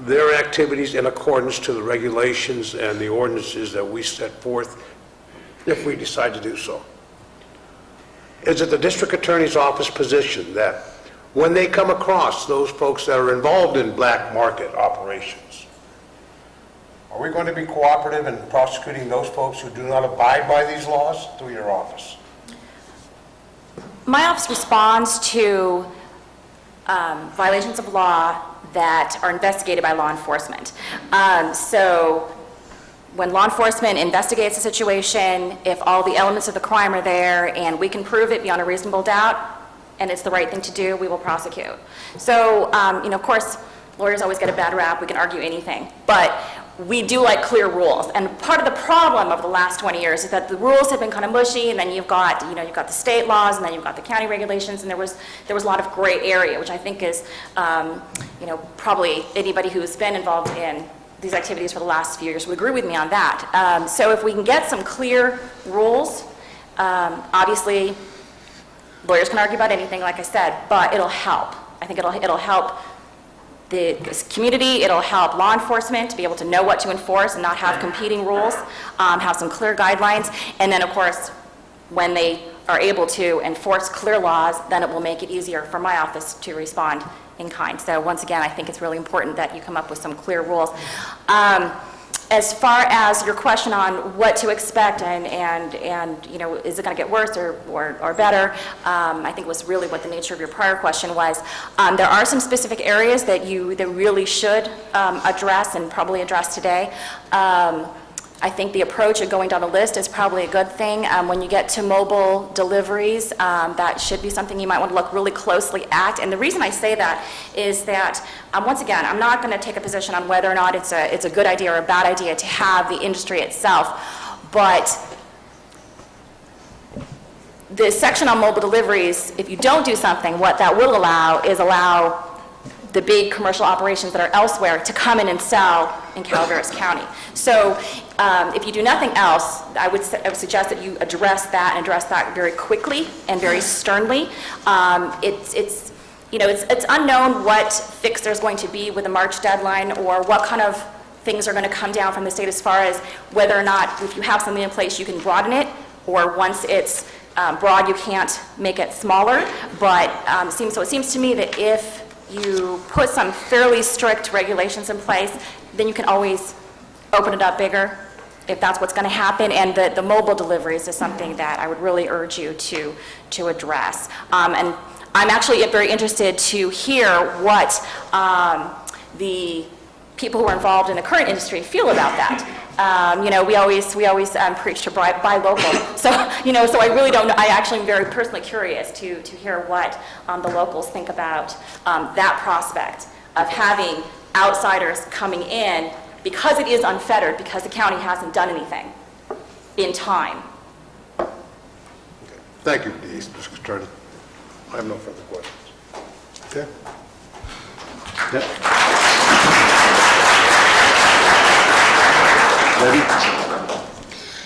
R: their activities in accordance to the regulations and the ordinances that we set forth if we decide to do so. Is it the District Attorney's Office position that when they come across those folks that are involved in black market operations, are we going to be cooperative in prosecuting those folks who do not abide by these laws through your office?
M: My office responds to violations of law that are investigated by law enforcement. So when law enforcement investigates a situation, if all the elements of the crime are there and we can prove it beyond a reasonable doubt and it's the right thing to do, we will prosecute. So, you know, of course, lawyers always get a bad rap. We can argue anything. But we do like clear rules. And part of the problem over the last 20 years is that the rules have been kind of mushy, and then you've got, you know, you've got the state laws, and then you've got the county regulations, and there was a lot of gray area, which I think is, you know, probably anybody who's been involved in these activities for the last few years would agree with me on that. So if we can get some clear rules, obviously lawyers can argue about anything, like I said, but it'll help. I think it'll help the community, it'll help law enforcement to be able to know what to enforce and not have competing rules, have some clear guidelines, and then of course, when they are able to enforce clear laws, then it will make it easier for my office to respond in kind. So once again, I think it's really important that you come up with some clear rules. As far as your question on what to expect and you know, is it going to get worse or better, I think was really what the nature of your prior question was. There are some specific areas that you really should address and probably address today. I think the approach of going down the list is probably a good thing. When you get to mobile deliveries, that should be something you might want to look really closely at. And the reason I say that is that, once again, I'm not going to take a position on whether or not it's a good idea or a bad idea to have the industry itself. But the section on mobile deliveries, if you don't do something, what that will allow is the big commercial operations that are elsewhere to come in and sell in Calaveras County. So if you do nothing else, I would suggest that you address that very quickly and very sternly. It's you know, it's unknown what fix there's going to be with the March deadline or what kind of things are going to come down from the state as far as whether or not if you have something in place you can broaden it, or once it's broad you can't make it smaller. But it seems to me that if you put some fairly strict regulations in place, then you can always open it up bigger if that's what's going to happen. And the mobile deliveries is something that I would really urge you to address. And I'm actually very interested to hear what the people who are involved in the current industry feel about that. You know, we always preach to buy local. So, you know, so I really don't know. I actually am very personally curious to hear what the locals think about that prospect of having outsiders coming in because it is unfettered, because the county hasn't done anything in time.
R: Thank you, Mr. Attorney. I have no further questions. Okay.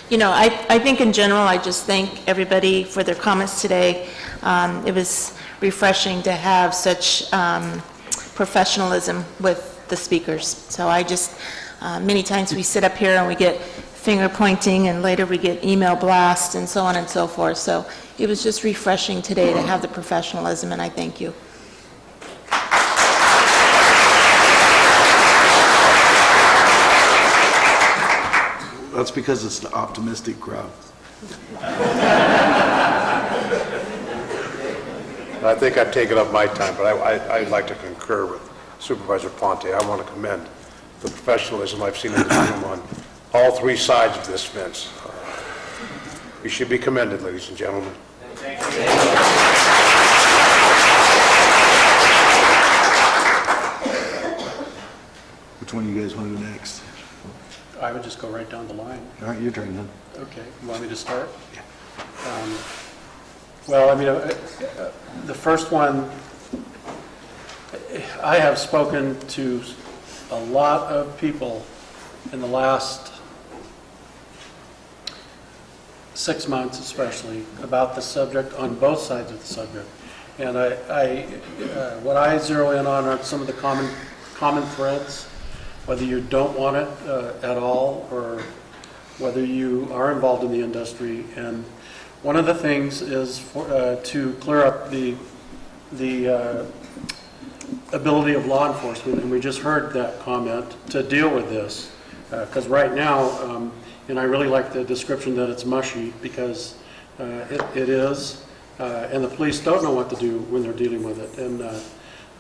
T: You know, I think in general, I just thank everybody for their comments today. It was refreshing to have such professionalism with the speakers. So I just, many times we sit up here and we get finger pointing, and later we get email blasts and so on and so forth. So it was just refreshing today to have the professionalism, and I thank you.
A: That's because it's an optimistic crowd.
R: I think I've taken up my time, but I'd like to concur with Supervisor Ponte. I want to commend the professionalism I've seen in this room on all three sides of this fence. You should be commended, ladies and gentlemen.
A: Which one you guys want to do next?
K: I would just go right down the line.
A: All right, your turn then.
K: Okay, you want me to start? Yeah. Well, I mean, the first one, I have spoken to a lot of people in the last 6 months especially about the subject, on both sides of the subject. And what I zero in on are some of the common threads, whether you don't want it at all or whether you are involved in the industry. And one of the things is to clear up the ability of law enforcement, and we just heard that comment, to deal with this. Because right now, and I really like the description that it's mushy, because it is, and the police don't know what to do when they're dealing with it, and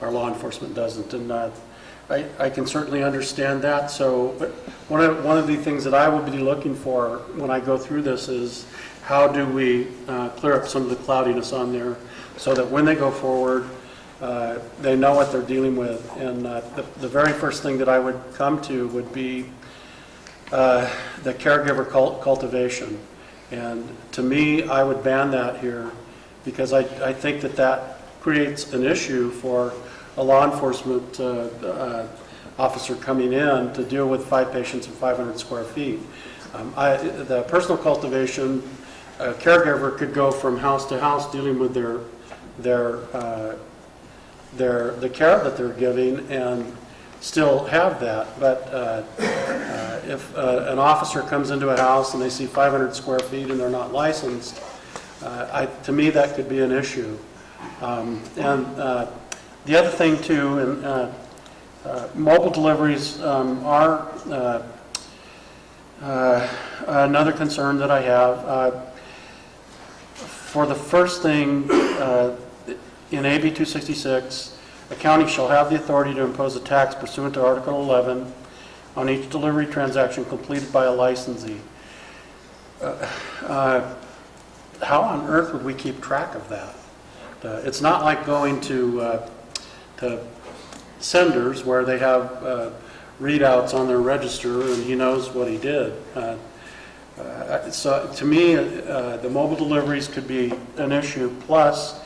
K: our law enforcement doesn't. And I can certainly understand that. So, but one of the things that I will be looking for when I go through this is how do we clear up some of the cloudiness on there, so that when they go forward, they know what they're dealing with. And the very first thing that I would come to would be the caregiver cultivation. And to me, I would ban that here, because I think that creates an issue for a law enforcement officer coming in to deal with 5 patients in 500 square feet. The personal cultivation, a caregiver could go from house to house dealing with the care that they're giving and still have that. But if an officer comes into a house and they see 500 square feet and they're not licensed, to me that could be an issue. The other thing too, and mobile deliveries are another concern that I have. For the first thing, in AB 266, a county shall have the authority to impose a tax pursuant to Article 11 on each delivery transaction completed by a licensee. How on earth would we keep track of that? It's not like going to senders where they have readouts on their register and he knows what he did. So to me, the mobile deliveries could be an issue. Plus,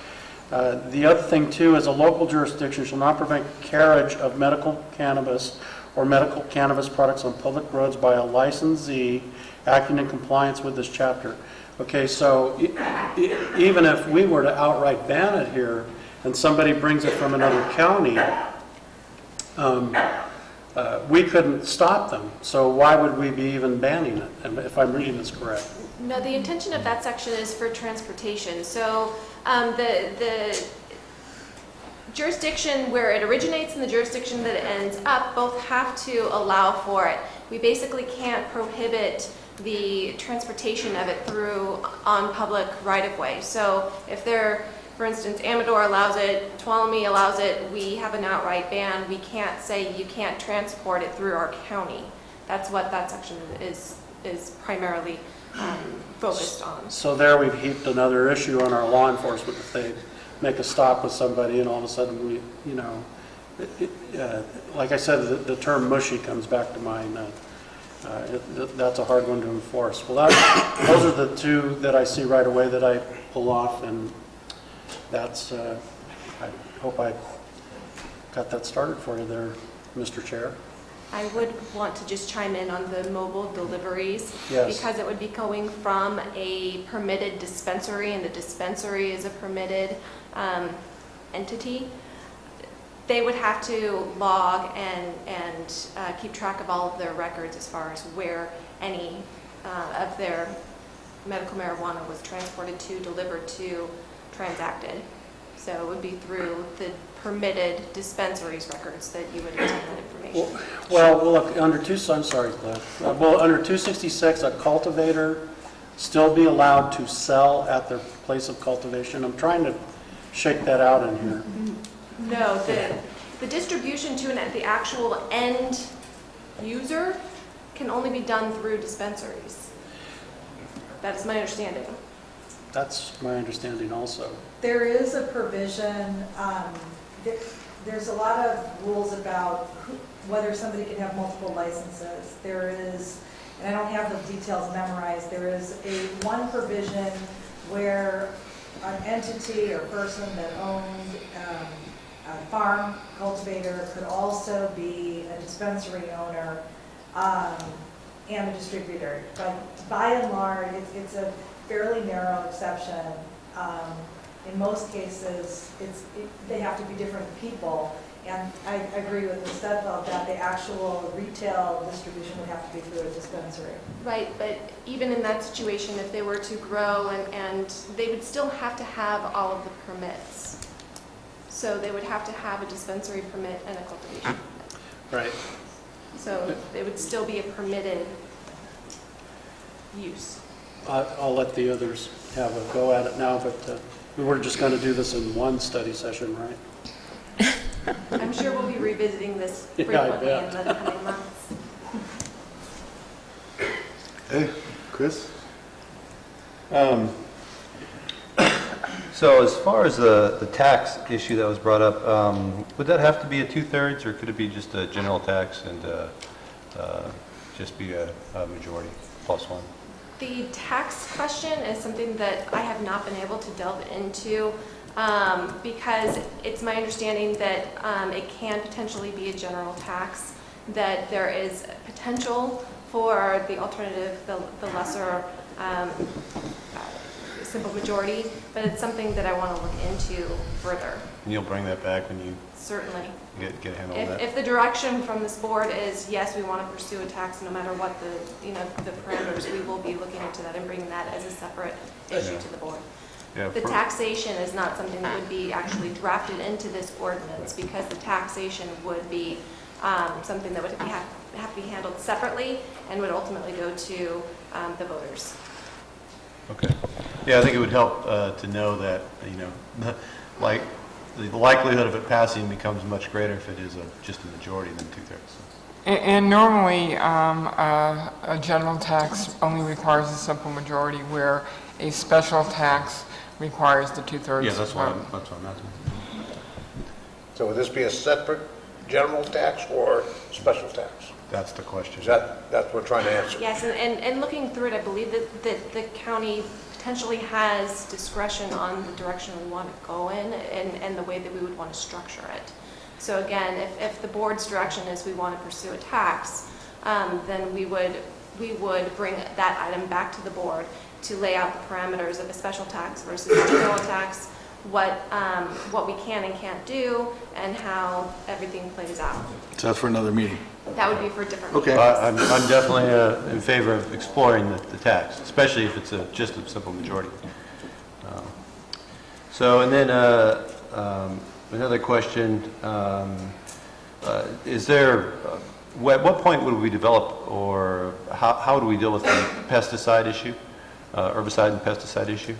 K: the other thing too is a local jurisdiction shall not prevent carriage of medical cannabis or medical cannabis products on public roads by a licensee acting in compliance with this chapter. Okay, so even if we were to outright ban it here and somebody brings it from another county, we couldn't stop them. So why would we be even banning it, if I'm reading this correct?
U: No, the intention of that section is for transportation. So the jurisdiction where it originates and the jurisdiction that it ends up both have to allow for it. We basically can't prohibit the transportation of it through on public right-of-way. So if they're, for instance, Amador allows it, Tuolumne allows it, we have an outright ban. We can't say you can't transport it through our county. That's what that section is primarily focused on.
K: So there we've heaped another issue on our law enforcement. If they make a stop with somebody and all of a sudden we, you know, like I said, the term mushy comes back to mind. That's a hard one to enforce. Well, those are the two that I see right away that I pull off, and that's, I hope I got that started for you there, Mr. Chair.
U: I would want to just chime in on the mobile deliveries.
K: Yes.
U: Because it would be going from a permitted dispensary, and the dispensary is a permitted entity. they would have to log and keep track of all of their records as far as where any of their medical marijuana was transported to, delivered to, transacted. So it would be through the permitted dispensaries records that you would obtain that information.
K: Well, look, under I'm sorry, Cliff. Will under 266, a cultivator still be allowed to sell at their place of cultivation? I'm trying to shake that out in here.
U: No, the distribution to the actual end user can only be done through dispensaries. That is my understanding.
K: That's my understanding also.
Q: There is a provision, there's a lot of rules about whether somebody can have multiple licenses. There is, and I don't have the details memorized, there is one provision where an entity or person that owned a farm cultivator could also be a dispensary owner and a distributor. But by and large, it's a fairly narrow exception. In most cases, they have to be different people. And I agree with Ms. Stedfeld that the actual retail distribution would have to be through a dispensary.
U: Right, but even in that situation, if they were to grow and they would still have to have all of the permits. So they would have to have a dispensary permit and a cultivation permit.
K: Right.
U: So it would still be a permitted use.
K: I'll let the others have a go at it now, but we're just going to do this in one study session, right?
U: I'm sure we'll be revisiting this
K: Yeah, I
U: frequently in
K: bet.
U: the coming months.
A: Hey, Chris?
C: So as far as the tax issue that was brought up, would that have to be a 2/3 or could it be just a general tax and just be a majority plus one?
U: The tax question is something that I have not been able to delve into because it's my understanding that it can potentially be a general tax, that there is potential for the alternative, the lesser simple majority, but it's something that I want to look into further.
C: And you'll bring that back when you
U: Certainly.
C: get a handle on that?
U: If the direction from this board is, yes, we want to pursue a tax no matter what the parameters, we will be looking into that and bringing that as a separate issue to the board.
C: Yeah,
U: The taxation is not something that would be actually drafted into this ordinance because the taxation would be something that would have to be handled separately and would ultimately go to the voters.
C: Okay. Yeah, I think it would help to know that, like, the likelihood of it passing becomes much greater if it is just a majority than 2/3.
V: And normally, a general tax only requires a simple majority, where a special tax requires the 2/3.
C: Yeah, that's what I'm asking.
R: So would this be a separate general tax or special tax?
C: That's the question.
R: That's what we're trying to answer.
U: Yes, and looking through it, I believe that the county potentially has discretion on the direction we want to go in and the way that we would want to structure it. So again, if the board's direction is we want to pursue a tax, then we would bring that item back to the board to lay out the parameters of a special tax versus a general tax, what we can and can't do, and how everything plays out.
A: So that's for another meeting.
U: That would be for different
A: Okay.
U: meetings.
C: I'm definitely in favor of exploring the tax, especially if it's just a simple majority. And then another question, is there, at what point would we develop, or how do we deal with the pesticide issue, herbicide and pesticide issue?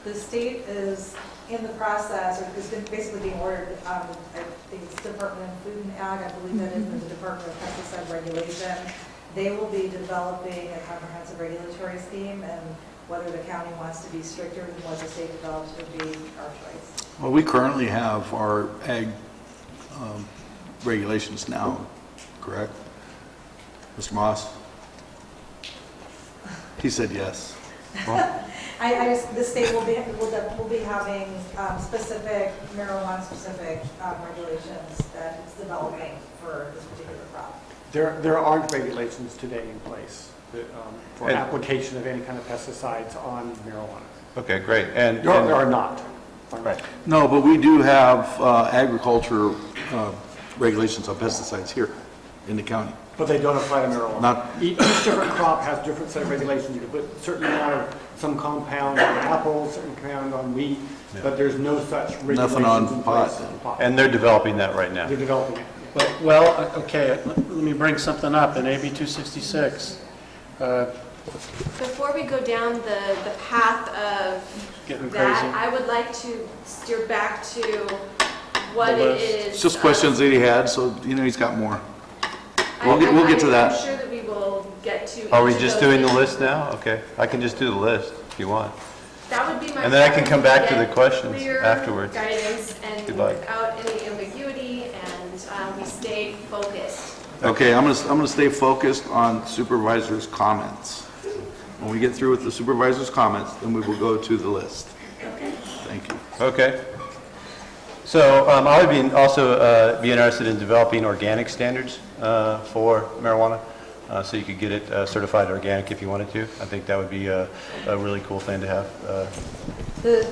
Q: The state is in the process, or is basically being ordered, I think it's Department of Food and Ag, I believe that is the Department of Pesticide Regulation. They will be developing a comprehensive regulatory scheme, and whether the county wants to be stricter than what the state develops would be our choice.
A: Well, we currently have our ag regulations now, correct? Mr. Moss? He said yes. Well,
Q: The state will be having specific, marijuana-specific regulations that it's developing for this particular crop.
W: There aren't regulations today in place for
C: And-
W: application of any kind of pesticides on marijuana.
C: Okay, great. And
W: There are not.
C: Right.
A: No, but we do have agriculture regulations on pesticides here in the county.
W: But they don't apply to marijuana?
A: Not-
W: Each different crop has different set of regulations. You can put a certain amount of some compound on apples, certain compound on wheat, but there's no such regulations
A: Nothing on
W: in
A: pot.
W: place on pot.
C: And they're developing that right now.
W: They're developing it.
K: Well, okay, let me bring something up in AB 266.
U: Before we go down the path of
K: Getting
U: that,
K: crazy.
U: I would like to steer back to what
K: The
U: it
K: list.
U: is.
A: It's just questions that he had, so, he's got more. We'll get to
U: I'm
A: that.
U: sure that we will get to.
C: Are we
U: each of
C: just
U: those
C: doing the
U: things.
C: list now? Okay, I can just do the list if you want.
U: That would be my.
C: And then I can come back to the
U: get
C: questions
U: clear
C: afterwards.
U: Guidance and
C: Goodbye.
U: without any ambiguity, and we stay focused.
A: Okay, I'm gonna stay focused on supervisor's comments. When we get through with the supervisor's comments, then we will go to the list. Thank you.
C: Okay. So I would also be interested in developing organic standards for marijuana, so you could get it certified organic if you wanted to. I think that would be a really cool thing to have.
Q: The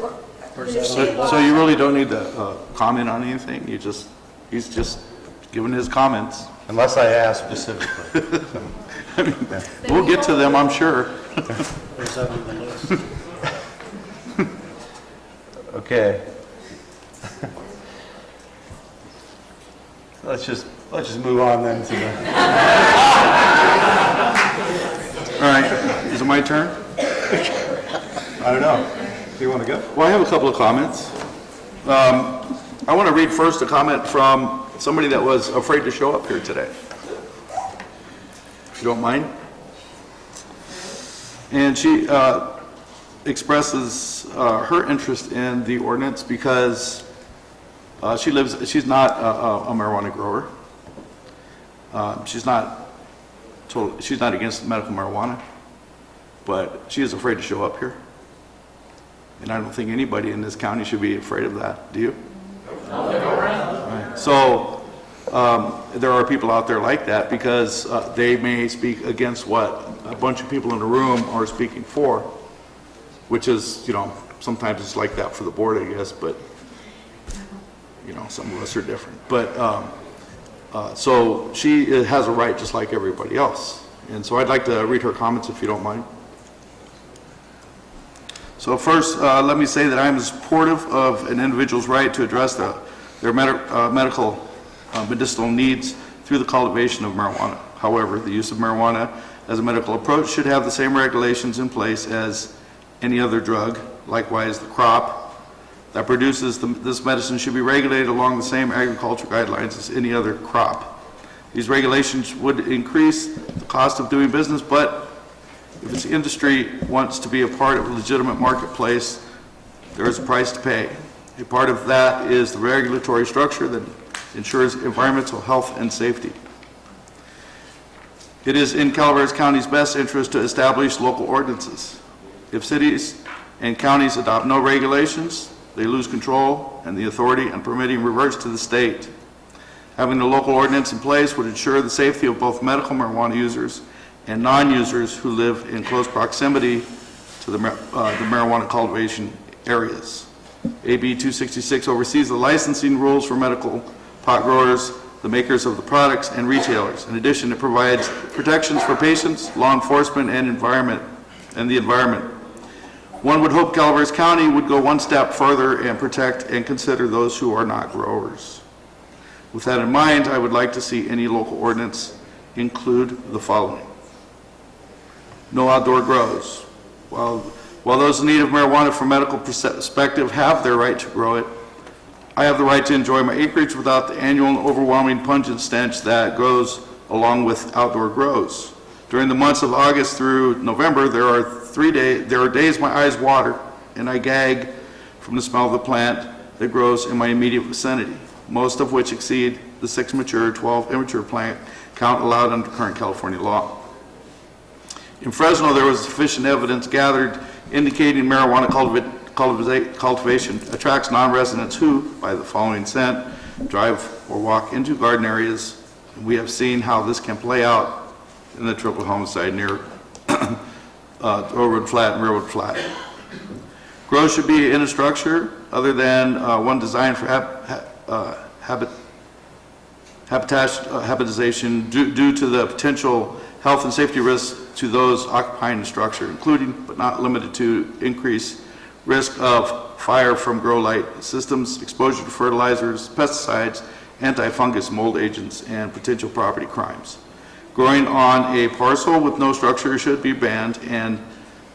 Q: state law.
A: So you really don't need to comment on anything? He's just giving his comments.
C: Unless I ask specifically.
A: We'll get to them, I'm sure.
K: There's that on the list.
C: Okay. Let's just move on then to the.
A: All right, is it my turn?
C: I don't know. Do you want to go?
A: Well, I have a couple of comments. I want to read first a comment from somebody that was afraid to show up here today. If you don't mind. And she expresses her interest in the ordinance because she's not a marijuana grower. She's not against medical marijuana, but she is afraid to show up here. And I don't think anybody in this county should be afraid of that. Do you? Right. So there are people out there like that because they may speak against what a bunch of people in the room are speaking for, which is, sometimes it's like that for the board, I guess, but, some of us are different. But, so she has a right just like everybody else. And so I'd like to read her comments if you don't mind. So first, let me say that I am supportive of an individual's right to address their medical medicinal needs through the cultivation of marijuana. However, the use of marijuana as a medical approach should have the same regulations in place as any other drug. Likewise, the crop that produces this medicine should be regulated along the same agricultural guidelines as any other crop. These regulations would increase the cost of doing business, but if this industry wants to be a part of a legitimate marketplace, there is a price to pay. A part of that is the regulatory structure that ensures environmental health and safety. It is in Calaveras County's best interest to establish local ordinances. If cities and counties adopt no regulations, they lose control and the authority and permitting reverts to the state. Having a local ordinance in place would ensure the safety of both medical marijuana users and non-users who live in close proximity to the marijuana cultivation areas. AB 266 oversees the licensing rules for medical pot growers, the makers of the products, and retailers. In addition, it provides protections for patients, law enforcement, and the environment. One would hope Calaveras County would go one step further and protect and consider those who are not growers. With that in mind, I would like to see any local ordinance include the following. No outdoor grows. While those in need of marijuana from medical perspective have their right to grow it, I have the right to enjoy my acreage without the annual and overwhelming pungent stench that goes along with outdoor grows. During the months of August through November, there are days my eyes water and I gag from the smell of the plant that grows in my immediate vicinity, most of which exceed the 6 mature, 12 immature plant count allowed under current California law. In Fresno, there was sufficient evidence gathered indicating marijuana cultivation attracts non-residents who, by the following scent, drive or walk into garden areas. And we have seen how this can play out in the triple homicide near Railroad Flat and Railroad Flat. Grows should be in a structure other than one designed for habitation due to the potential health and safety risks to those occupying the structure, including but not limited to increased risk of fire from grow light systems, exposure to fertilizers, pesticides, anti-fungus mold agents, and potential property crimes. Growing on a parcel with no structure should be banned and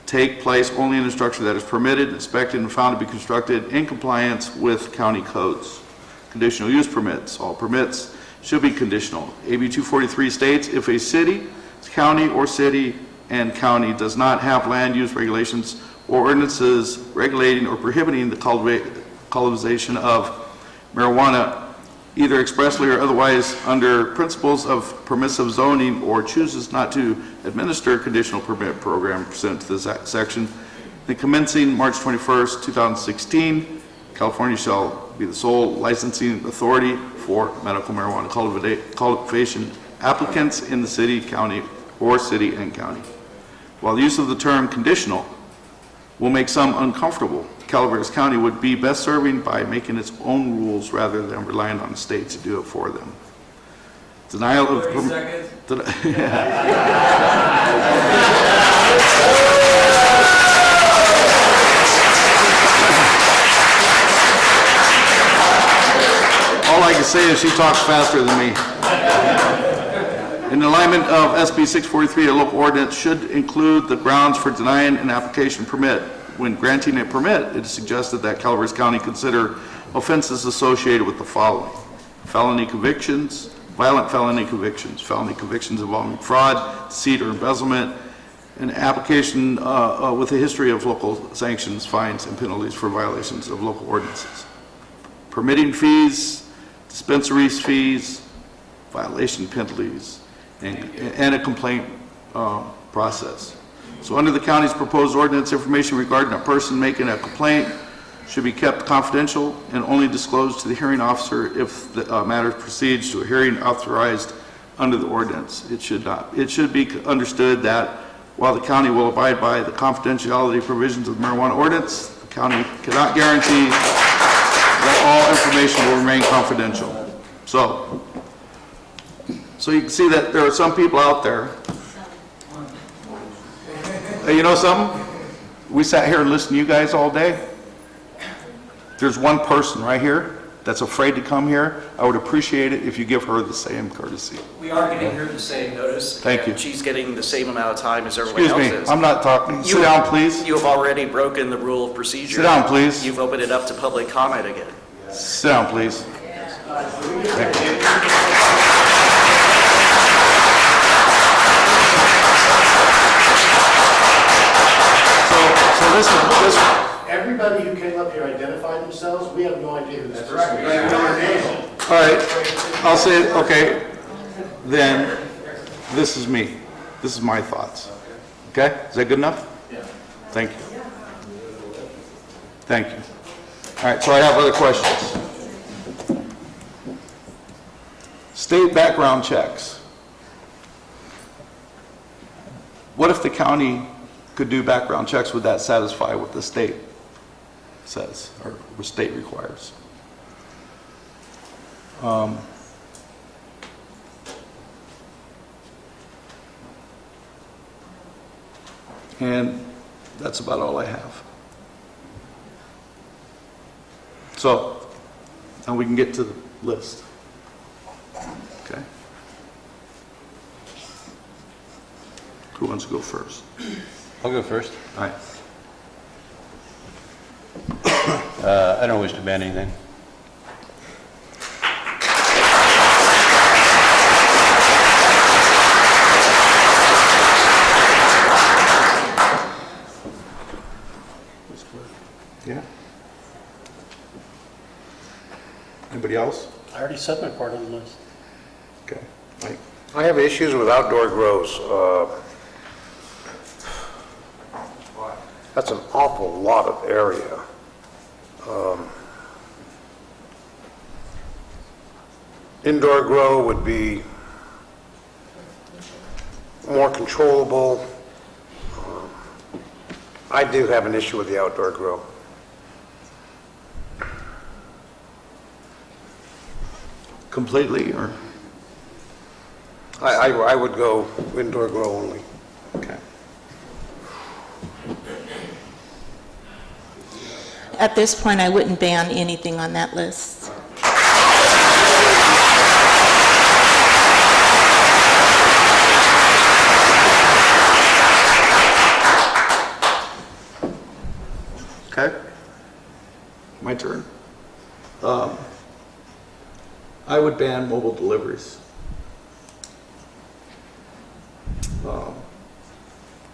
A: take place only in a structure that is permitted, inspected, and found to be constructed in compliance with county codes. Conditional use permits. All permits should be conditional. AB 243 states if a city, county, or city and county does not have land use regulations or ordinances regulating or prohibiting the cultivation of marijuana, either expressly or otherwise under principles of permissive zoning, or chooses not to administer a conditional permit program pursuant to this section, then commencing March 21st, 2016, California shall be the sole licensing authority for medical marijuana cultivation applicants in the city, county, or city and county. While the use of the term conditional will make some uncomfortable, Calaveras County would be best serving by making its own rules rather than relying on the state to do it for them. Denial of... 30 seconds. All I can say is she talks faster than me. In alignment of SB 643, a local ordinance should include the grounds for denying an application permit. When granting a permit, it is suggested that Calaveras County consider offenses associated with the following: felony convictions, violent felony convictions involving fraud, deceit, or embezzlement, an application with a history of local sanctions, fines, and penalties for violations of local ordinances. Permitting fees, dispensaries fees, violation penalties, and a complaint process. So under the county's proposed ordinance, information regarding a person making a complaint should be kept confidential and only disclosed to the hearing officer if the matter proceeds to a hearing authorized under the ordinance. It should not. It should be understood that while the county will abide by the confidentiality provisions of the marijuana ordinance, the county cannot guarantee that all information will remain confidential. So you can see that there are some people out there. You know something? We sat here and listened to you guys all day. There's one person right here that's afraid to come here. I would appreciate it if you give her the same courtesy.
B: We are getting her the same notice.
A: Thank you.
B: She's getting the same amount of time as everyone else is.
A: Excuse me, I'm not talking. Sit down, please.
B: You have already broken the rule of procedure.
A: Sit down, please.
B: You've opened it up to public comment again.
A: Sit down, please. Thank you. So this
D: Everybody who came up here identified themselves. We have no idea who this person is. We have no name.
A: all right, I'll say it, okay, then this is me. This is my thoughts. Okay, is that good enough?
D: Yeah.
A: Thank you. Thank you. All right, so I have other questions. State background checks. What if the county could do background checks? Would that satisfy what the state says or what state requires? And that's about all I have. So, now we can get to the list. Okay. Who wants to go first?
C: I'll go first.
A: All right.
C: I don't wish to ban anything.
A: Yeah. Anybody else?
K: I already said my part on the list.
A: Okay. Mike?
R: I have issues with outdoor grows. That's an awful lot of area. Indoor grow would be more controllable. I do have an issue with the outdoor grow.
A: Completely, or?
R: I would go indoor grow only.
A: Okay.
T: At this point, I wouldn't ban anything on that list.
A: Okay. My turn. I would ban mobile deliveries.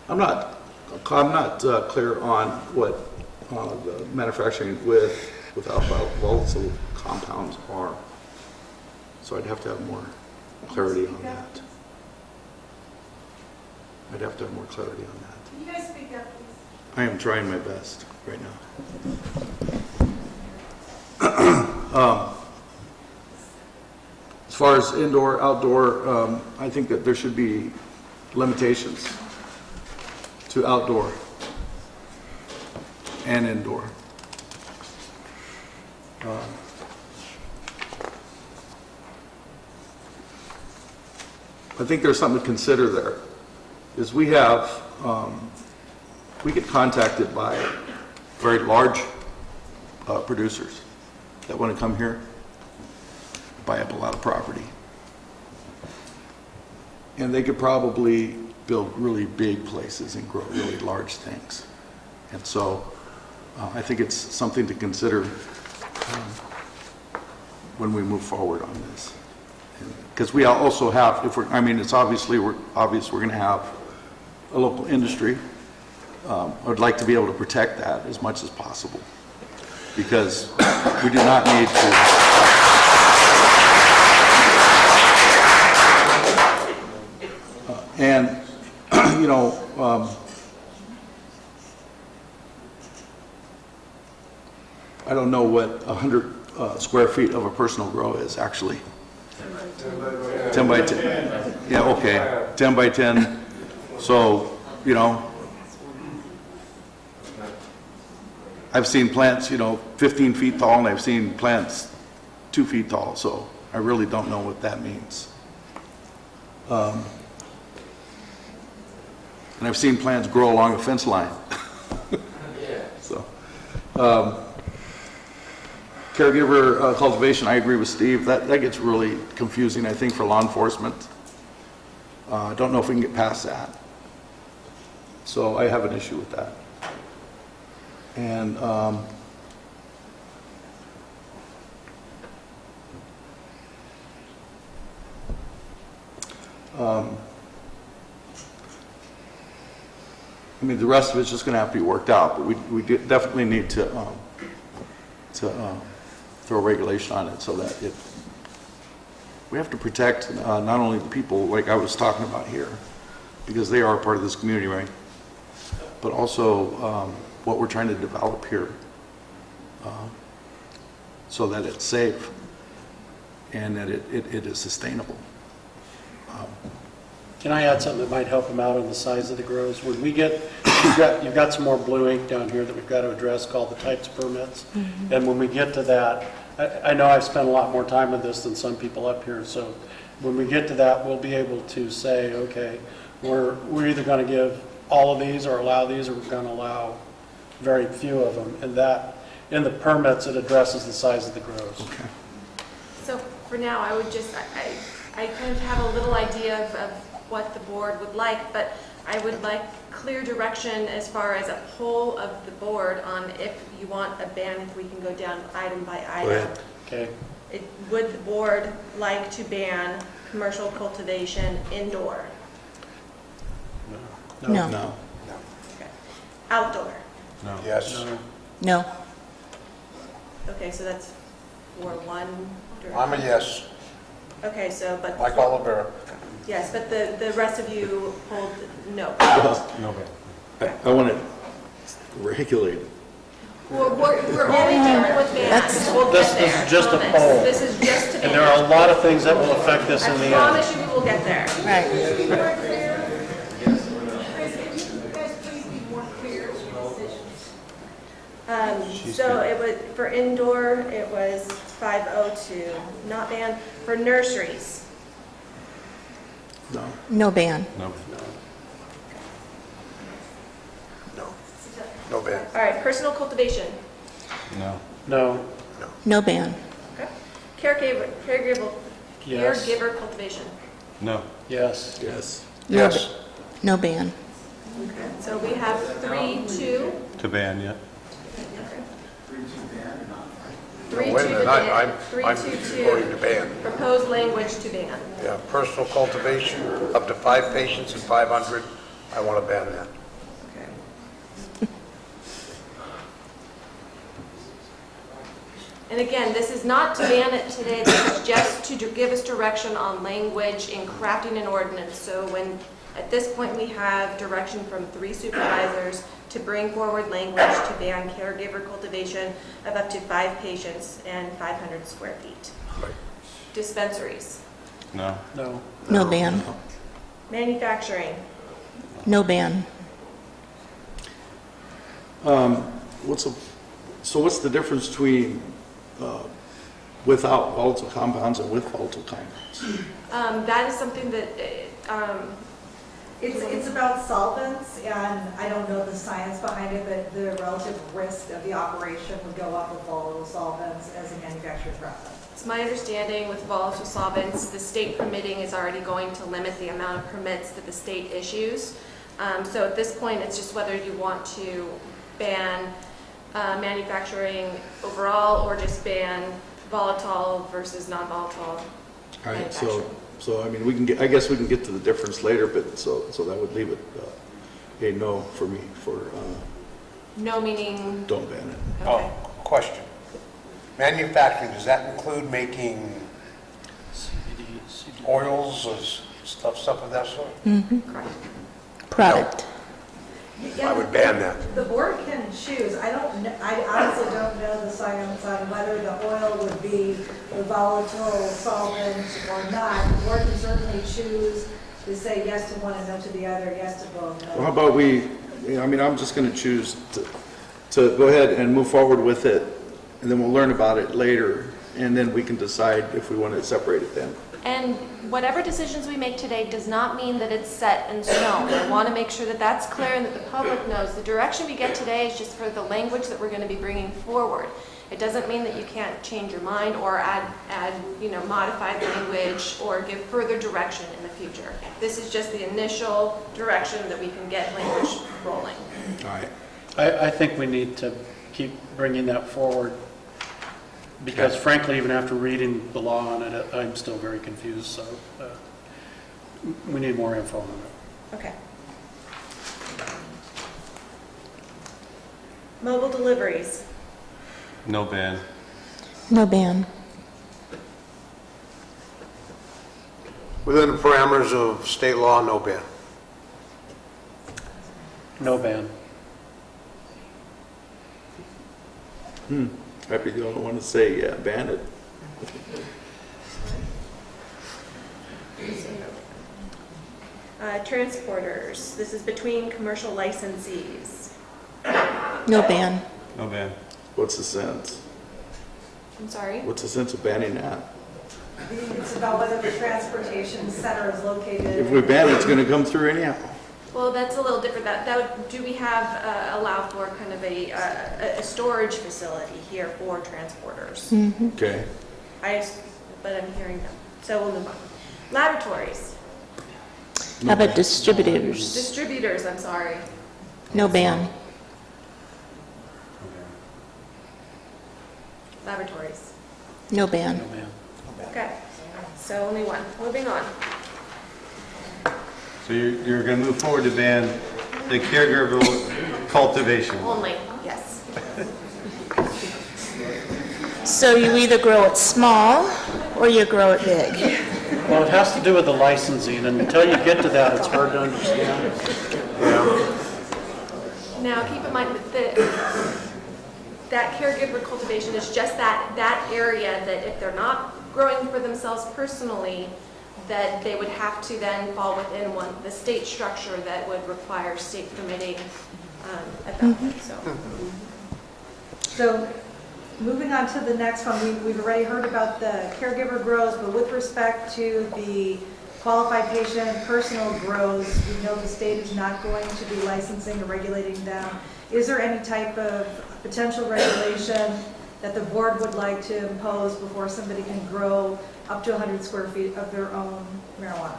A: I'm not clear on what the manufacturing without volatile compounds are. So I'd have to have more clarity on that. I'd have to have more clarity on that.
U: Can you guys speak up, please?
A: I am trying my best right now. As far as indoor, outdoor, I think that there should be limitations to outdoor and indoor. I think there's something to consider there, is we get contacted by very large producers that want to come here, buy up a lot of property. And they could probably build really big places and grow really large things. And so I think it's something to consider when we move forward on this. Because we also have, it's obviously we're going to have a local industry. I'd like to be able to protect that as much as possible, because we do not need to. And I don't know what 100 square feet of a personal grow is actually. 10 by 10. Yeah, okay. 10 by 10. So, I've seen plants, 15 feet tall, and I've seen plants 2 feet tall, so I really don't know what that means. And I've seen plants grow along a fence line. So, caregiver cultivation, I agree with Steve. That gets really confusing, I think, for law enforcement. I don't know if we can get past that. So I have an issue with that. And the rest of it's just going to have to be worked out, but we definitely need to throw regulation on it so that we have to protect not only the people like I was talking about here, because they are part of this community, right? But also what we're trying to develop here so that it's safe and that it is sustainable.
K: Can I add something that might help them out on the size of the grows? When we get, you've got some more blue ink down here that we've got to address called the types permits. Mm-hmm. And when we get to that, I know I've spent a lot more time with this than some people up here. So when we get to that, we'll be able to say, okay, we're either going to give all of these or allow these, or we're going to allow very few of them. And that, in the permits, it addresses the size of the grows.
A: Okay.
U: So for now, I would just, I kind of have a little idea of what the board would like, but I would like clear direction as far as a poll of the board on if you want a ban, if we can go down item by item.
K: Okay.
U: Would the board like to ban commercial cultivation indoor?
T: No.
A: No.
U: Okay. Outdoor?
R: No. Yes.
T: No.
U: Okay, so that's for one direction.
R: I'm a yes,
U: Okay, so, but.
R: like Oliver.
U: Yes, but the rest of you hold no.
A: No. I want it regulated.
U: We're only dealing with bans. We'll
K: This
U: get there.
K: is just a
U: Promise.
K: poll.
U: This is just a ban.
K: And there are a lot of things that will affect this in the
U: I
K: end.
U: promise you we will get there.
T: Right.
U: So it was, for indoor, it was 502, not ban. For nurseries,
T: No ban.
C: No.
R: No ban.
U: All right, personal cultivation.
C: No.
K: No.
T: No ban.
U: Okay.
K: Yes.
U: Caregiver cultivation.
C: No.
K: Yes.
P: Yes.
T: No
R: Yes.
T: ba- No ban.
U: Okay. So we have 3-2.
C: To ban, yeah.
U: 3-2
R: Wait a
U: to
R: minute,
U: ban.
R: I'm
U: 3-2-2.
R: voting to ban.
U: Proposed language to ban.
R: Yeah, personal cultivation, up to 5 patients and 500, I want to ban that.
U: Okay. And again, this is not to ban it today, this is just to give us direction on language in crafting an ordinance. So when, at this point, we have direction from 3 supervisors to bring forward language to ban caregiver cultivation of up to 5 patients and 500 square feet. Dispensaries.
C: No.
K: No.
T: No ban.
U: Manufacturing.
T: No ban.
E: What's the difference between without volatile compounds and with volatile compounds?
U: That is something that,
Q: It's about solvents, and I don't know the science behind it, but the relative risk of the operation would go up with volatile solvents as a manufacturing process.
U: it's my understanding with volatile solvents, the state permitting is already going to limit the amount of permits that the state issues. So at this point, it's just whether you want to ban manufacturing overall or just ban volatile versus non-volatile
E: All right,
U: manufacturing.
E: so I mean, we can get, I guess we can get to the difference later, but so that would leave it a no for me for
U: No meaning,
E: don't ban it.
U: okay.
R: Question. Manufacturing, does that include making oils or stuff of that sort?
T: Product.
R: I would ban that.
Q: The board can choose. I honestly don't know the science on whether the oil would be the volatile solvent or not. The board can certainly choose to say yes to one and no to the other, yes to both. no.
E: Well, how about I'm just going to choose to go ahead and move forward with it, and then we'll learn about it later, and then we can decide if we want to separate it then.
U: And whatever decisions we make today does not mean that it's set in stone. I want to make sure that that's clear and that the public knows. The direction we get today is just for the language that we're going to be bringing forward. It doesn't mean that you can't change your mind or add modified language or give further direction in the future. This is just the initial direction that we can get language rolling.
E: All right.
K: I think we need to keep bringing that forward, because frankly, even after reading the law on it, I'm still very confused, so we need more info on it.
U: Okay. Mobile deliveries.
C: No ban.
T: No ban.
R: Within the parameters of state law, no ban.
K: No ban.
E: I'd be the only one to say, yeah, ban it.
U: Transporters. This is between commercial licensees.
T: No ban.
C: No ban.
E: What's the sense?
U: I'm sorry?
E: What's the sense of banning that?
Q: It's about whether the transportation center is located.
E: If we ban it, it's going to come through anyhow.
U: Well, that's a little different. Do we have allow for kind of a storage facility here for transporters?
E: Okay.
U: But I'm hearing no. So we'll move on. Laboratories.
T: How about distributors?
U: Distributors, I'm sorry.
T: No ban.
U: Laboratories.
T: No ban.
U: Okay. So only one. Moving on.
C: So you're going to move forward to ban the caregiver cultivation.
U: Only, yes.
T: So you either grow it small or you grow it big.
K: Well, it has to do with the licensing, and until you get to that, it's hard to understand.
U: Now, keep in mind that that caregiver cultivation is just that area that if they're not growing for themselves personally, that they would have to then fall within the state structure that would require state permitting at that point.
Q: So moving on to the next one, we've already heard about the caregiver grows, but with respect to the qualified patient, personal grows, we know the state is not going to be licensing or regulating them. Is there any type of potential regulation that the board would like to impose before somebody can grow up to 100 square feet of their own marijuana?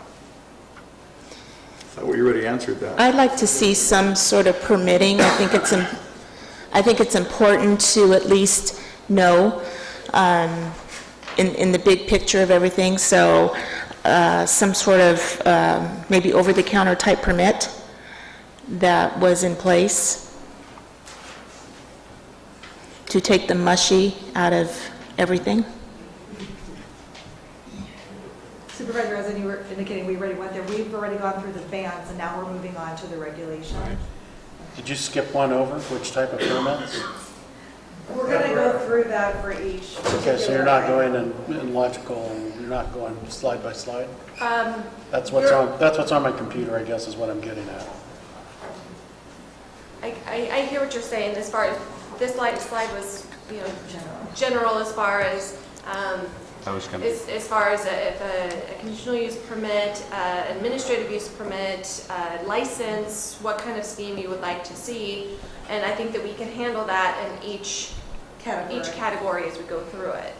E: I thought we already answered that.
T: I'd like to see some sort of permitting. I think it's important to at least know in the big picture of everything. So some sort of maybe over-the-counter type permit that was in place to take the mushy out of everything.
Q: Supervisor, as you were indicating, we already went there. We've already gone through the bans, and now we're moving on to the regulation.
K: Did you skip one over? Which type of permits?
Q: We're going to go through that for each.
K: Okay, so you're not going in logical, you're not going slide by slide? That's what's on my computer, I guess, is what I'm getting at.
U: I hear what you're saying as far as this slide was, general as far as as far as if a conditional use permit, administrative use permit, license, what kind of scheme you would like to see. And I think that we can handle that in each category as we go through it.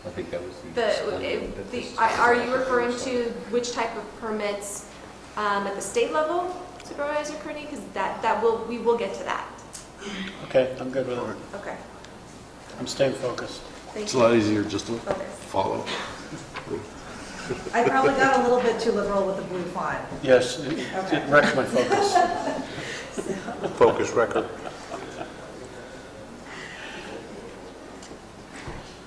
C: I think that was
U: are you referring to which type of permits at the state level, Supervisor Kearney? Because we will get to that.
K: Okay, I'm good with it.
U: Okay.
K: I'm staying focused.
E: It's a lot easier just to follow.
Q: I probably got a little bit too liberal with the blue font.
K: Yes, it wrecks my focus.
R: Focus record.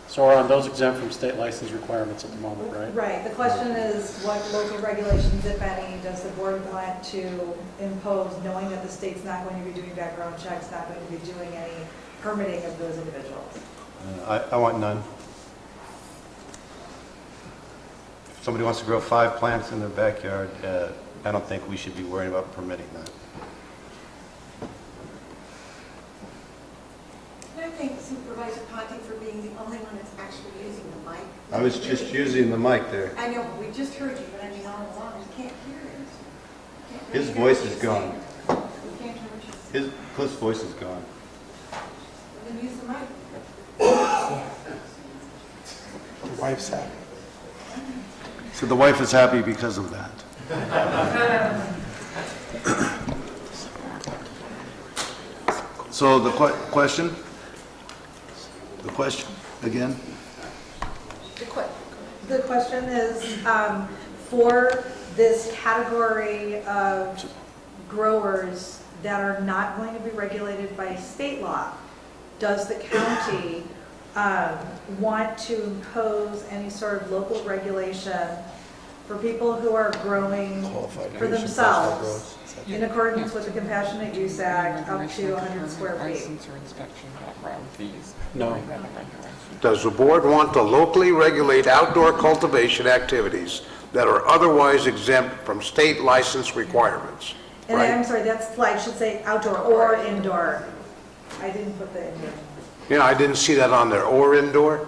R: So we're on those exempt from state license requirements at the moment, right?
Q: Right. The question is, what local regulations, if any, does the board want to impose, knowing that the state's not going to be doing background checks, not going to be doing any permitting of those individuals?
C: I want none. If somebody wants to grow 5 plants in their backyard, I don't think we should be worrying about permitting that.
F: I thank Supervisor Conti for being the only one that's actually using the mic.
E: I was just using the mic there.
F: I know, but we just heard you, but I mean, all along, we can't hear it. Can't
E: His
F: really
E: voice
F: hear
E: is
F: what you're
E: gone.
F: saying. We can't hear what you're saying.
E: Cliff's voice is gone.
F: Then use the mic.
E: The wife's happy. So the wife is happy because of that. So the question? The question again?
Q: The question is, for this category of growers that are not going to be regulated by state law, does the county want to impose any sort of local regulation for people who are growing for themselves in accordance with the Compassionate Use Act up to 100 square feet?
V: License or inspection background fees.
R: No. Does the board want to locally regulate outdoor cultivation activities that are otherwise exempt from state license requirements?
Q: And I'm sorry, that slide should say outdoor or indoor. I didn't put the indoor.
R: Yeah, I didn't see that on there, or indoor?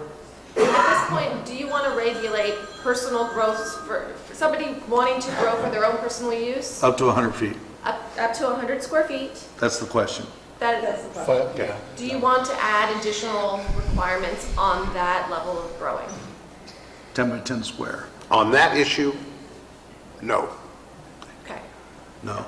U: At this point, do you want to regulate personal growth for somebody wanting to grow for their own personal use?
E: Up to 100 feet.
U: Up to 100 square feet?
E: That's the question.
U: That's the question.
R: Yeah.
U: Do you want to add additional requirements on that level of growing?
E: 10 by 10 square.
R: On that issue, no.
U: Okay.
E: No.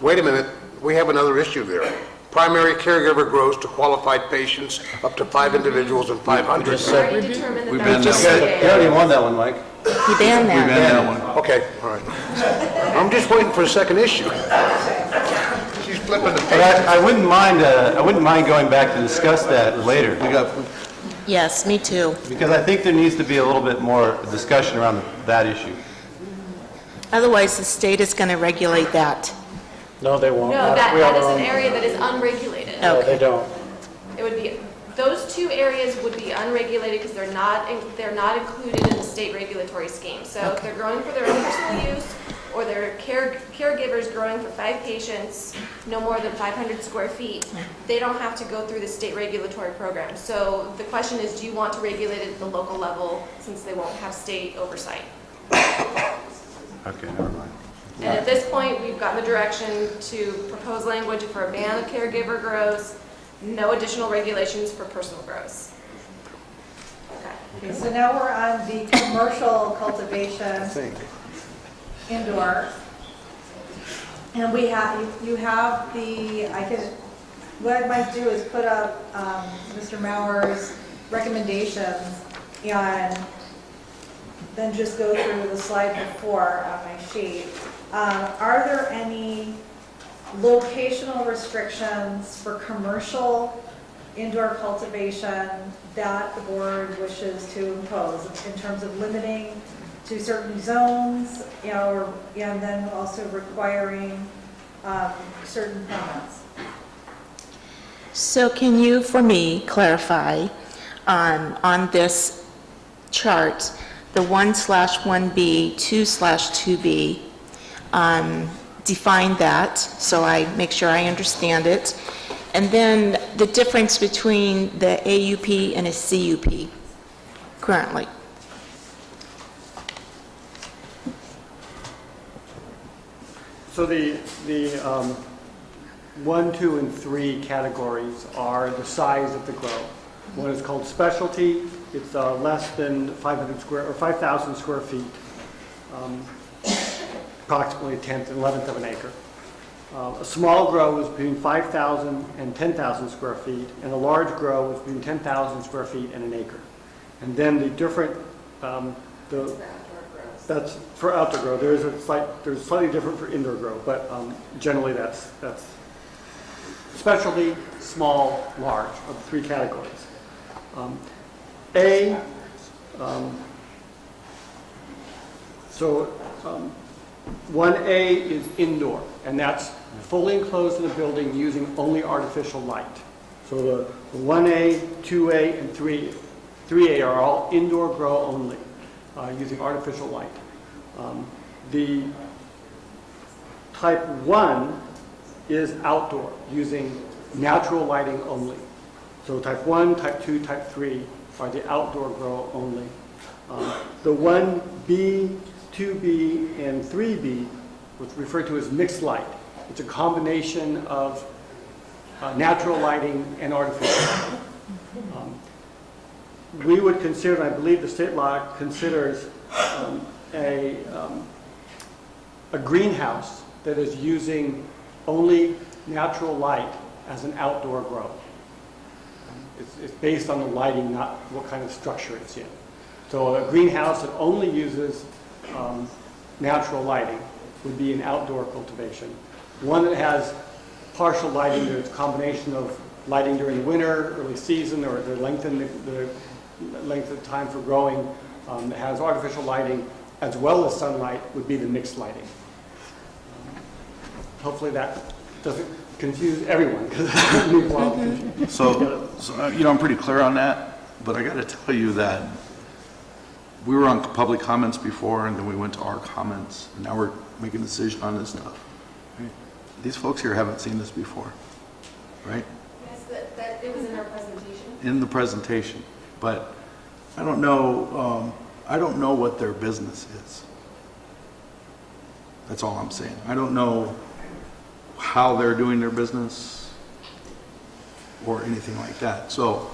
R: Wait a minute, we have another issue there. Primary caregiver grows to qualified patients up to 5 individuals and 500.
U: We already determined
E: We
U: that
E: banned
U: that's
E: that
C: You already won that one, Mike.
T: You banned
E: We
T: that.
E: banned that one.
R: Okay, all right. I'm just waiting for the second issue. She's flipping the
C: But
R: page.
C: I wouldn't mind going back to discuss that later.
T: Yes, me too.
C: Because I think there needs to be a little bit more discussion around that issue.
T: Otherwise, the state is going to regulate that.
K: No, they won't.
U: No,
K: We
U: that
K: have
U: is
K: our
U: an
K: own-
U: area that is unregulated.
K: No, they don't.
U: It would be, those 2 areas would be unregulated because they're not included in the state regulatory scheme. So if they're growing for their own personal use or their caregivers growing for 5 patients, no more than 500 square feet, they don't have to go through the state regulatory program. So the question is, do you want to regulate it at the local level since they won't have state oversight?
C: Okay, never mind.
U: And at this point, we've gotten the direction to propose language for a ban of caregiver grows, no additional regulations for personal grows.
Q: Okay, so now we're on the commercial cultivation indoor. And we have, you have the, what I might do is put up Mr. Mauer's recommendations and then just go through the slide before on my sheet. Are there any locational restrictions for commercial indoor cultivation that the board wishes to impose in terms of limiting to certain zones, and then also requiring certain permits?
T: So can you, for me, clarify on this chart, the 1/1B, 2/2B, define that so I make sure I understand it, and then the difference between the AUP and a CUP currently?
W: So the 1, 2, and 3 categories are the size of the grow. One is called specialty. It's less than 5,000 square feet, approximately a tenth and 11th of an acre. A small grow is between 5,000 and 10,000 square feet, and a large grow is between 10,000 square feet and an acre. And then the different, that's for outdoor grow. There's slightly different for indoor grow, but generally that's specialty, small, large are the 3 categories. 1A is indoor, and that's fully enclosed in a building using only artificial light. So the 1A, 2A, and 3A are all indoor grow only, using artificial light. The type 1 is outdoor, using natural lighting only. So type 1, type 2, type 3 are the outdoor grow only. The 1B, 2B, and 3B, what's referred to as mixed light. It's a combination of natural lighting and artificial lighting. We would consider, and I believe the state law considers, a greenhouse that is using only natural light as an outdoor grow. It's based on the lighting, not what kind of structure it's in. So a greenhouse that only uses natural lighting would be an outdoor cultivation. One that has partial lighting, there's a combination of lighting during the winter, early season, or the length of time for growing, that has artificial lighting as well as sunlight, would be the mixed lighting. Hopefully that doesn't confuse everyone.
A: So, I'm pretty clear on that, but I got to tell you that we were on public comments before, and then we went to our comments, and now we're making a decision on this stuff. Right? These folks here haven't seen this before, right?
U: Yes, that it was in our presentation.
A: In the presentation, but I don't know what their business is. That's all I'm saying. I don't know how they're doing their business or anything like that. So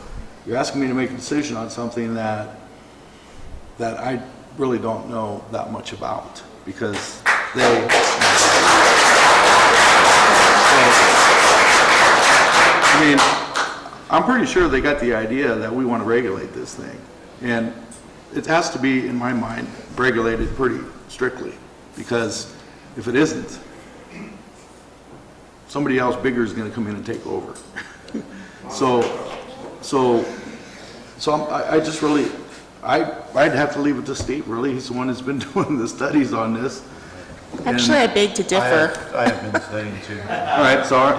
A: you're asking me to make a decision on something that I really don't know that much about, because they... I mean, I'm pretty sure they got the idea that we want to regulate this thing. And it has to be, in my mind, regulated pretty strictly, because if it isn't, somebody else bigger is going to come in and take over. I just really, I'd have to leave it to Steve, really. He's the one who's been doing the studies on this.
T: Actually, I beg to differ.
C: I have been studying too.
A: All right, so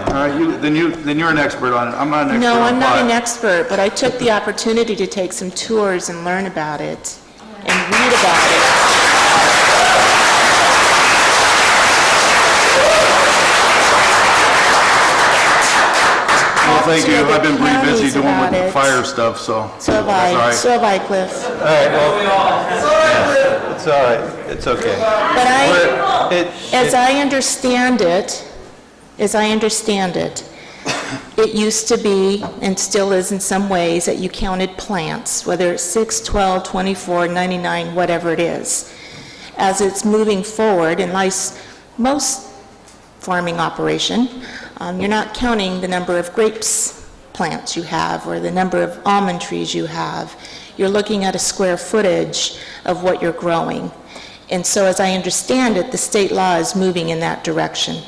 A: then you're an expert on it. I'm not an expert.
T: No,
A: on
T: I'm not
A: pot.
T: an expert, but I took the opportunity to take some tours and learn about it and read about it.
E: thank
T: to
E: you.
T: other
E: I've been pretty busy
T: counties
E: doing
T: about
E: with the
T: it.
E: fire stuff, so.
T: So have
E: that's all
T: I,
E: right.
T: so have I, Cliff.
C: All right, well, it's all right, it's okay.
T: But as I understand it, it used to be, and still is in some ways, that you counted plants, whether it's 6, 12, 24, 99, whatever it is. As it's moving forward, and like most farming operation, you're not counting the number of grapes plants you have or the number of almond trees you have. You're looking at a square footage of what you're growing. And so as I understand it, the state law is moving in that direction.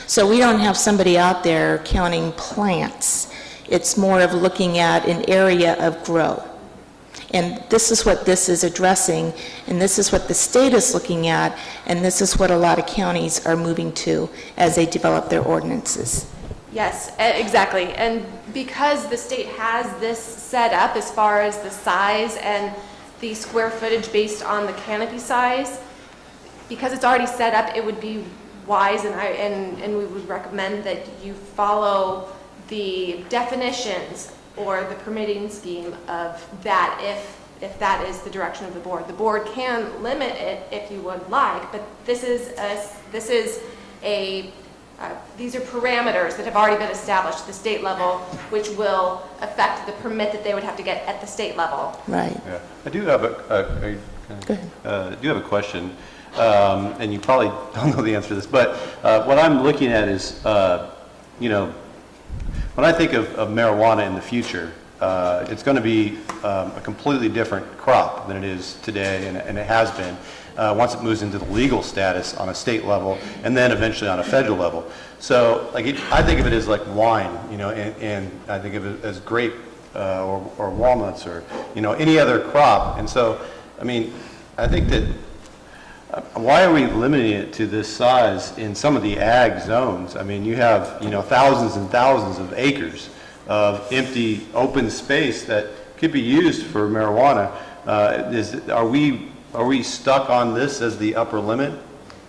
T: So we don't have somebody out there counting plants. It's more of looking at an area of grow. And this is what this is addressing, and this is what the state is looking at, and this is what a lot of counties are moving to as they develop their ordinances.
U: Yes, exactly. And because the state has this set up as far as the size and the square footage based on the canopy size, because it's already set up, it would be wise, and we would recommend that you follow the definitions or the permitting scheme of that if that is the direction of the board. The board can limit it if you would like, but these are parameters that have already been established at the state level, which will affect the permit that they would have to get at the state level.
T: Right.
C: Yeah. I do have a question, and you probably don't know the answer to this, but what I'm looking at is, when I think of marijuana in the future, it's going to be a completely different crop than it is today, and it has been, once it moves into the legal status on a state level, and then eventually on a federal level. So, I think of it as like wine, and I think of it as grape or walnuts or, any other crop. And so, I think that why are we limiting it to this size in some of the ag zones? You have, thousands and thousands of acres of empty open space that could be used for marijuana. Are we stuck on this as the upper limit?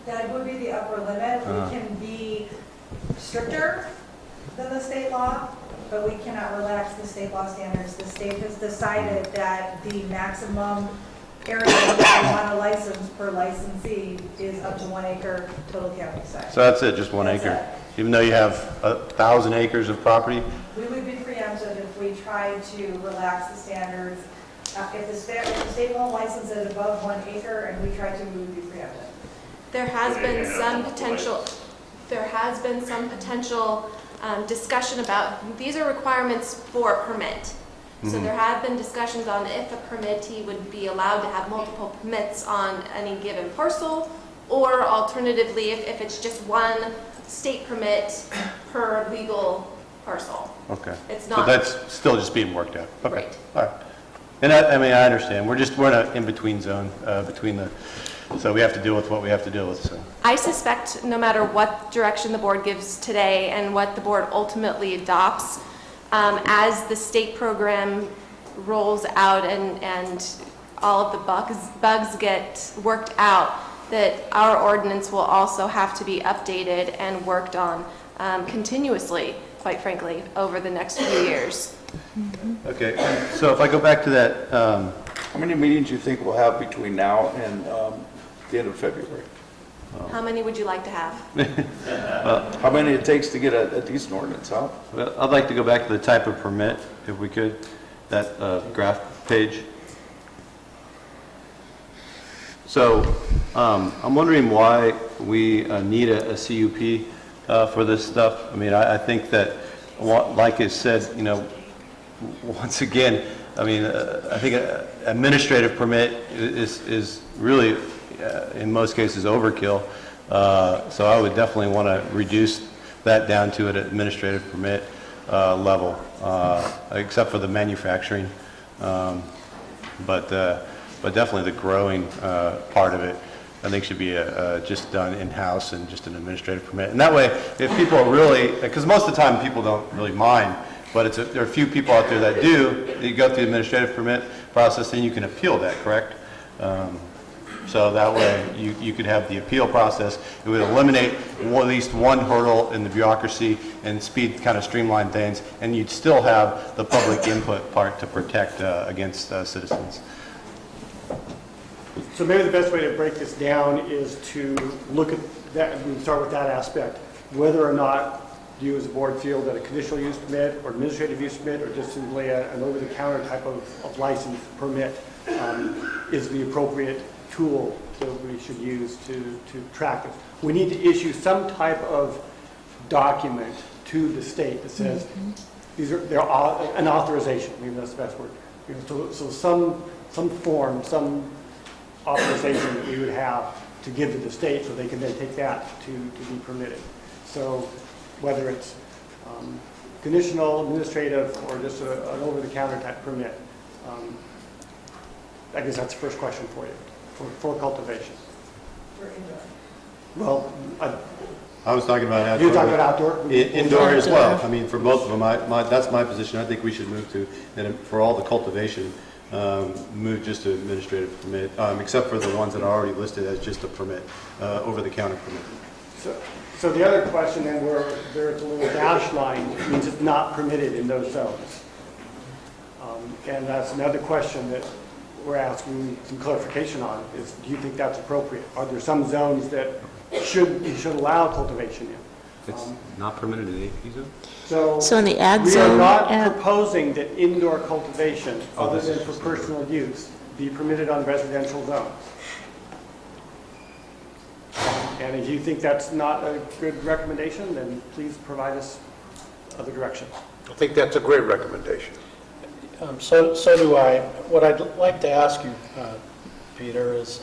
Q: That would be the upper limit. We can be stricter than the state law, but we cannot relax the state law standards. The state has decided that the maximum area that we want a license per licensee is up to 1 acre total county size.
C: So that's it, just 1 acre? Even though you have 1,000 acres of property?
Q: We would be preempted if we tried to relax the standards. If the state won't license it above 1 acre and we try to, we would be preempted.
U: There has been some potential discussion about, these are requirements for a permit. So there have been discussions on if a permittee would be allowed to have multiple permits on any given parcel, or alternatively, if it's just one state permit per legal parcel.
C: Okay.
U: It's
C: So
U: not.
C: that's still just being worked out? Okay.
U: Right.
C: All right. And I understand. We're in an in-between zone so we have to deal with what we have to deal with, so.
U: I suspect no matter what direction the board gives today and what the board ultimately adopts, as the state program rolls out and all of the bugs get worked out, that our ordinance will also have to be updated and worked on continuously, quite frankly, over the next few years.
C: Okay, so if I go back to that,
E: How many meetings do you think we'll have between now and the end of February?
U: How many would you like to have?
E: How many it takes to get a decent ordinance out?
C: well, I'd like to go back to the type of permit, if we could, that graph page. So I'm wondering why we need a CUP for this stuff. I think that, like I said, once again, I think an administrative permit is really, in most cases, overkill. So I would definitely want to reduce that down to an administrative permit level, except for the manufacturing. But definitely the growing part of it, I think should be just done in-house and just an administrative permit. And that way, if people are really, because most of the time people don't really mind, but there are a few people out there that do. You go through the administrative permit process, then you can appeal that, correct? So that way, you could have the appeal process. It would eliminate at least one hurdle in the bureaucracy and kind of streamline things, and you'd still have the public input part to protect against citizens.
W: So maybe the best way to break this down is to look at that, and start with that aspect, whether or not you as a board feel that a conditional use permit or administrative use permit or just simply an over-the-counter type of license permit is the appropriate tool that we should use to track it. We need to issue some type of document to the state that says they're an authorization, maybe that's the best word. So some form, some authorization that we would have to give to the state so they can then take that to be permitted. So whether it's conditional, administrative, or just an over-the-counter type permit. I guess that's the first question for you, for cultivation.
Q: For indoor.
W: Well,
C: I was talking about outdoor.
W: You're talking about outdoor?
C: Indoor as well. I mean, for both of them, that's my position. I think we should move to, and for all the cultivation, move just to administrative permit, except for the ones that are already listed as just a permit, over-the-counter permit.
W: So the other question, then, where there's a little dash line, means it's not permitted in those zones. And that's another question that we're asking some clarification on, is do you think that's appropriate? Are there some zones that you should allow cultivation in?
C: It's not permitted in the AP
W: So
C: zone?
T: So in the ag
W: we
T: zone,
W: are not proposing that indoor cultivation, other
C: this
W: than
C: is
W: for personal use, be permitted on residential zones. And if you think that's not a good recommendation, then please provide us other direction.
R: I think that's a great recommendation.
K: So do I. What I'd like to ask you, Peter, is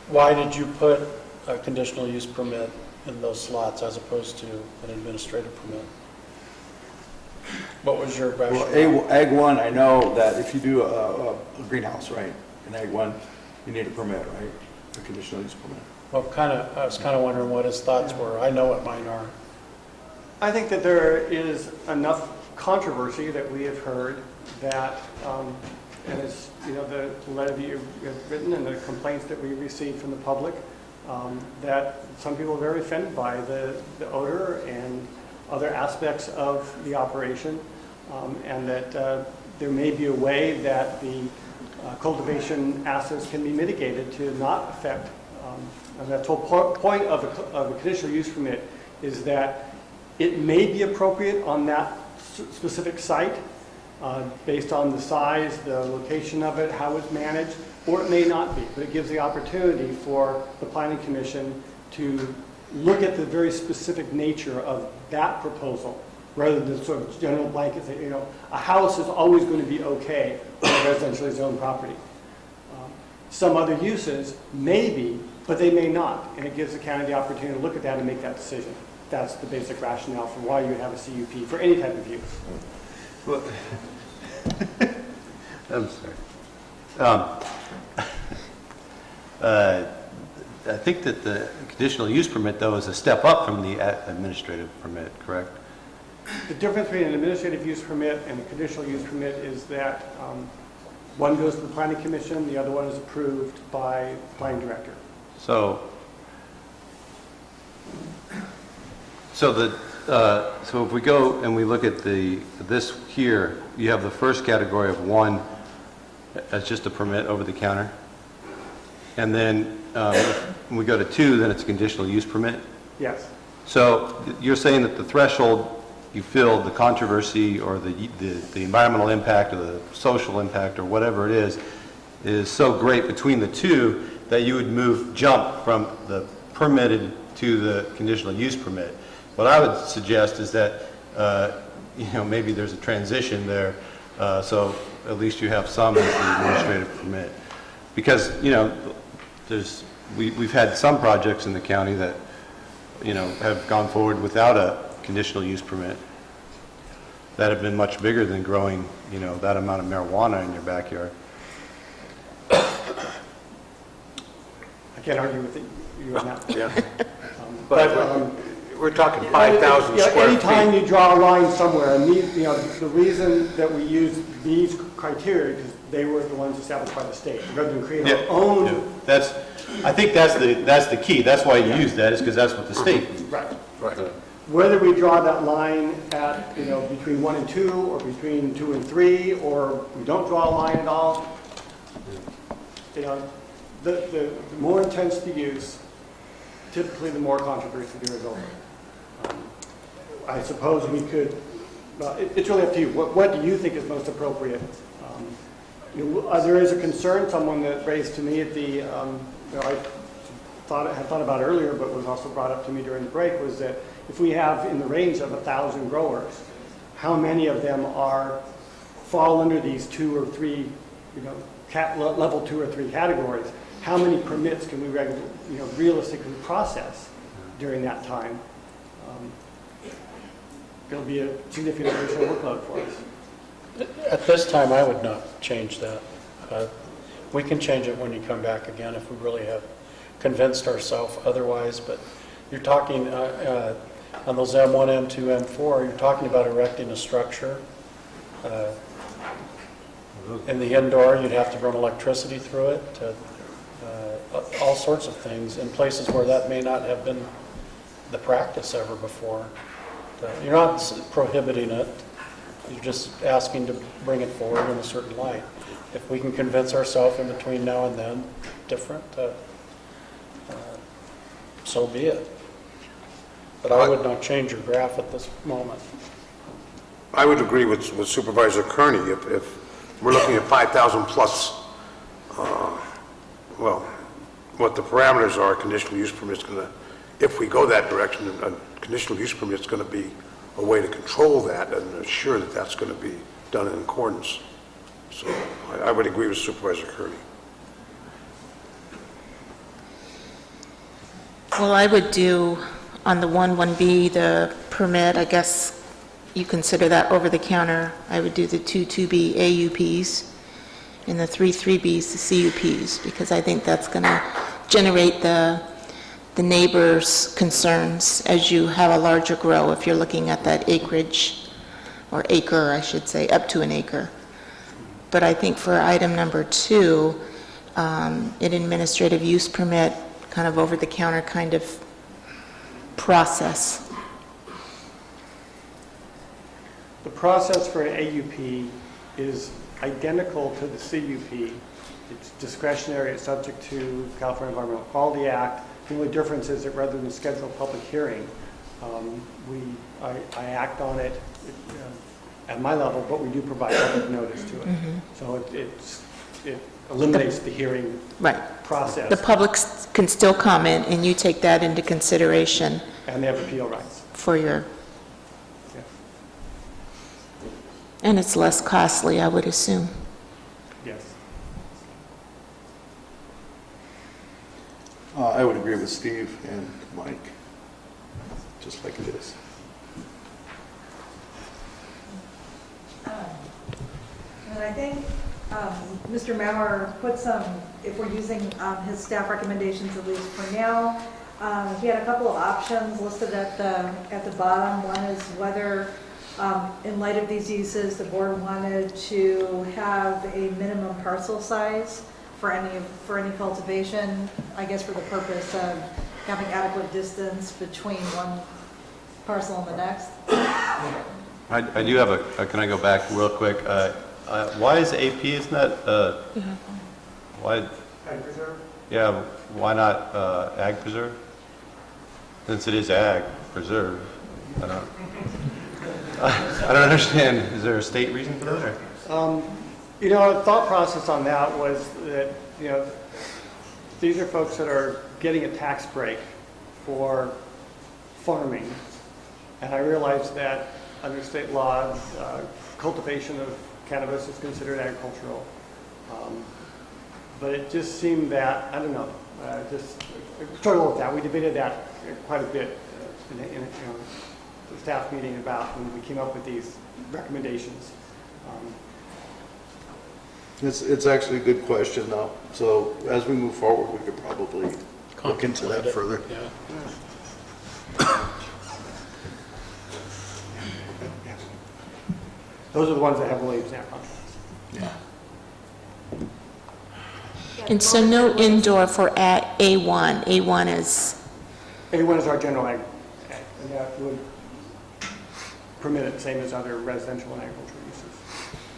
K: why did you put a conditional use permit in those slots as opposed to an administrative permit? What was your rationale?
E: Well, Ag 1, I know that if you do a greenhouse, right, in Ag 1, you need a permit, right? A conditional use permit.
K: Well, I was kind of wondering what his thoughts were. I know what mine are.
W: I think that there is enough controversy that we have heard that, and it's, the letter that you've written and the complaints that we received from the public, that some people are very offended by the odor and other aspects of the operation, and that there may be a way that the cultivation assets can be mitigated to not affect. And the whole point of a conditional use permit is that it may be appropriate on that specific site based on the size, the location of it, how it's managed, or it may not be. But it gives the opportunity for the Planning Commission to look at the very specific nature of that proposal rather than sort of general blanket say, a house is always going to be okay on a residentially zoned property. Some other uses may be, but they may not, and it gives the county the opportunity to look at that and make that decision. That's the basic rationale for why you have a CUP for any type of use.
C: Well, I'm sorry. I think that the conditional use permit, though, is a step up from the administrative permit, correct?
W: The difference between an administrative use permit and a conditional use permit is that one goes to the Planning Commission, the other one is approved by the Planning Director.
C: So if we go and we look at this here, you have the first category of one as just a permit over the counter. And then when we go to 2, then it's a conditional use permit.
W: Yes.
C: So you're saying that the threshold, you feel the controversy or the environmental impact or the social impact or whatever it is so great between the two that you would jump from the permitted to the conditional use permit. What I would suggest is that maybe there's a transition there, so at least you have some as the administrative permit. Because we've had some projects in the county that have gone forward without a conditional use permit that have been much bigger than growing that amount of marijuana in your backyard.
W: I can't argue with you on that.
E: Yeah.
W: But
R: We're talking 5,000 square
W: Anytime
R: feet.
W: you draw a line somewhere, and these, the reason that we use these criteria, because they were the ones established by the state, rather than create our own.
C: Yeah, I think that's the key. That's why you use that, is because that's what the state.
W: Right. Whether we draw that line at, between 1 and 2, or between 2 and 3, or we don't draw a line at all, the more intense the use, typically the more controversy there is over. I suppose we could, it's really up to you. What do you think is most appropriate? There is a concern, someone that raised to me at the, I had thought about earlier, but was also brought up to me during the break, was that if we have in the range of 1,000 growers, how many of them fall under these 2 or 3, level 2 or 3 categories? How many permits can we realistically process during that time? It'll be a significant additional workload for us.
K: At this time, I would not change that. We can change it when you come back again if we really have convinced ourselves otherwise, but you're talking on those M1, M2, M4, you're talking about erecting a structure. In the indoor, you'd have to run electricity through it, all sorts of things in places where that may not have been the practice ever before. You're not prohibiting it, you're just asking to bring it forward in a certain light. If we can convince ourselves in between now and then, different, so be it. But I would not change your graph at this moment.
R: I would agree with Supervisor Kearney. If we're looking at 5,000 plus, what the parameters are, a conditional use permit is going to, if we go that direction, a conditional use permit is going to be a way to control that and assure that that's going to be done in accordance. So I would agree with Supervisor Kearney.
T: Well, I would do on the 1B, the permit, I guess you consider that over the counter. I would do the 2B AUPs and the 3Bs, the CUPs, because I think that's going to generate the neighbors' concerns as you have a larger grow, if you're looking at that acreage, or acre, I should say, up to an acre. But I think for item number 2, an administrative use permit, kind of over-the-counter kind of process.
W: The process for an AUP is identical to the CUP. It's discretionary, it's subject to California Environmental Quality Act. The only difference is that rather than schedule a public hearing, I act on it at my level, but we do provide public notice to it. So it eliminates the hearing process.
T: The public can still comment, and you take that into consideration.
W: And they have appeal rights.
T: For your... And it's less costly, I would assume.
W: Yes.
E: I would agree with Steve and Mike, just like it is.
Q: And I think Mr. Mauer put some, if we're using his staff recommendations at least for now, he had a couple of options listed at the bottom. One is whether, in light of these uses, the board wanted to have a minimum parcel size for any cultivation, I guess for the purpose of having adequate distance between one parcel and the next.
C: I do have can I go back real quick? Why is AP, isn't that, why?
W: Ag preserve?
C: Yeah, why not ag preserve? Since it is ag preserve, I don't understand. Is there a state reason for that?
W: The thought process on that was that, these are folks that are getting a tax break for farming. And I realize that under state law, cultivation of cannabis is considered agricultural. But it just seemed that, I don't know, just struggled with that. We debated that quite a bit in the staff meeting about when we came up with these recommendations.
E: It's actually a good question though. So as we move forward, we could probably look into that further.
K: Yeah.
W: Those are the ones that have Williams Act contracts.
T: And so no indoor for A1. A1 is,
W: A1 is our general ag, and that would permit it, same as other residential and agricultural uses.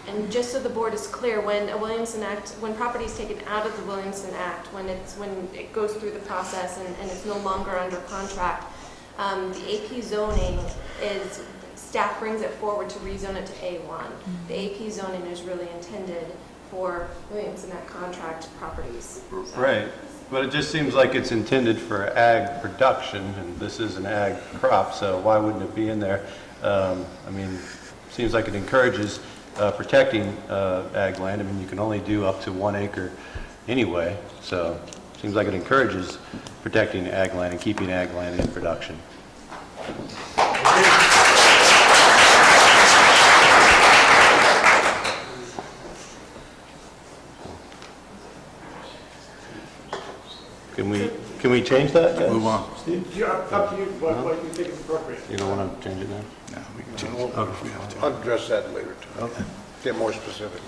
U: And just so the board is clear, when a Williamson Act, when property is taken out of the Williamson Act, when it goes through the process and it's no longer under contract, the AP zoning is, staff brings it forward to rezone it to A1. The AP zoning is really intended for Williamson Act contract properties. So.
C: Right, but it just seems like it's intended for ag production, and this is an ag crop, so why wouldn't it be in there? I mean, seems like it encourages protecting ag land. I mean, you can only do up to 1 acre anyway, so seems like it encourages protecting ag land and keeping ag land in production. Can we change that, guys?
A: Move on.
W: Up to you, what you think is appropriate.
C: You don't want to change it now?
A: No, we can change
R: We'll
A: it if we have to.
R: I'll address that later, too.
A: Okay.
R: Get more specific.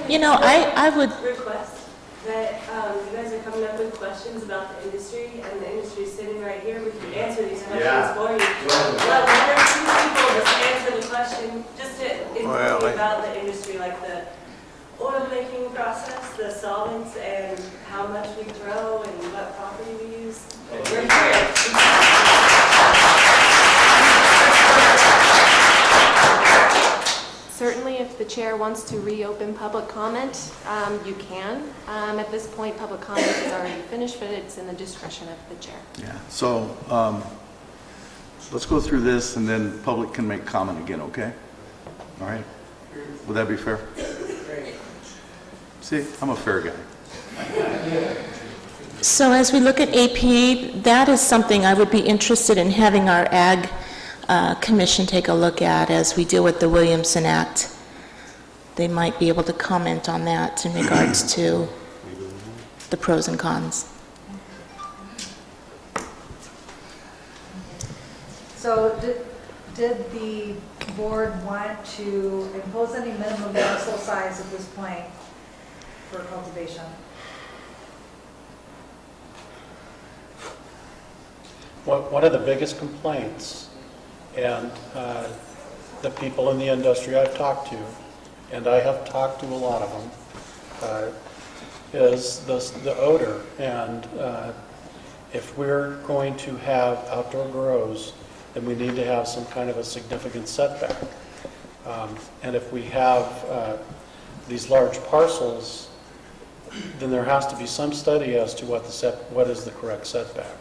T: you know, I would,
G: Request that you guys are coming up with questions about the industry, and the industry is sitting right here. We can answer these questions for you. Let one or two people just answer the question, just to inform you about the industry, like the oil making process, the solvents, and how much we grow, and what property we use. We're here.
U: Certainly, if the chair wants to reopen public comment, you can. At this point, public comment is already finished, but it's in the discretion of the chair.
A: Yeah, so let's go through this and then public can make comment again, okay? All right? Would that be fair? See, I'm a fair guy.
T: so as we look at APA, that is something I would be interested in having our Ag Commission take a look at as we deal with the Williamson Act. They might be able to comment on that in regards to the pros and cons.
Q: So did the board want to impose any minimum parcel size at this point for cultivation?
K: One of the biggest complaints, and the people in the industry I've talked to, and I have talked to a lot of them, is the odor. And if we're going to have outdoor grows, then we need to have some kind of a significant setback. And if we have these large parcels, then there has to be some study as to what is the correct setback.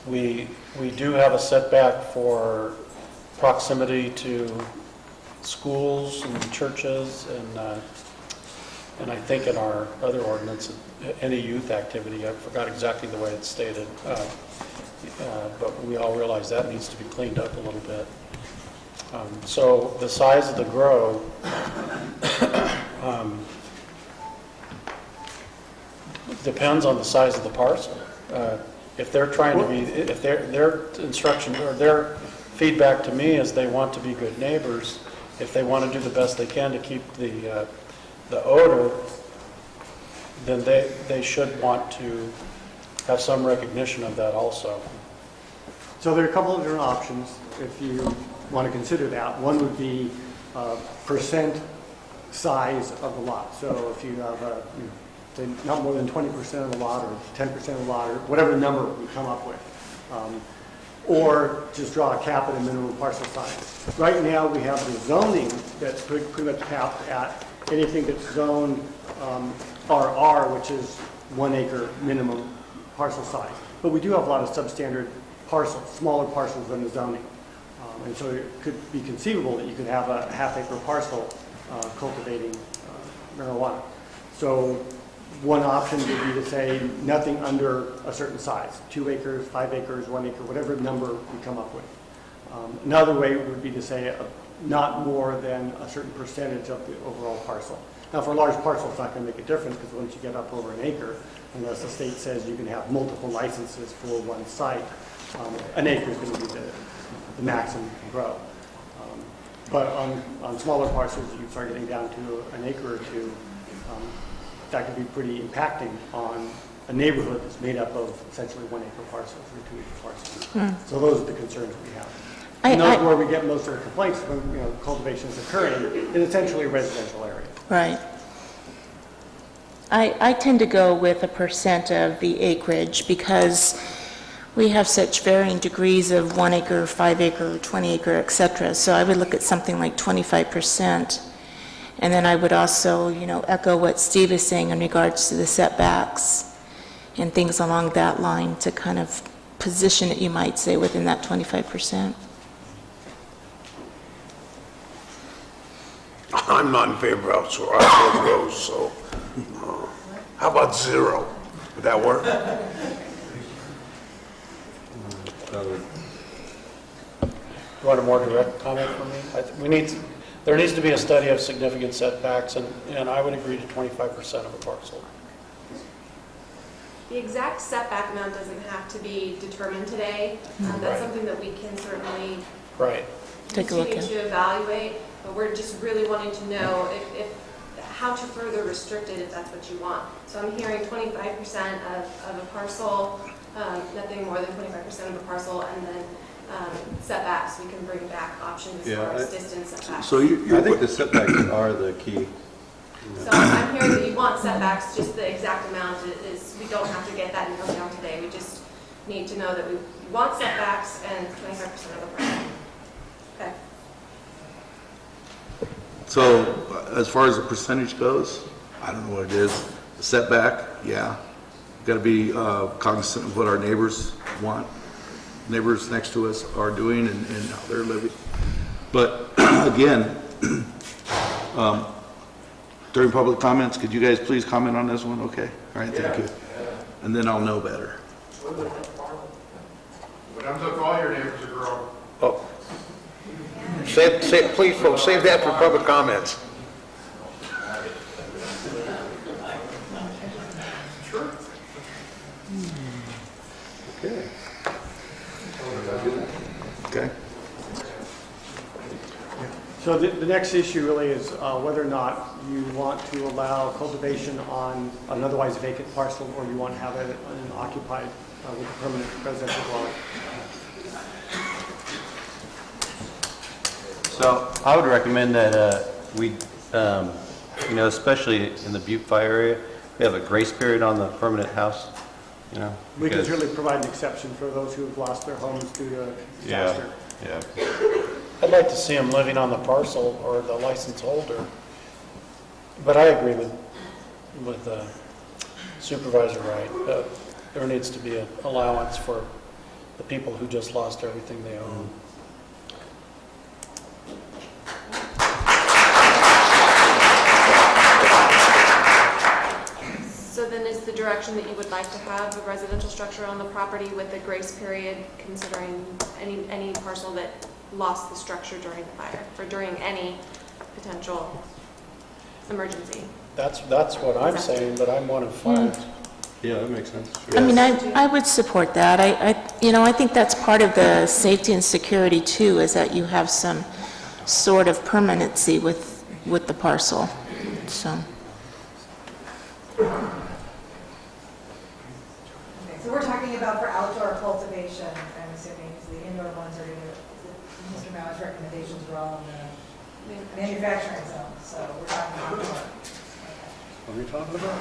K: We do have a setback for proximity to schools and churches, and I think in our other ordinance, any youth activity, I forgot exactly the way it's stated, but we all realize that needs to be cleaned up a little bit. So the size of the grow, depends on the size of the parcel. If they're trying to be, if their instruction or their feedback to me is they want to be good neighbors, if they want to do the best they can to keep the odor, then they should want to have some recognition of that also.
W: So there are a couple of different options if you want to consider that. One would be percent size of the lot. So if you have say not more than 20% of the lot or 10% of the lot or whatever number we come up with. Or just draw a cap at a minimum parcel size. Right now we have the zoning that's pretty much capped at anything that's zoned RR, which is 1 acre minimum parcel size. But we do have a lot of substandard parcels, smaller parcels than the zoning. And so it could be conceivable that you could have a half-acre parcel cultivating marijuana. So one option would be to say nothing under a certain size, 2 acres, 5 acres, 1 acre, whatever number we come up with. Another way would be to say not more than a certain percentage of the overall parcel. Now for a large parcel, it's not going to make a difference because once you get up over an acre, unless the state says you can have multiple licenses for one site, an acre is going to be the maximum you can grow. But on smaller parcels, you start getting down to an acre or two, that could be pretty impacting on a neighborhood that's made up of essentially 1 acre parcels or 2 acre parcels. So those are the concerns we have. And those are where we get most of the complaints when, cultivation is occurring in essentially a residential area.
T: Right. I tend to go with a % of the acreage because we have such varying degrees of 1 acre, 5 acre, 20 acre, et cetera. So I would look at something like 25%. And then I would also, echo what Steve is saying in regards to the setbacks and things along that line to kind of position it, you might say, within that 25%.
R: I'm not in favor of outdoor grows, so how about 0? Would that work?
K: You want a more direct comment from me? There needs to be a study of significant setbacks, and I would agree to 25% of a parcel.
U: The exact setback amount doesn't have to be determined today. That's something that we can certainly continue to evaluate, but we're just really wanting to know if how to further restrict it if that's what you want. So I'm hearing 25% of a parcel, nothing more than 25% of a parcel, and then setbacks, we can bring back options as far as distance setbacks.
A: So I think the setbacks are the key.
U: So I'm hearing that you want setbacks, just the exact amount is, we don't have to get that nailed down today. We just need to know that we want setbacks and 25% of the parcel. Okay.
E: So as far as the percentage goes, I don't know what it is. The setback, yeah. Got to be cognizant of what our neighbors want. Neighbors next to us are doing and how they're living. But again, during public comments, could you guys please comment on this one? Okay. All right, thank you. And then I'll know better.
R: But I'm looking all your neighbors are growing. Oh. Please, folks, save that for public comments.
E: Okay. Okay.
W: So the next issue really is whether or not you want to allow cultivation on an otherwise vacant parcel, or you want to have it occupied with a permanent residential dwelling.
C: So I would recommend that we, especially in the Butte Fire area, we have a grace period on the permanent house,
W: We can certainly provide an exception for those who have lost their homes due to disaster.
C: Yeah.
K: I'd like to see them living on the parcel or the license holder. But I agree with Supervisor Wright. There needs to be an allowance for the people who just lost everything they own.
U: So then is the direction that you would like to have a residential structure on the property with a grace period considering any parcel that lost the structure during the fire or during any potential emergency?
K: That's what I'm saying, but I'm one of 5.
A: Yeah, that makes sense.
T: I mean, I would support that. I think that's part of the safety and security too, is that you have some sort of permanency with the parcel, so.
Q: So we're talking about for outdoor cultivation, I'm assuming, because the indoor ones are going to, Mr. Mauer's recommendations were all in the manufacturing zone, so we're talking outdoor.
K: What are we talking about?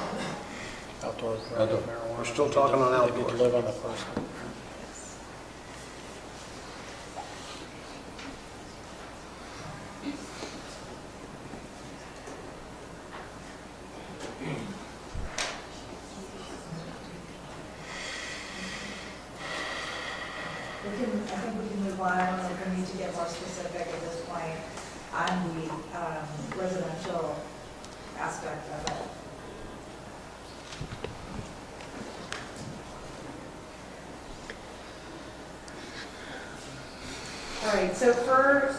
K: Outdoor marijuana.
R: We're still talking on
K: They
R: outdoor.
K: get to live on the parcel.
Q: I think we can move on. I don't know if we need to get more specific at this point on the residential aspect of it. All right, so for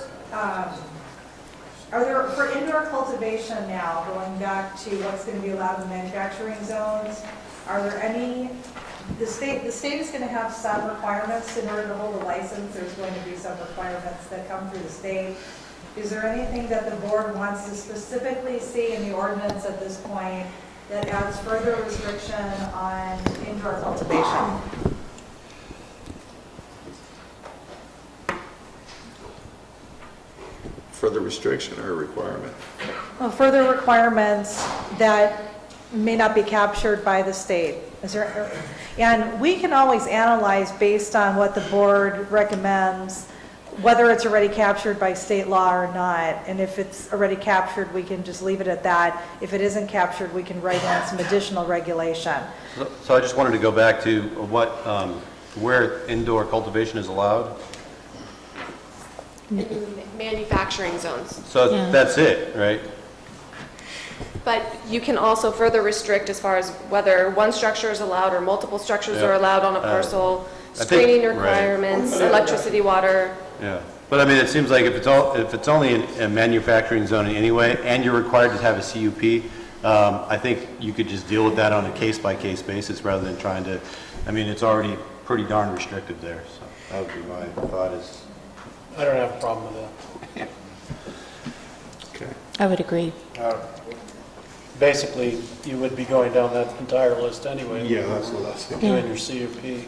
Q: indoor cultivation now, going back to what's going to be allowed in manufacturing zones, are there any, the state is going to have some requirements in order to hold a license. There's going to be some requirements that come through the state. Is there anything that the board wants to specifically see in the ordinance at this point that adds further restriction on indoor cultivation?
E: Further restriction or requirement?
Q: Well, further requirements that may not be captured by the state. And we can always analyze based on what the board recommends, whether it's already captured by state law or not. And if it's already captured, we can just leave it at that. If it isn't captured, we can write in some additional regulation.
C: So I just wanted to go back to where indoor cultivation is allowed.
U: In manufacturing zones.
C: So that's it, right?
U: But you can also further restrict as far as whether one structure is allowed or multiple structures are allowed on a parcel, screening requirements, electricity, water.
C: Yeah, but I mean, it seems like if it's only in a manufacturing zone anyway, and you're required to have a CUP, I think you could just deal with that on a case-by-case basis rather than trying to, I mean, it's already pretty darn restrictive there, so that would be my thought is.
K: I don't have a problem with that.
E: Okay.
T: I would agree.
K: Basically, you would be going down that entire list anyway.
E: Yeah, that's what I was thinking.
K: Doing your CUP.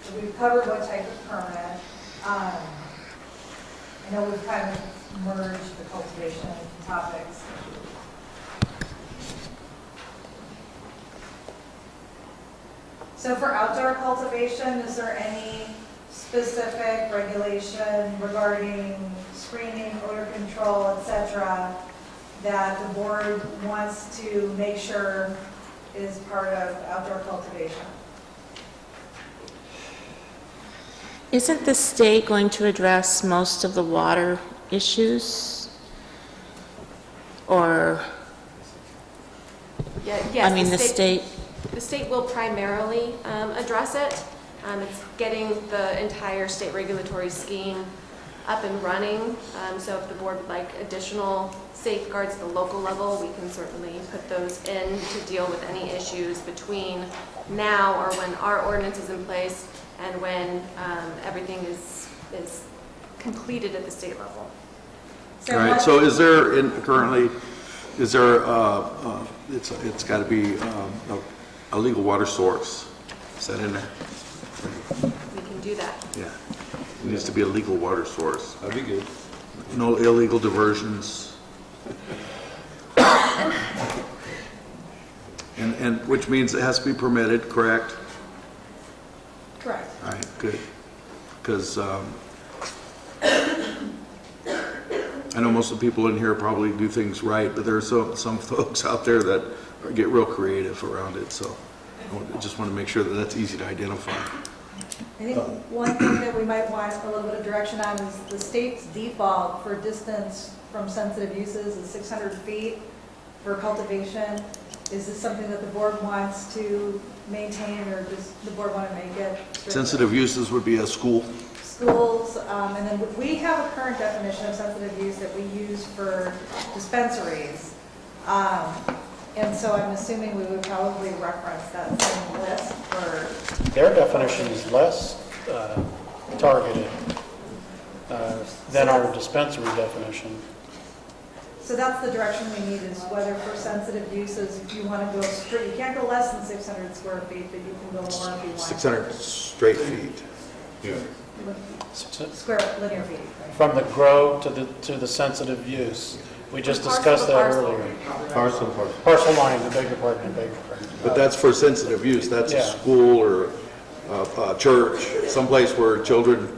Q: So we've covered what type of permit. I know we've kind of merged the cultivation topics. So for outdoor cultivation, is there any specific regulation regarding screening, odor control, etc., that the board wants to make sure is part of outdoor cultivation?
T: Isn't the state going to address most of the water issues? Or,
U: Yes,
T: I mean, the state...
U: The state will primarily address it. It's getting the entire state regulatory scheme up and running. So if the board would like additional safeguards at the local level, we can certainly put those in to deal with any issues between now or when our ordinance is in place and when everything is completed at the state level.
E: All right, so is there currently, is there, it's got to be a legal water source? Is that in there?
U: We can do that.
E: Yeah. It needs to be a legal water source.
C: That'd be good.
E: No illegal diversions. And which means it has to be permitted, correct?
Q: Correct.
E: All right, good. Because I know most of the people in here probably do things right, but there are some folks out there that get real creative around it, so I just want to make sure that that's easy to identify.
Q: I think one thing that we might want a little bit of direction on is the state's default for distance from sensitive uses is 600 feet for cultivation. Is this something that the board wants to maintain, or does the board want to make it stricter?
E: Sensitive uses would be a school.
Q: Schools, and then we have a current definition of sensitive use that we use for dispensaries. And so I'm assuming we would probably reference that same list for...
K: Their definition is less targeted than our dispensary definition.
Q: So that's the direction we need, is whether for sensitive uses, if you want to go straight, you can't go less than 600 square feet, but you can go more if you want.
E: 600 straight feet. Yeah.
Q: Square linear feet.
K: From the grow to the sensitive use. We just discussed that earlier.
C: Parcel.
K: Parcel line, I beg your pardon.
E: But that's for sensitive use. That's a school or a church, someplace where children...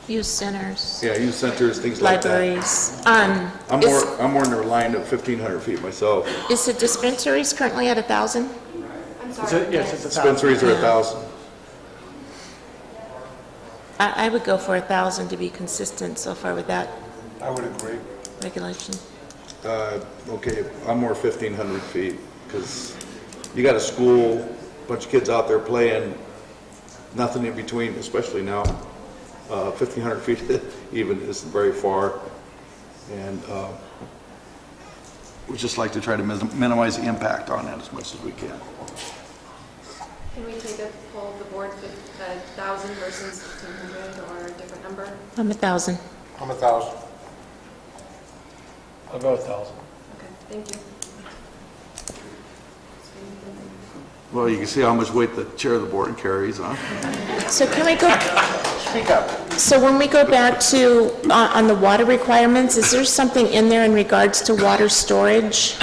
T: Youth centers.
E: Yeah, youth centers, things like that.
T: Libraries.
E: I'm more in the line of 1,500 feet myself.
T: Is the dispensaries currently at 1,000?
U: I'm sorry.
K: Yes, it's 1,000.
E: Dispensaries are 1,000.
T: I would go for 1,000 to be consistent so far with that
R: I would agree.
T: regulation.
E: Okay, I'm more 1,500 feet, because you got a school, a bunch of kids out there playing, nothing in between, especially now. 1,500 feet even isn't very far, and we just like to try to minimize the impact on that as much as we can.
U: Can we take a poll of the board with 1,000 versus 1,500 or a different number?
T: I'm 1,000.
R: I'm 1,000.
K: I'll go 1,000.
U: Okay, thank you.
E: Well, you can see how much weight the chair of the board carries, huh?
T: So can we go,
R: Speak up.
T: so when we go back to, on the water requirements, is there something in there in regards to water storage?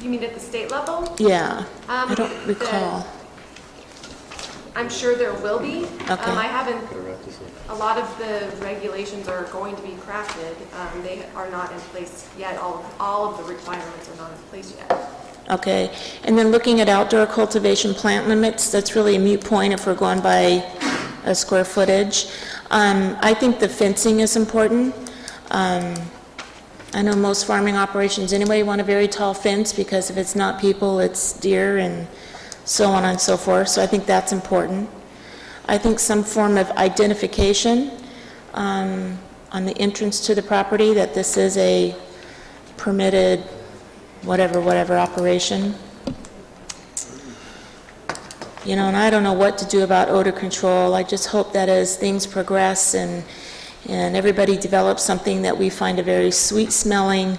U: You mean at the state level?
T: Yeah, I don't recall.
U: I'm sure there will be.
T: Okay.
U: I haven't, a lot of the regulations are going to be crafted. They are not in place yet. All of the requirements are not in place yet.
T: Okay, and then looking at outdoor cultivation plant limits, that's really a moot point if we're going by a square footage. I think the fencing is important. I know most farming operations anyway want a very tall fence because if it's not people, it's deer and so on and so forth, so I think that's important. I think some form of identification on the entrance to the property that this is a permitted whatever operation. You know, and I don't know what to do about odor control. I just hope that as things progress and everybody develops something that we find a very sweet-smelling,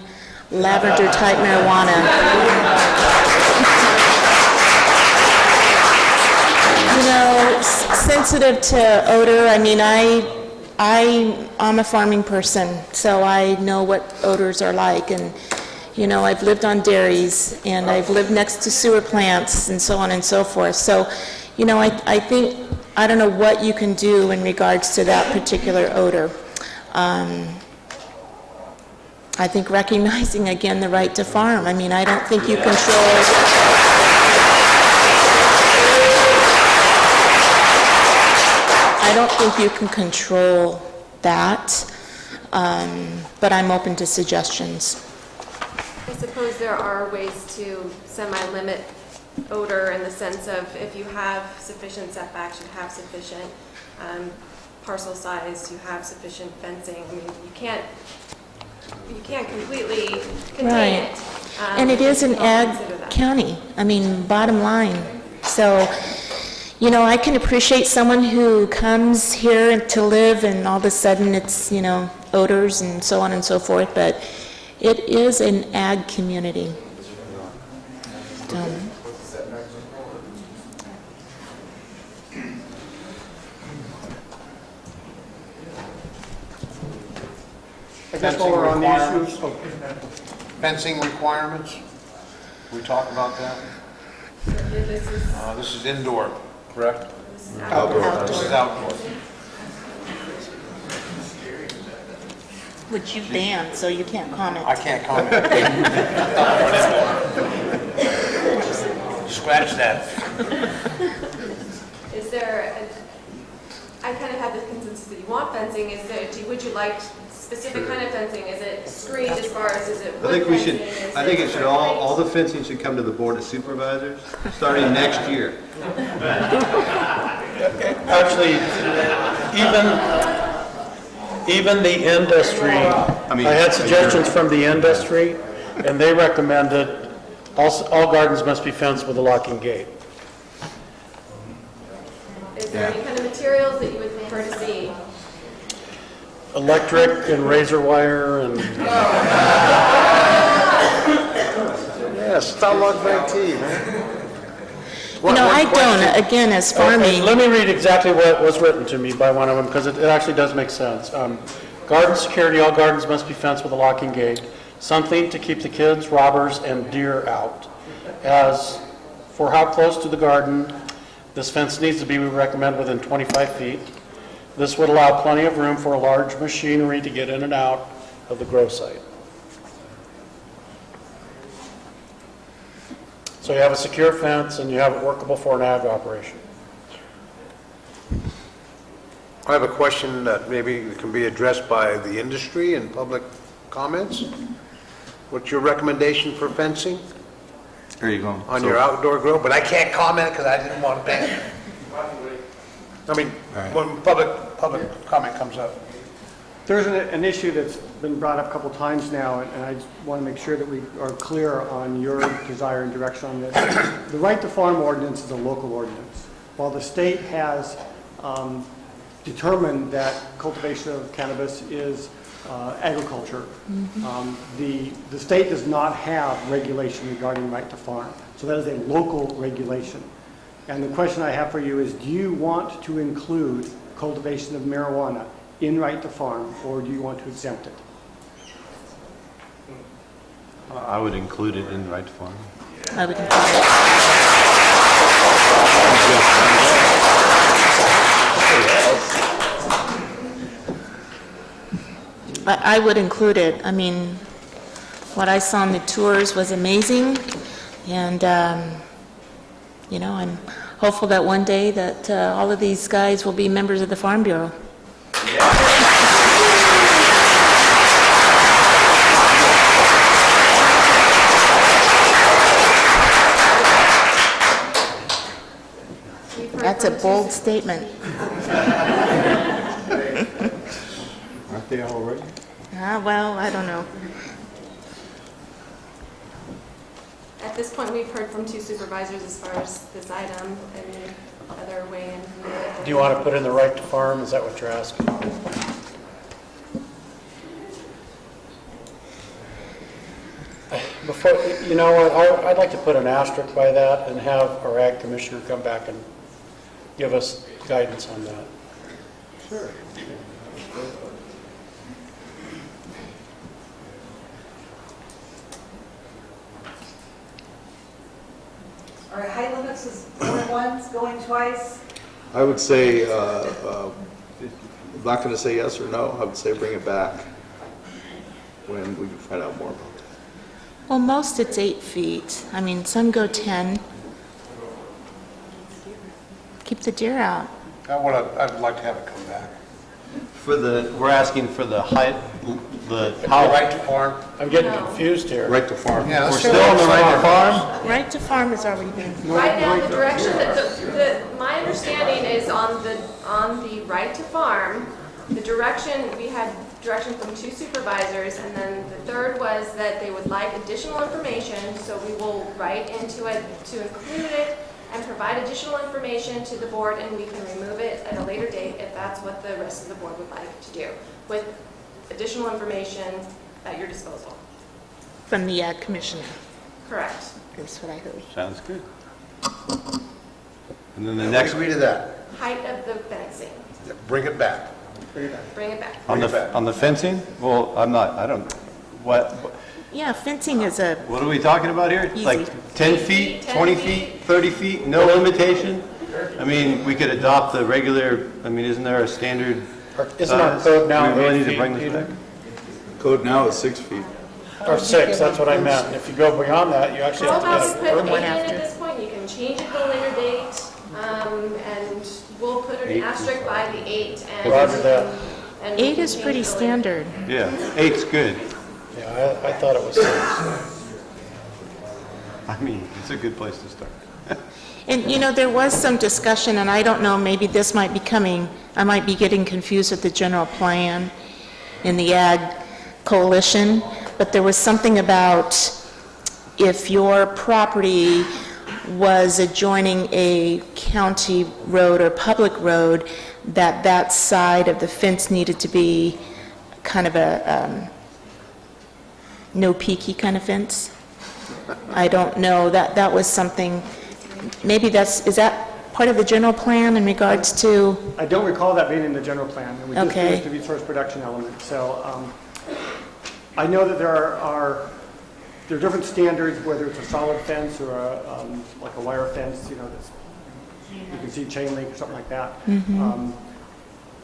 T: lavender-type marijuana. You know, sensitive to odor, I mean, I'm a farming person, so I know what odors are like, and you know, I've lived on dairies, and I've lived next to sewer plants, and so on and so forth. So, you know, I think, I don't know what you can do in regards to that particular odor. I think recognizing, again, the right to farm. I mean, I don't think you control... I don't think you can control that, but I'm open to suggestions.
U: I suppose there are ways to semi-limit odor in the sense of if you have sufficient setbacks, you have sufficient parcel size, you have sufficient fencing. I mean, you can't completely contain it.
T: And it is an
U: you
T: ag
U: consider that.
T: county, I mean, bottom line. So, you know, I can appreciate someone who comes here to live and all of a sudden it's, you know, odors and so on and so forth, but it is an ag community.
W: I guess while we're on the issues,
R: Fencing requirements? We talk about that? This is indoor, correct?
E: Outdoor.
R: This is outdoor.
T: Which you banned, so you can't comment.
R: I can't comment. Scratch that.
U: Is there, I kind of have the consensus that you want fencing. Is there, would you like specific kind of fencing? Is it screened as far as, is it wood
C: I think we should,
U: fencing? Is
C: I think it should, all the fencing should come to the Board of Supervisors, starting next year.
K: Actually, even the industry, I had suggestions from the industry, and they recommended all gardens must be fenced with a locking gate.
U: Is there any kind of materials that you would prefer to see?
K: Electric and razor wire and...
R: Yes, it's all locked back tea, man.
T: No, I don't, again, as farming...
K: Let me read exactly what was written to me by one of them, because it actually does make sense. Garden security, all gardens must be fenced with a locking gate, something to keep the kids, robbers, and deer out. As for how close to the garden this fence needs to be, we recommend within 25 feet. This would allow plenty of room for a large machinery to get in and out of the grow site. So you have a secure fence and you have it workable for an ag operation.
R: I have a question that maybe can be addressed by the industry in public comments. What's your recommendation for fencing
E: There you go.
R: on your outdoor grow? But I can't comment because I didn't want to ban. I mean, when public comment comes up.
W: there's an issue that's been brought up a couple times now, and I just want to make sure that we are clear on your desire and direction on this. The right to farm ordinance is a local ordinance. While the state has determined that cultivation of cannabis is agriculture. The state does not have regulation regarding right to farm, so that is a local regulation. And the question I have for you is, do you want to include cultivation of marijuana in right to farm, or do you want to exempt it?
C: I would include it in right to farm.
T: I would include it. I would include it. I mean, what I saw on the tours was amazing, and you know, I'm hopeful that one day that all of these guys will be members of the Farm Bureau. That's a bold statement.
C: Aren't they already?
T: Well, I don't know.
U: At this point, we've heard from 2 supervisors as far as this item. Any other weigh-in from you?
K: Do you want to put in the right to farm? Is that what you're asking? Before, you know what, I'd like to put an asterisk by that and have our ag commissioner come back and give us guidance on that.
W: Sure.
Q: All right, height limits is going once, going twice.
E: I would say, I'm not going to say yes or no. I would say bring it back when we can find out more about it.
T: Well, most it's 8 feet. I mean, some go 10. Keep the deer out.
R: I'd like to have it come back.
C: We're asking for the height,
R: Right to farm?
K: I'm getting confused here.
R: Right to farm. Yeah,
C: We're still on the right to farm?
T: Right to farm has already been.
U: Right now, the direction that my understanding is on the right to farm, the direction, we had direction from 2 supervisors, and then the third was that they would like additional information, so we will write into it to include it and provide additional information to the board, and we can remove it at a later date if that's what the rest of the board would like to do, with additional information at your disposal.
T: From the ag commissioner.
U: Correct.
T: That's what I heard.
C: Sounds good. And then the next,
R: Agree to that.
U: Height of the fencing.
R: Bring it back.
U: Bring it back.
C: on the fencing? Well, what
T: Yeah, fencing is a,
C: are we talking about here?
T: Easy.
C: Like 10 feet,
U: 10
C: 20
U: feet.
C: feet, 30 feet, no limitation? I mean, we could adopt the regular, I mean, isn't there a standard
K: Isn't our
C: size?
K: code now
C: Do we really
K: 8
C: need to
K: feet,
C: bring this
K: Peter?
C: back?
E: Code now is 6 feet.
K: Or 6, that's what I meant. And if you go beyond that, you actually
U: How
K: have
U: about
K: to
U: we
K: get
U: put
K: a
U: 8
K: permit.
U: in at this point, you can change it at a later date, and we'll put an asterisk by the 8 and.
K: Roger that.
U: and we
T: 8
U: can
T: is
U: change
T: pretty
U: it later.
T: standard.
C: Yeah, 8's good.
K: Yeah, I thought it was 6.
C: I mean, it's a good place to start.
T: And, you know, there was some discussion, and I don't know, maybe this might be coming, I might be getting confused with the general plan in the Ag Coalition, but there was something about if your property was adjoining a county road or public road, that side of the fence needed to be kind of a no peeky kind of fence. I don't know, that was something, maybe is that part of the general plan in regards to?
W: I don't recall that being in the general plan, and we just
T: Okay.
W: used the resource production element. So I know that there are different standards, whether it's a solid fence or like a wire fence, you know, that's, you can see chain link or something like that.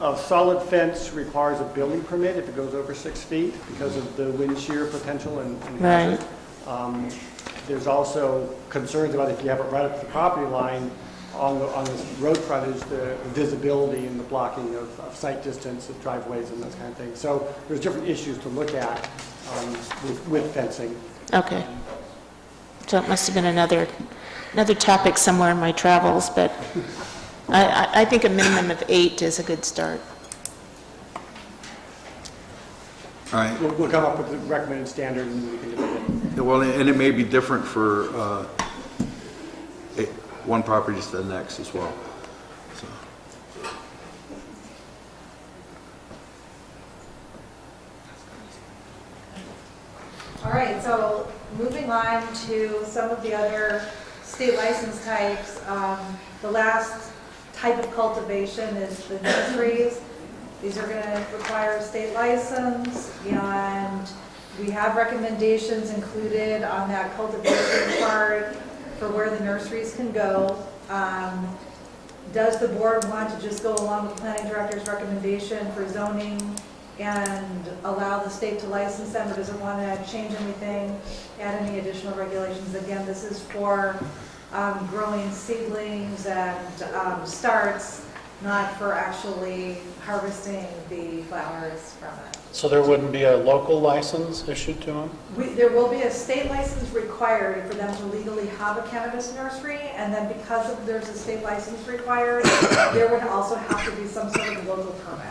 W: A solid fence requires a building permit if it goes over 6 feet because of the wind shear potential and hazard. There's also concerns about if you have it right up to the property line on the road frontage, the visibility and the blocking of sight distance of driveways and those kind of things. So there's different issues to look at with fencing.
T: Okay. So it must have been another topic somewhere in my travels, but I think a minimum of 8 is a good start.
E: All right.
W: We'll come up with the recommended standard and we can debate it.
E: Yeah, well, and it may be different for one property to the next as well. So.
Q: All right, so moving on to some of the other state license types. The last type of cultivation is the nurseries. These are going to require a state license, and we have recommendations included on that cultivation part for where the nurseries can go. Does the board want to just go along with the planning director's recommendation for zoning and allow the state to license them, or does it want to change anything, add any additional regulations? Again, this is for growing seedlings and starts, not for actually harvesting the flowers from it.
K: So there wouldn't be a local license issued to them?
Q: There will be a state license required for them to legally have a cannabis nursery, and then because there's a state license required, there would also have to be some sort of local permit.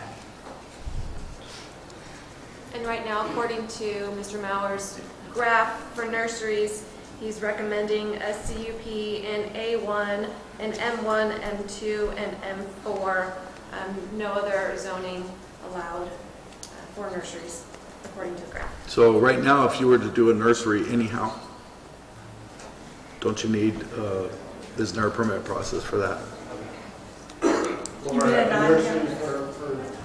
U: And right now, according to Mr. Mauer's graph for nurseries, he's recommending a CUP in A1, an M1, M2, and M4. No other zoning allowed for nurseries, according to the graph.
E: So right now, if you were to do a nursery anyhow, don't you need, isn't there a permit process for that?
W: Or a nursery for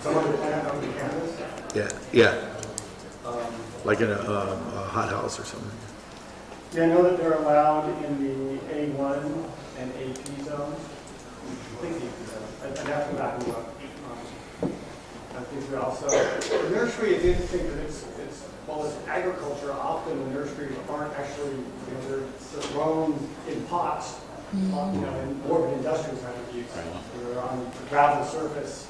W: someone to plant on the campus?
E: Yeah. Like in a hothouse or something.
W: Yeah, I know that they're allowed in the A1 and AP zones. I think AP zones. I'd have to go back and look. I think we also, the nursery is interesting because while it's agriculture, often the nurseries aren't actually, they're grown in pots, in more of an industrial kind of use. They're on a gravel surface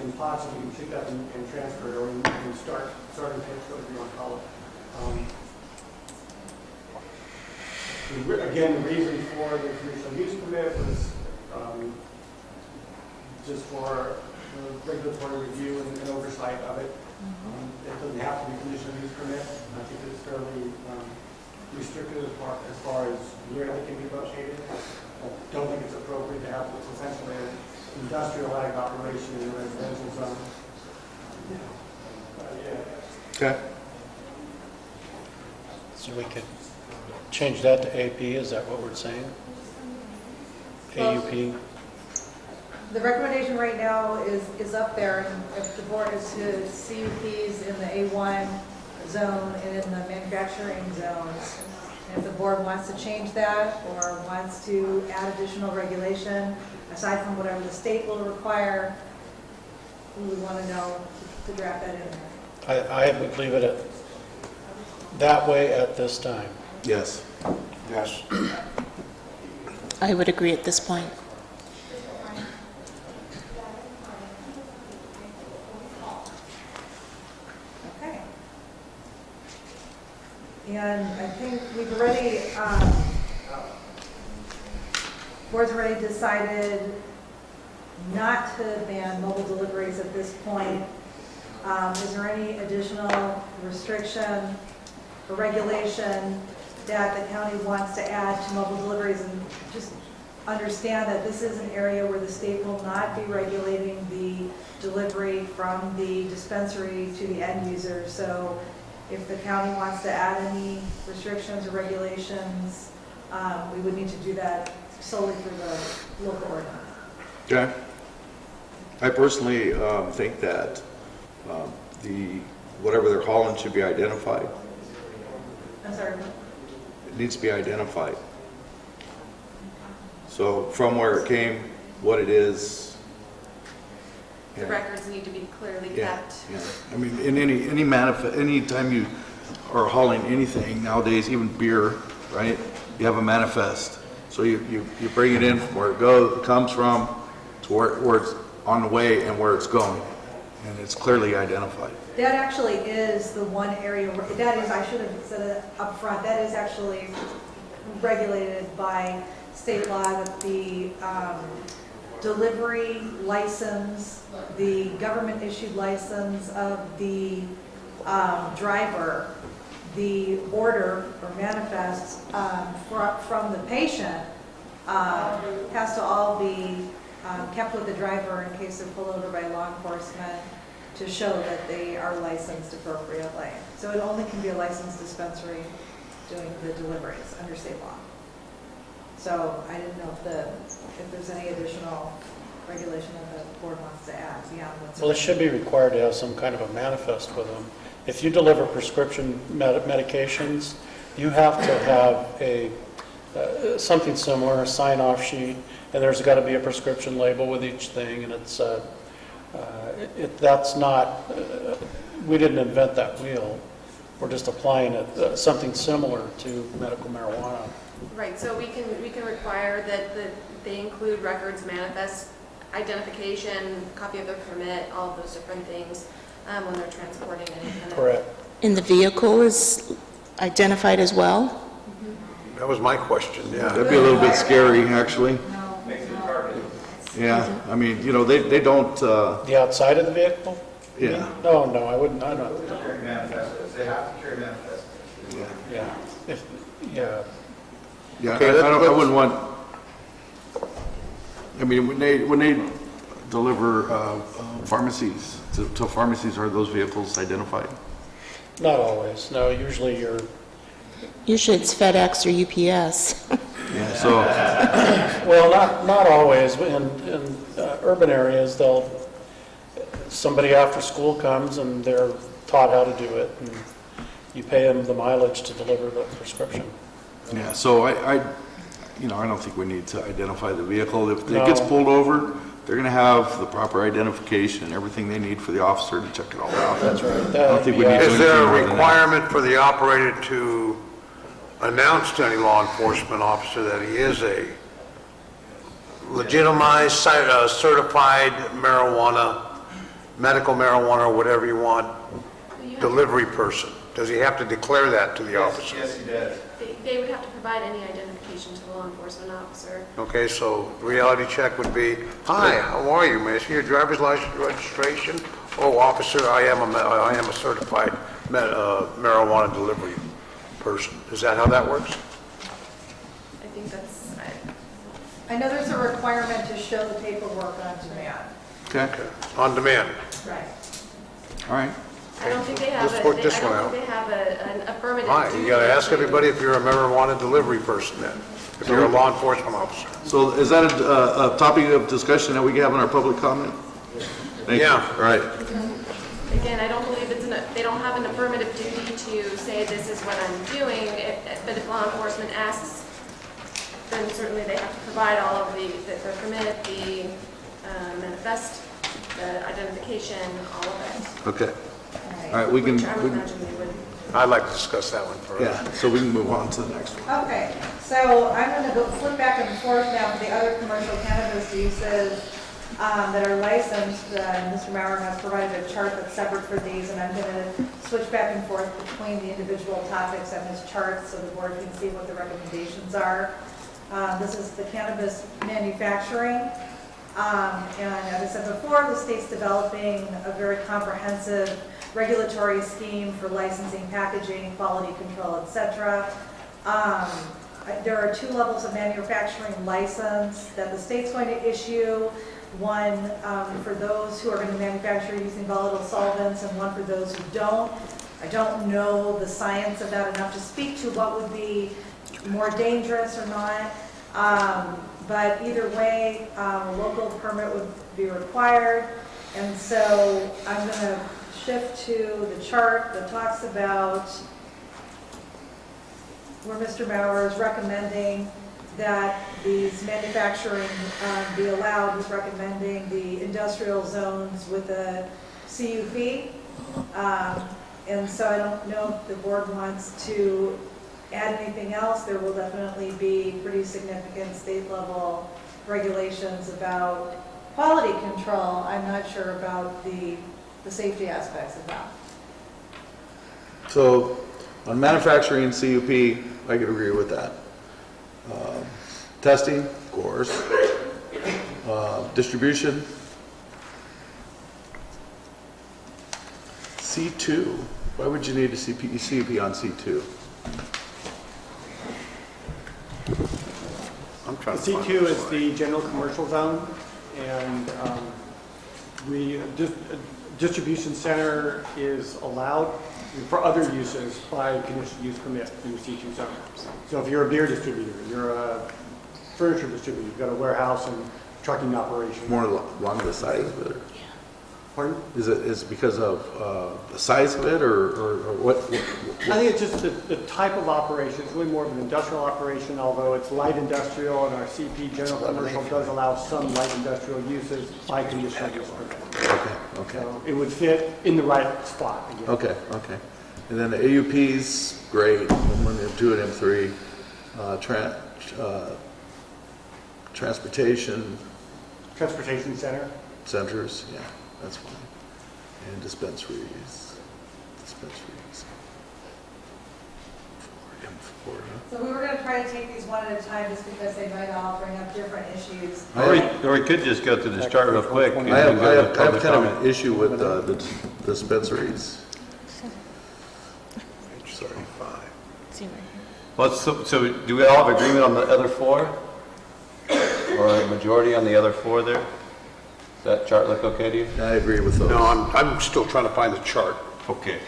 W: in pots that you can pick up and transfer it, or you can starting pits, whatever you want to call it. Again, the reason for the conditional use permit was just for regulatory review and oversight of it. It doesn't have to be conditional use permit. I think it's fairly restricted as far as where they can be located. I don't think it's appropriate to have what's essentially an industrial ag operation in a residential zone.
E: Okay.
K: So we could change that to AP, is that what we're saying? AUP?
Q: The recommendation right now is up there, and if the board is to CUPs in the A1 zone and in the manufacturing zones. And if the board wants to change that or wants to add additional regulation, aside from whatever the state will require, we would want to know to draft that in there.
K: I would leave it at that way at this time.
E: Yes.
R: Yes.
T: I would agree at this point.
Q: Okay. And I think we've already, board's already decided not to ban mobile deliveries at this point. Is there any additional restriction or regulation that the county wants to add to mobile deliveries? And just understand that this is an area where the state will not be regulating the delivery from the dispensary to the end user. So if the county wants to add any restrictions or regulations, we would need to do that solely through the local ordinance.
E: Okay. I personally think that whatever they're hauling should be identified.
Q: I'm sorry.
E: It needs to be identified. So from where it came, what it is.
U: The records need to be clearly kept.
E: Yeah. I mean, in any time you are hauling anything nowadays, even beer, right? You have a manifest. So you bring it in from where it comes from to where it's on the way and where it's going, and it's clearly identified.
Q: That actually is the one area, that is, I should have said it up front, that is actually regulated by state law, that the delivery license, the government issued license of the driver, the order or manifest from the patient has to all be kept with the driver in case they're pulled over by law enforcement. to show that they are licensed appropriately. So it only can be a licensed dispensary doing the deliveries under state law. So I didn't know if there's any additional regulation that the board wants to add beyond what's.
K: Well, it should be required to have some kind of a manifest with them. If you deliver prescription medications, you have to have something similar, a sign-off sheet, and there's got to be a prescription label with each thing, and that's not, we didn't invent that wheel. We're just applying it, something similar to medical marijuana.
U: Right, so we can require that they include records, manifest, identification, copy of their permit, all of those different things when they're transporting any kind of.
K: Correct.
T: And the vehicle is identified as well?
R: That was my question, yeah.
E: That'd be a little bit scary, actually. Yeah, I mean, you know, they don't,
K: The outside of the vehicle?
E: yeah.
K: No, I wouldn't, I'm not.
J: They have to carry manifest.
K: Yeah, yeah.
E: Yeah,
R: Okay,
E: I wouldn't want, I mean, when they deliver pharmacies, to pharmacies, are those vehicles identified?
K: Not always, no, usually
T: Usually it's FedEx or UPS.
E: Yeah, so,
K: well, not always. In urban areas, somebody after school comes and they're taught how to do it, and you pay them the mileage to deliver the prescription.
E: yeah, so I don't think we need to identify the vehicle. If it
K: No.
E: gets pulled over, they're gonna have the proper identification, everything they need for the officer to check it all out.
K: That's right.
E: I don't think we need to do
R: Is there
E: anything more
R: a
E: than that.
R: requirement for the operator to announce to any law enforcement officer that he is a legitimized, certified marijuana, medical marijuana, or whatever you want, delivery person? Does he have to declare that to the officer?
J: Yes, he does.
U: They would have to provide any identification to the law enforcement officer.
R: Okay, so reality check would be, hi, how are you? May I see your driver's license registration? Oh, officer, I am a certified marijuana delivery person. Is that how that works?
U: I think that's,
Q: I know there's a requirement to show the paperwork on demand.
E: Okay,
R: On demand?
Q: Right.
E: all right.
U: I don't think they have
R: Let's work this one out.
U: an affirmative
R: All right, you gotta ask everybody if you're a marijuana delivery person then, if you're a law enforcement officer.
E: So is that a topic of discussion that we can have in our public comment? Thank you.
R: Yeah.
E: All right.
U: Again, I don't believe they don't have an affirmative duty to say this is what I'm doing, but if law enforcement asks, then certainly they have to provide all of their permit, the manifest, the identification, all of it.
E: Okay. All right, we can,
U: Which I would imagine they would.
R: I'd like to discuss that one further.
E: yeah, so we can move on to the next one.
Q: Okay, so I'm going to flip back and forth now for the other commercial cannabis uses that are licensed. Mr. Maurer has provided a chart that's separate for these, and I'm going to switch back and forth between the individual topics on this chart so the board can see what the recommendations are. This is the cannabis manufacturing. And as I said before, the state's developing a very comprehensive regulatory scheme for licensing, packaging, quality control, etc. There are 2 levels of manufacturing license that the state's going to issue. One for those who are going to manufacture using volatile solvents, and one for those who don't. I don't know the science of that enough to speak to what would be more dangerous or not. But either way, a local permit would be required. And so I'm going to shift to the chart that talks about where Mr. Maurer is recommending that these manufacturing be allowed. He's recommending the industrial zones with a CUP. And so I don't know if the board wants to add anything else. There will definitely be pretty significant state level regulations about quality control. I'm not sure about the safety aspects of that.
E: So on manufacturing and CUP, I could agree with that. Testing, of course. Distribution. C2. Why would you need a CUP on C2?
R: I'm trying to
W: The
R: find
W: C2
R: this
W: is the general commercial zone, and distribution center is allowed for other uses by conditional use permit in the C2 zone. So if you're a beer distributor, you're a furniture distributor, you've got a warehouse and trucking operation.
E: More along the size of it?
W: Pardon?
E: Is it because of the size of it, or what?
W: I think it's just the type of operation. It's really more of an industrial operation, although it's light industrial, and our CP general commercial does allow some light industrial uses by conditional use permit.
E: Okay.
W: So it would fit in the right spot again.
E: Okay. And then the AUP's great, M2 and M3, transportation centers, yeah, that's fine. And dispensaries. M4,
Q: So we were going to try to take these one at a time just because they might all bring up different issues.
C: Or we could just go through this chart real quick.
E: I have kind of an issue with the dispensaries. Sorry, 5.
C: Well, so do we all have agreement on the other 4? Or a majority on the other 4 there? Does that chart look okay to you?
E: I agree with those.
R: No, I'm still trying to find the chart.
C: Okay.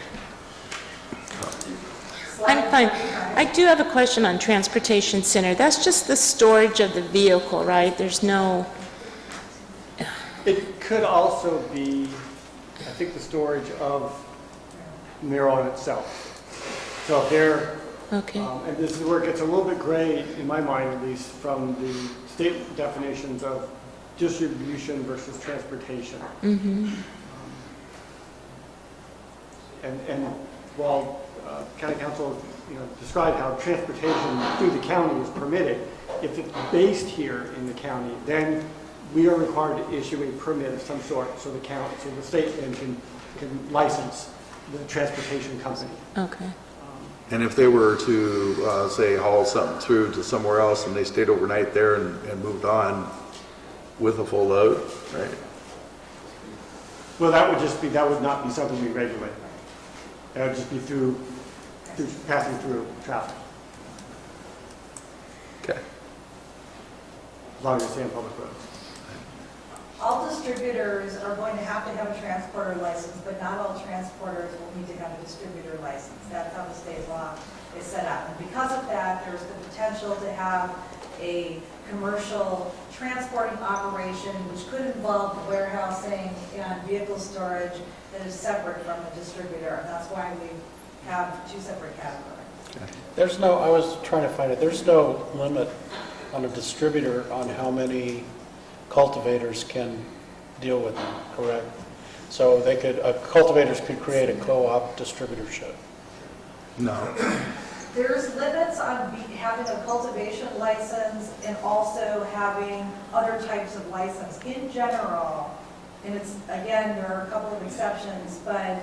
T: I'm fine. I do have a question on transportation center. That's just the storage of the vehicle, right? There's no...
W: It could also be, I think, the storage of marijuana itself. So if they're,
T: okay.
W: And this is where it gets a little bit gray, in my mind at least, from the state definitions of distribution versus transportation.
T: Mm-hmm.
W: And while county council, described how transportation through the county is permitted, if it's based here in the county, then we are required to issue a permit of some sort, so the state then can license the transportation company.
T: Okay.
E: And if they were to, say, haul something through to somewhere else and they stayed overnight there and moved on with a full load, right?
W: Well, that would not be something we regulate. That would just be through passing through traffic.
E: Okay.
W: As long as you stay on public roads.
Q: All distributors are going to have a transporter license, but not all transporters will need to have a distributor license. That's how the state law is set up. And because of that, there's the potential to have a commercial transporting operation, which could involve warehousing and vehicle storage that is separate from the distributor. And that's why we have 2 separate categories.
K: There's no, I was trying to find it, there's no limit on a distributor on how many cultivators can deal with them, correct? So they could, cultivators could create a co-op distributorship.
E: No.
Q: There's limits on having a cultivation license and also having other types of license. In general, and it's, again, there are a couple of exceptions, but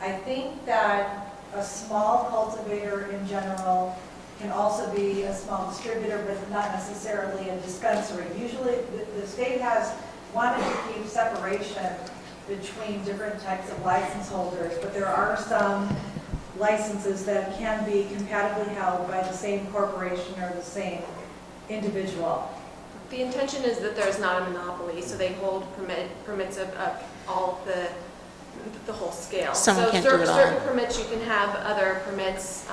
Q: I think that a small cultivator in general can also be a small distributor, but not necessarily a dispensary. Usually, the state has wanted to keep separation between different types of license holders, but there are some licenses that can be compatibly held by the same corporation or the same individual.
U: The intention is that there's not a monopoly, so they hold permits of all the whole scale.
T: Someone can't do it all.
U: Certain permits, you can have other permits.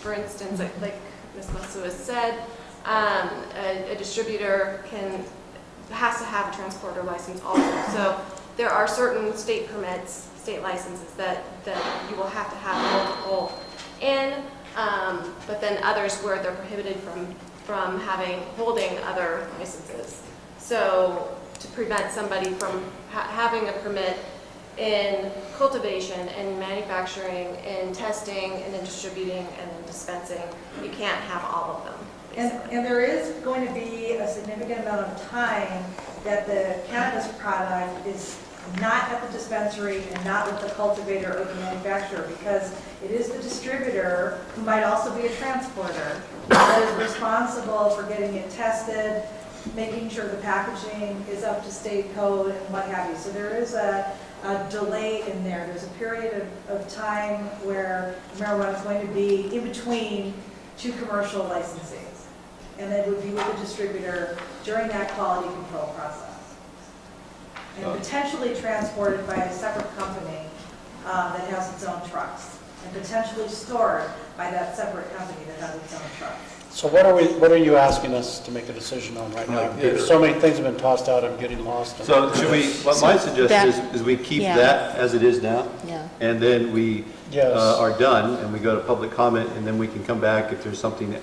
U: For instance, like Ms. Masu has said, a distributor has to have a transporter license also. So there are certain state permits, state licenses that you will have to have multiple in, but then others where they're prohibited from holding other licenses. So to prevent somebody from having a permit in cultivation and manufacturing and testing and then distributing and then dispensing, you can't have all of them.
Q: And there is going to be a significant amount of time that the cannabis product is not at the dispensary and not with the cultivator or the manufacturer, because it is the distributor, who might also be a transporter, that is responsible for getting it tested, making sure the packaging is up to state code and what have you. So there is a delay in there. There's a period of time where marijuana is going to be in between 2 commercial licensings. And it would be with the distributor during that quality control process. and potentially transported by a separate company that has its own trucks, and potentially stored by that separate company that has its own trucks.
K: So what are you asking us to make a decision on right now? There's so many things have been tossed out, I'm getting lost.
C: So should we, what my suggestion is we keep
T: Yeah.
C: that as it is now?
T: Yeah.
C: And then we
K: Yes.
C: are done, and we go to public comment, and then we can come back if there's something that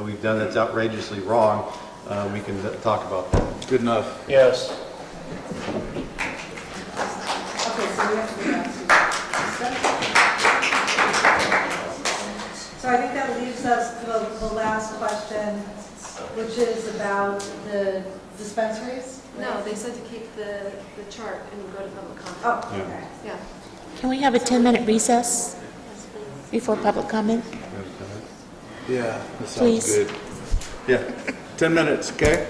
C: we've done that's outrageously wrong, we can talk about that.
E: Good enough.
K: Yes.
Q: Okay, so we have to go back to So I think that leaves us to the last question, which is about the dispensaries?
U: No, they said to keep the chart and go to public comment.
Q: Oh, okay.
U: Yeah.
T: Can we have a 10-minute recess before public comment?
E: Yeah, that sounds
T: Please.
E: good. Yeah, 10 minutes, okay?